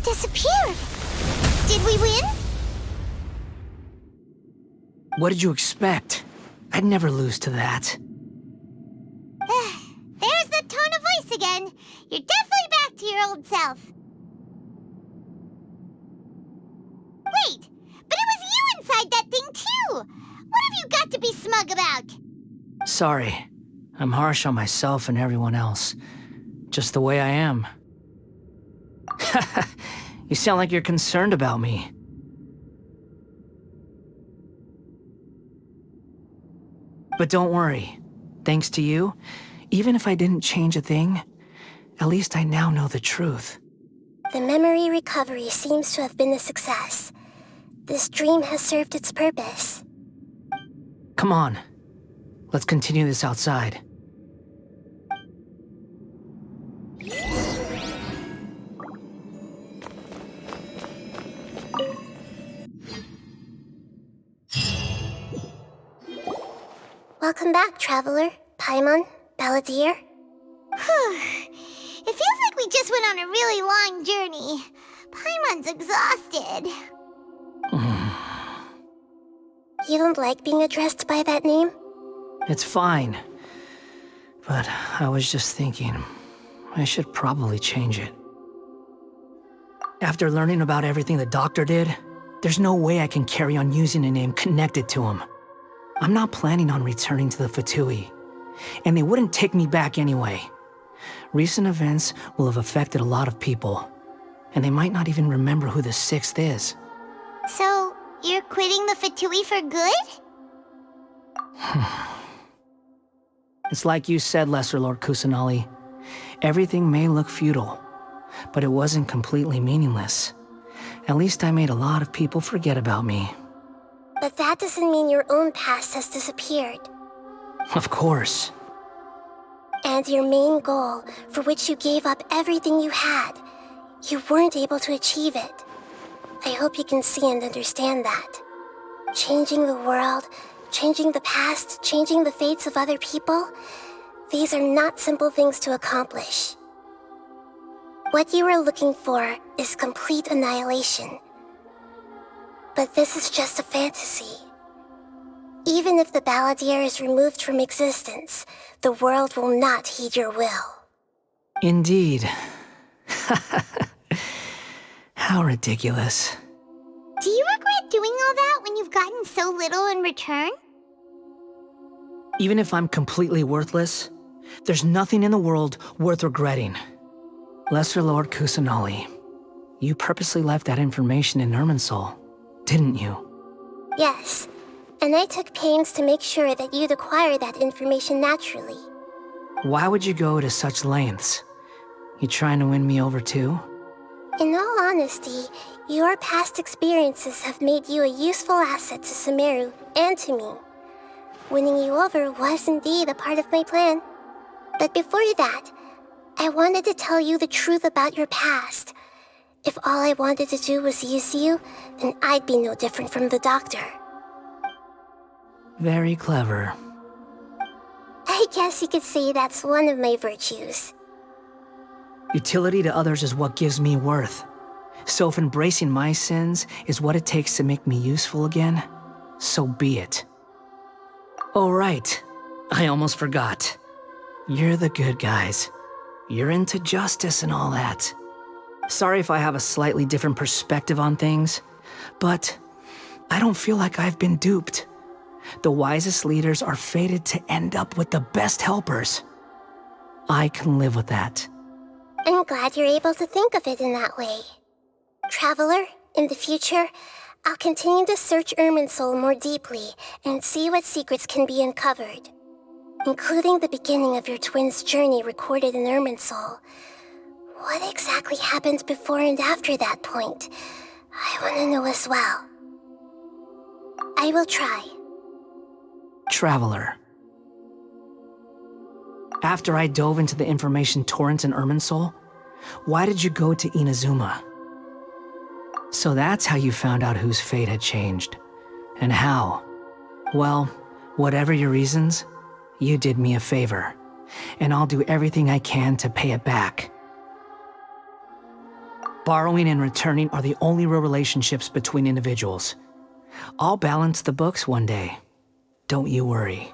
disappeared. Did we win? What did you expect? I'd never lose to that. There's the tone of voice again. You're definitely back to your old self. Wait, but it was you inside that thing too! What have you got to be smug about? Sorry. I'm harsh on myself and everyone else. Just the way I am. You sound like you're concerned about me. But don't worry. Thanks to you, even if I didn't change a thing, at least I now know the truth. The memory recovery seems to have been a success. This dream has served its purpose. Come on. Let's continue this outside. Welcome back, Traveler, Paimon, Balladeer. It feels like we just went on a really long journey. Paimon's exhausted. You don't like being addressed by that name? It's fine. But I was just thinking, I should probably change it. After learning about everything the doctor did, there's no way I can carry on using a name connected to him. I'm not planning on returning to the Fatui, and they wouldn't take me back anyway. Recent events will have affected a lot of people, and they might not even remember who the Sixth is. So, you're quitting the Fatui for good? It's like you said, Lesser Lord Kusanali. Everything may look futile, but it wasn't completely meaningless. At least I made a lot of people forget about me. But that doesn't mean your own past has disappeared. Of course. And your main goal, for which you gave up everything you had, you weren't able to achieve it. I hope you can see and understand that. Changing the world, changing the past, changing the fates of other people, these are not simple things to accomplish. What you are looking for is complete annihilation. But this is just a fantasy. Even if the Balladeer is removed from existence, the world will not heed your will. Indeed. How ridiculous. Do you regret doing all that when you've gotten so little in return? Even if I'm completely worthless, there's nothing in the world worth regretting. Lesser Lord Kusanali, you purposely left that information in Irminsul, didn't you? Yes, and I took pains to make sure that you'd acquire that information naturally. Why would you go to such lengths? You trying to win me over too? In all honesty, your past experiences have made you a useful asset to Sumeru and to me. Winning you over was indeed a part of my plan. But before that, I wanted to tell you the truth about your past. If all I wanted to do was use you, then I'd be no different from the doctor. Very clever. I guess you could say that's one of my virtues. Utility to others is what gives me worth. So if embracing my sins is what it takes to make me useful again, so be it. Oh right, I almost forgot. You're the good guys. You're into justice and all that. Sorry if I have a slightly different perspective on things, but I don't feel like I've been duped. The wisest leaders are fated to end up with the best helpers. I can live with that. I'm glad you're able to think of it in that way. Traveler, in the future, I'll continue to search Irminsul more deeply and see what secrets can be uncovered, including the beginning of your twins' journey recorded in Irminsul. What exactly happened before and after that point? I want to know as well. I will try. Traveler. After I dove into the information torrents in Irminsul, why did you go to Inazuma? So that's how you found out whose fate had changed. And how? Well, whatever your reasons, you did me a favor. And I'll do everything I can to pay it back. Borrowing and returning are the only real relationships between individuals. I'll balance the books one day. Don't you worry.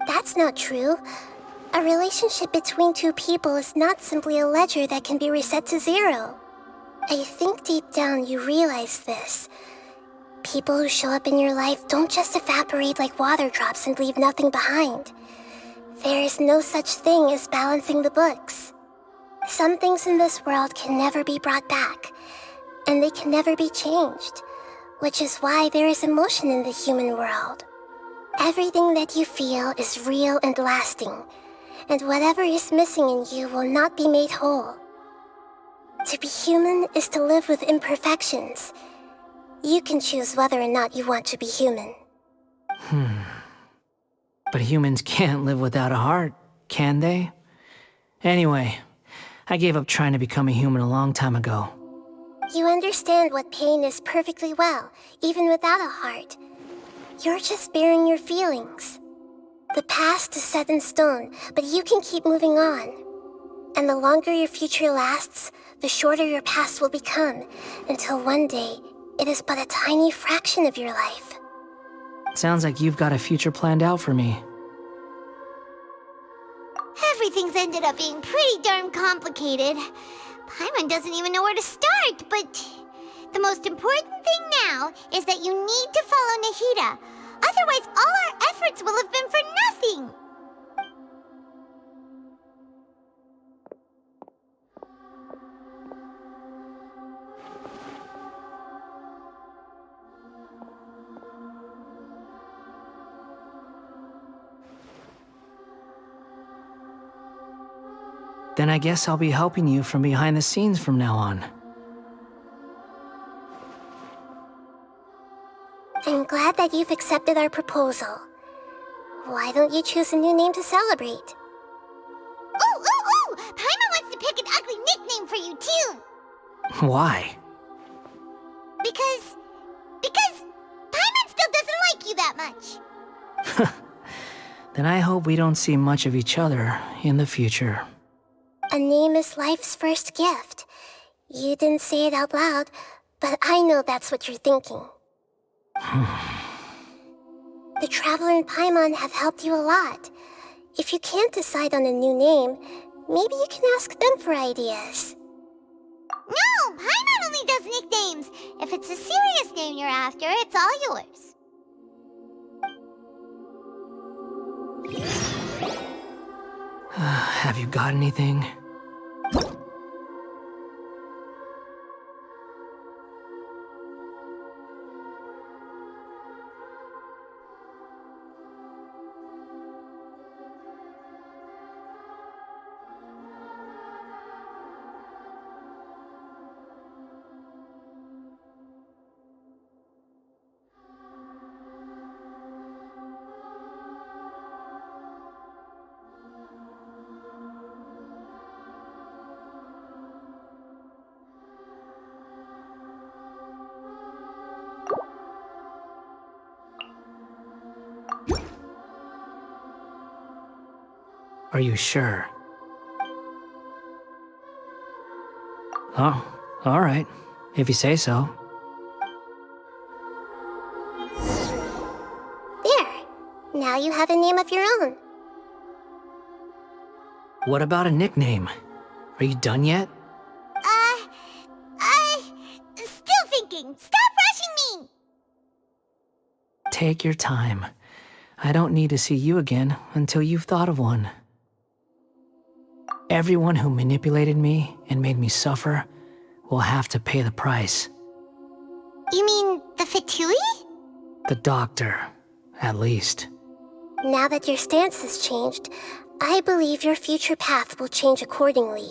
That's not true. A relationship between two people is not simply a ledger that can be reset to zero. I think deep down you realize this. People who show up in your life don't just evaporate like water drops and leave nothing behind. There is no such thing as balancing the books. Some things in this world can never be brought back, and they can never be changed, which is why there is emotion in the human world. Everything that you feel is real and lasting, and whatever is missing in you will not be made whole. To be human is to live with imperfections. You can choose whether or not you want to be human. But humans can't live without a heart, can they? Anyway, I gave up trying to become a human a long time ago. You understand what pain is perfectly well, even without a heart. You're just bearing your feelings. The past is set in stone, but you can keep moving on. And the longer your future lasts, the shorter your past will become, until one day, it is but a tiny fraction of your life. Sounds like you've got a future planned out for me. Everything's ended up being pretty darn complicated. Paimon doesn't even know where to start, but the most important thing now is that you need to follow Nahida. Otherwise, all our efforts will have been for nothing. Then I guess I'll be helping you from behind the scenes from now on. I'm glad that you've accepted our proposal. Why don't you choose a new name to celebrate? Ooh, ooh, ooh! Paimon wants to pick an ugly nickname for you, too! Why? Because Paimon still doesn't like you that much. Then I hope we don't see much of each other in the future. A name is life's first gift. You didn't say it out loud, but I know that's what you're thinking. The Traveler and Paimon have helped you a lot. If you can't decide on a new name, maybe you can ask them for ideas. No! Paimon only does nicknames! If it's a serious name you're after, it's all yours. Have you got anything? Are you sure? Oh, alright. If you say so. There. Now you have a name of your own. What about a nickname? Are you done yet? Still thinking. Stop rushing me! Take your time. I don't need to see you again until you've thought of one. Everyone who manipulated me and made me suffer will have to pay the price. You mean the Fatui? The doctor, at least. Now that your stance has changed, I believe your future path will change accordingly.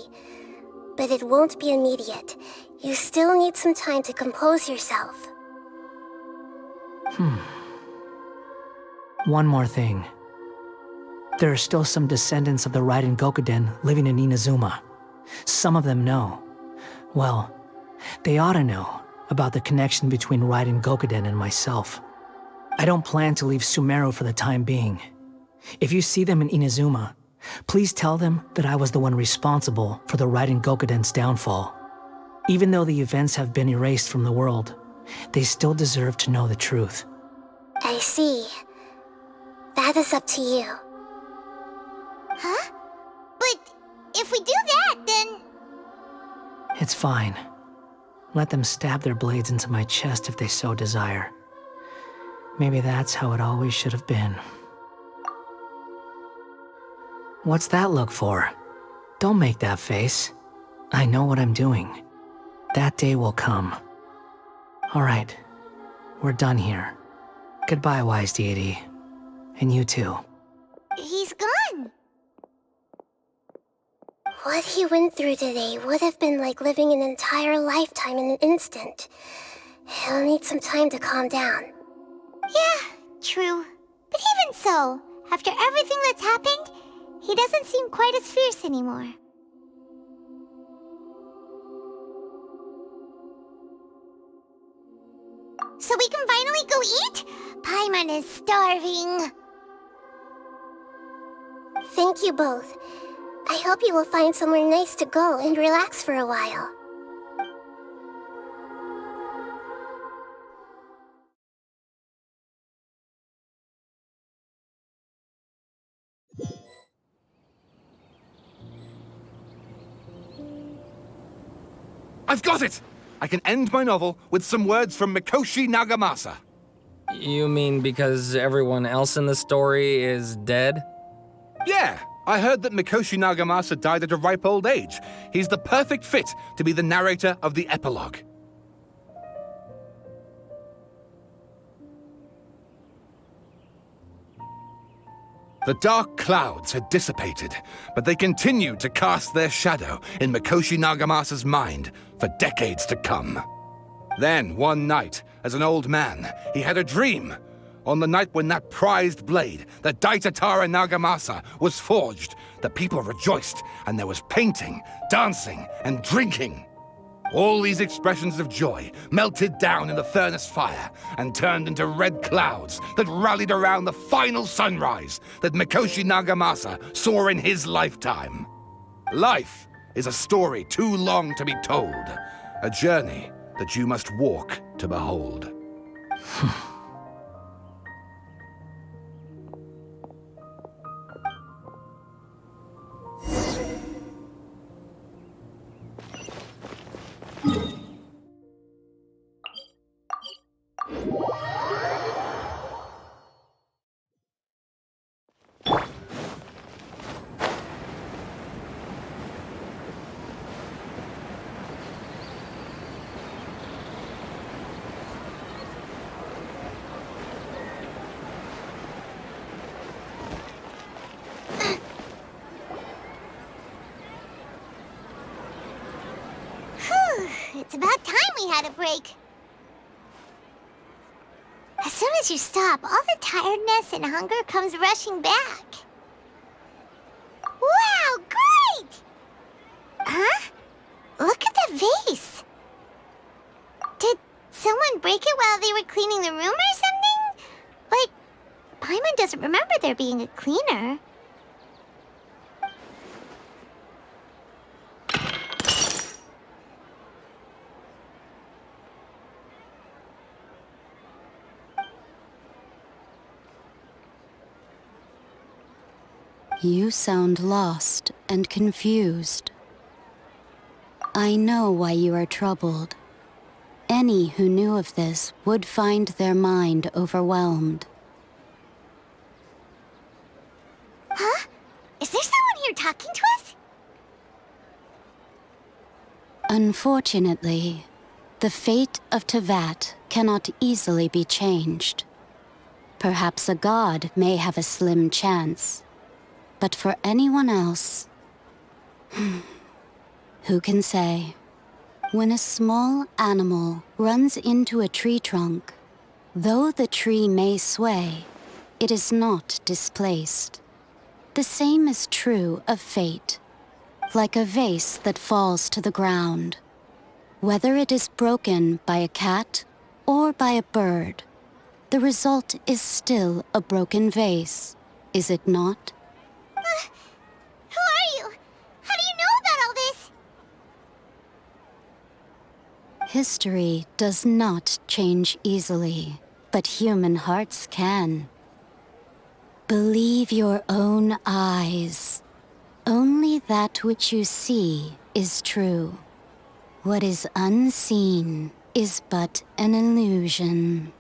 But it won't be immediate. You still need some time to compose yourself. One more thing. There are still some descendants of the Raiden Gokuden living in Inazuma. Some of them know. Well, they ought to know about the connection between Raiden Gokuden and myself. I don't plan to leave Sumeru for the time being. If you see them in Inazuma, please tell them that I was the one responsible for the Raiden Gokuden's downfall. Even though the events have been erased from the world, they still deserve to know the truth. I see. That is up to you. Huh? But if we do that, then... It's fine. Let them stab their blades into my chest if they so desire. Maybe that's how it always should have been. What's that look for? Don't make that face. I know what I'm doing. That day will come. Alright, we're done here. Goodbye, wise deity. And you too. He's gone. What he went through today would have been like living an entire lifetime in an instant. He'll need some time to calm down. Yeah, true. But even so, after everything that's happened, he doesn't seem quite as fierce anymore. So we can finally go eat? Paimon is starving. Thank you both. I hope you will find somewhere nice to go and relax for a while. I've got it! I can end my novel with some words from Mikoshi Nagamasa. You mean because everyone else in the story is dead? Yeah, I heard that Mikoshi Nagamasa died at a ripe old age. He's the perfect fit to be the narrator of the epilogue. The dark clouds had dissipated, but they continued to cast their shadow in Mikoshi Nagamasa's mind for decades to come. Then, one night, as an old man, he had a dream. On the night when that prized blade, the Daitatara Nagamasa, was forged, the people rejoiced, and there was painting, dancing, and drinking. All these expressions of joy melted down in the furnace fire and turned into red clouds that rallied around the final sunrise that Mikoshi Nagamasa saw in his lifetime. Life is a story too long to be told, a journey that you must walk to behold. It's about time we had a break. As soon as you stop, all the tiredness and hunger comes rushing back. Wow, great! Huh? Look at the vase. Did someone break it while they were cleaning the room or something? Like, Paimon doesn't remember there being a cleaner. You sound lost and confused. I know why you are troubled. Any who knew of this would find their mind overwhelmed. Huh? Is there someone here talking to us? Unfortunately, the fate of Tevat cannot easily be changed. Perhaps a god may have a slim chance, but for anyone else, who can say? When a small animal runs into a tree trunk, though the tree may sway, it is not displaced. The same is true of fate, like a vase that falls to the ground. Whether it is broken by a cat or by a bird, the result is still a broken vase, is it not? Who are you? How do you know about all this? History does not change easily, but human hearts can. Believe your own eyes. Only that which you see is true. What is unseen is but an illusion.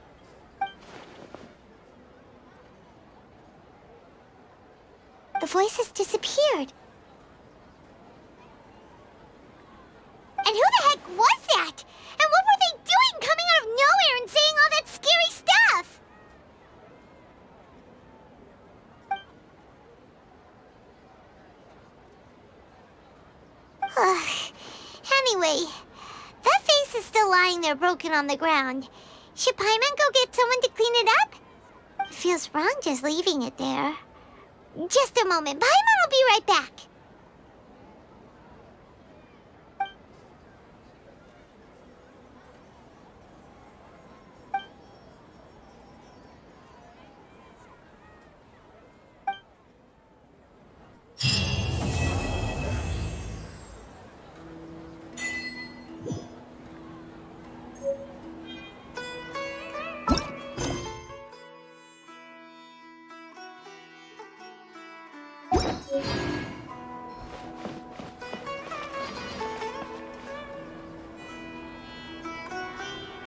The voice has disappeared. And who the heck was that? And what were they doing coming out of nowhere and saying all that scary stuff? Anyway, that face is still lying there broken on the ground. Should Paimon go get someone to clean it up? It feels wrong just leaving it there. Just a moment. Paimon will be right back.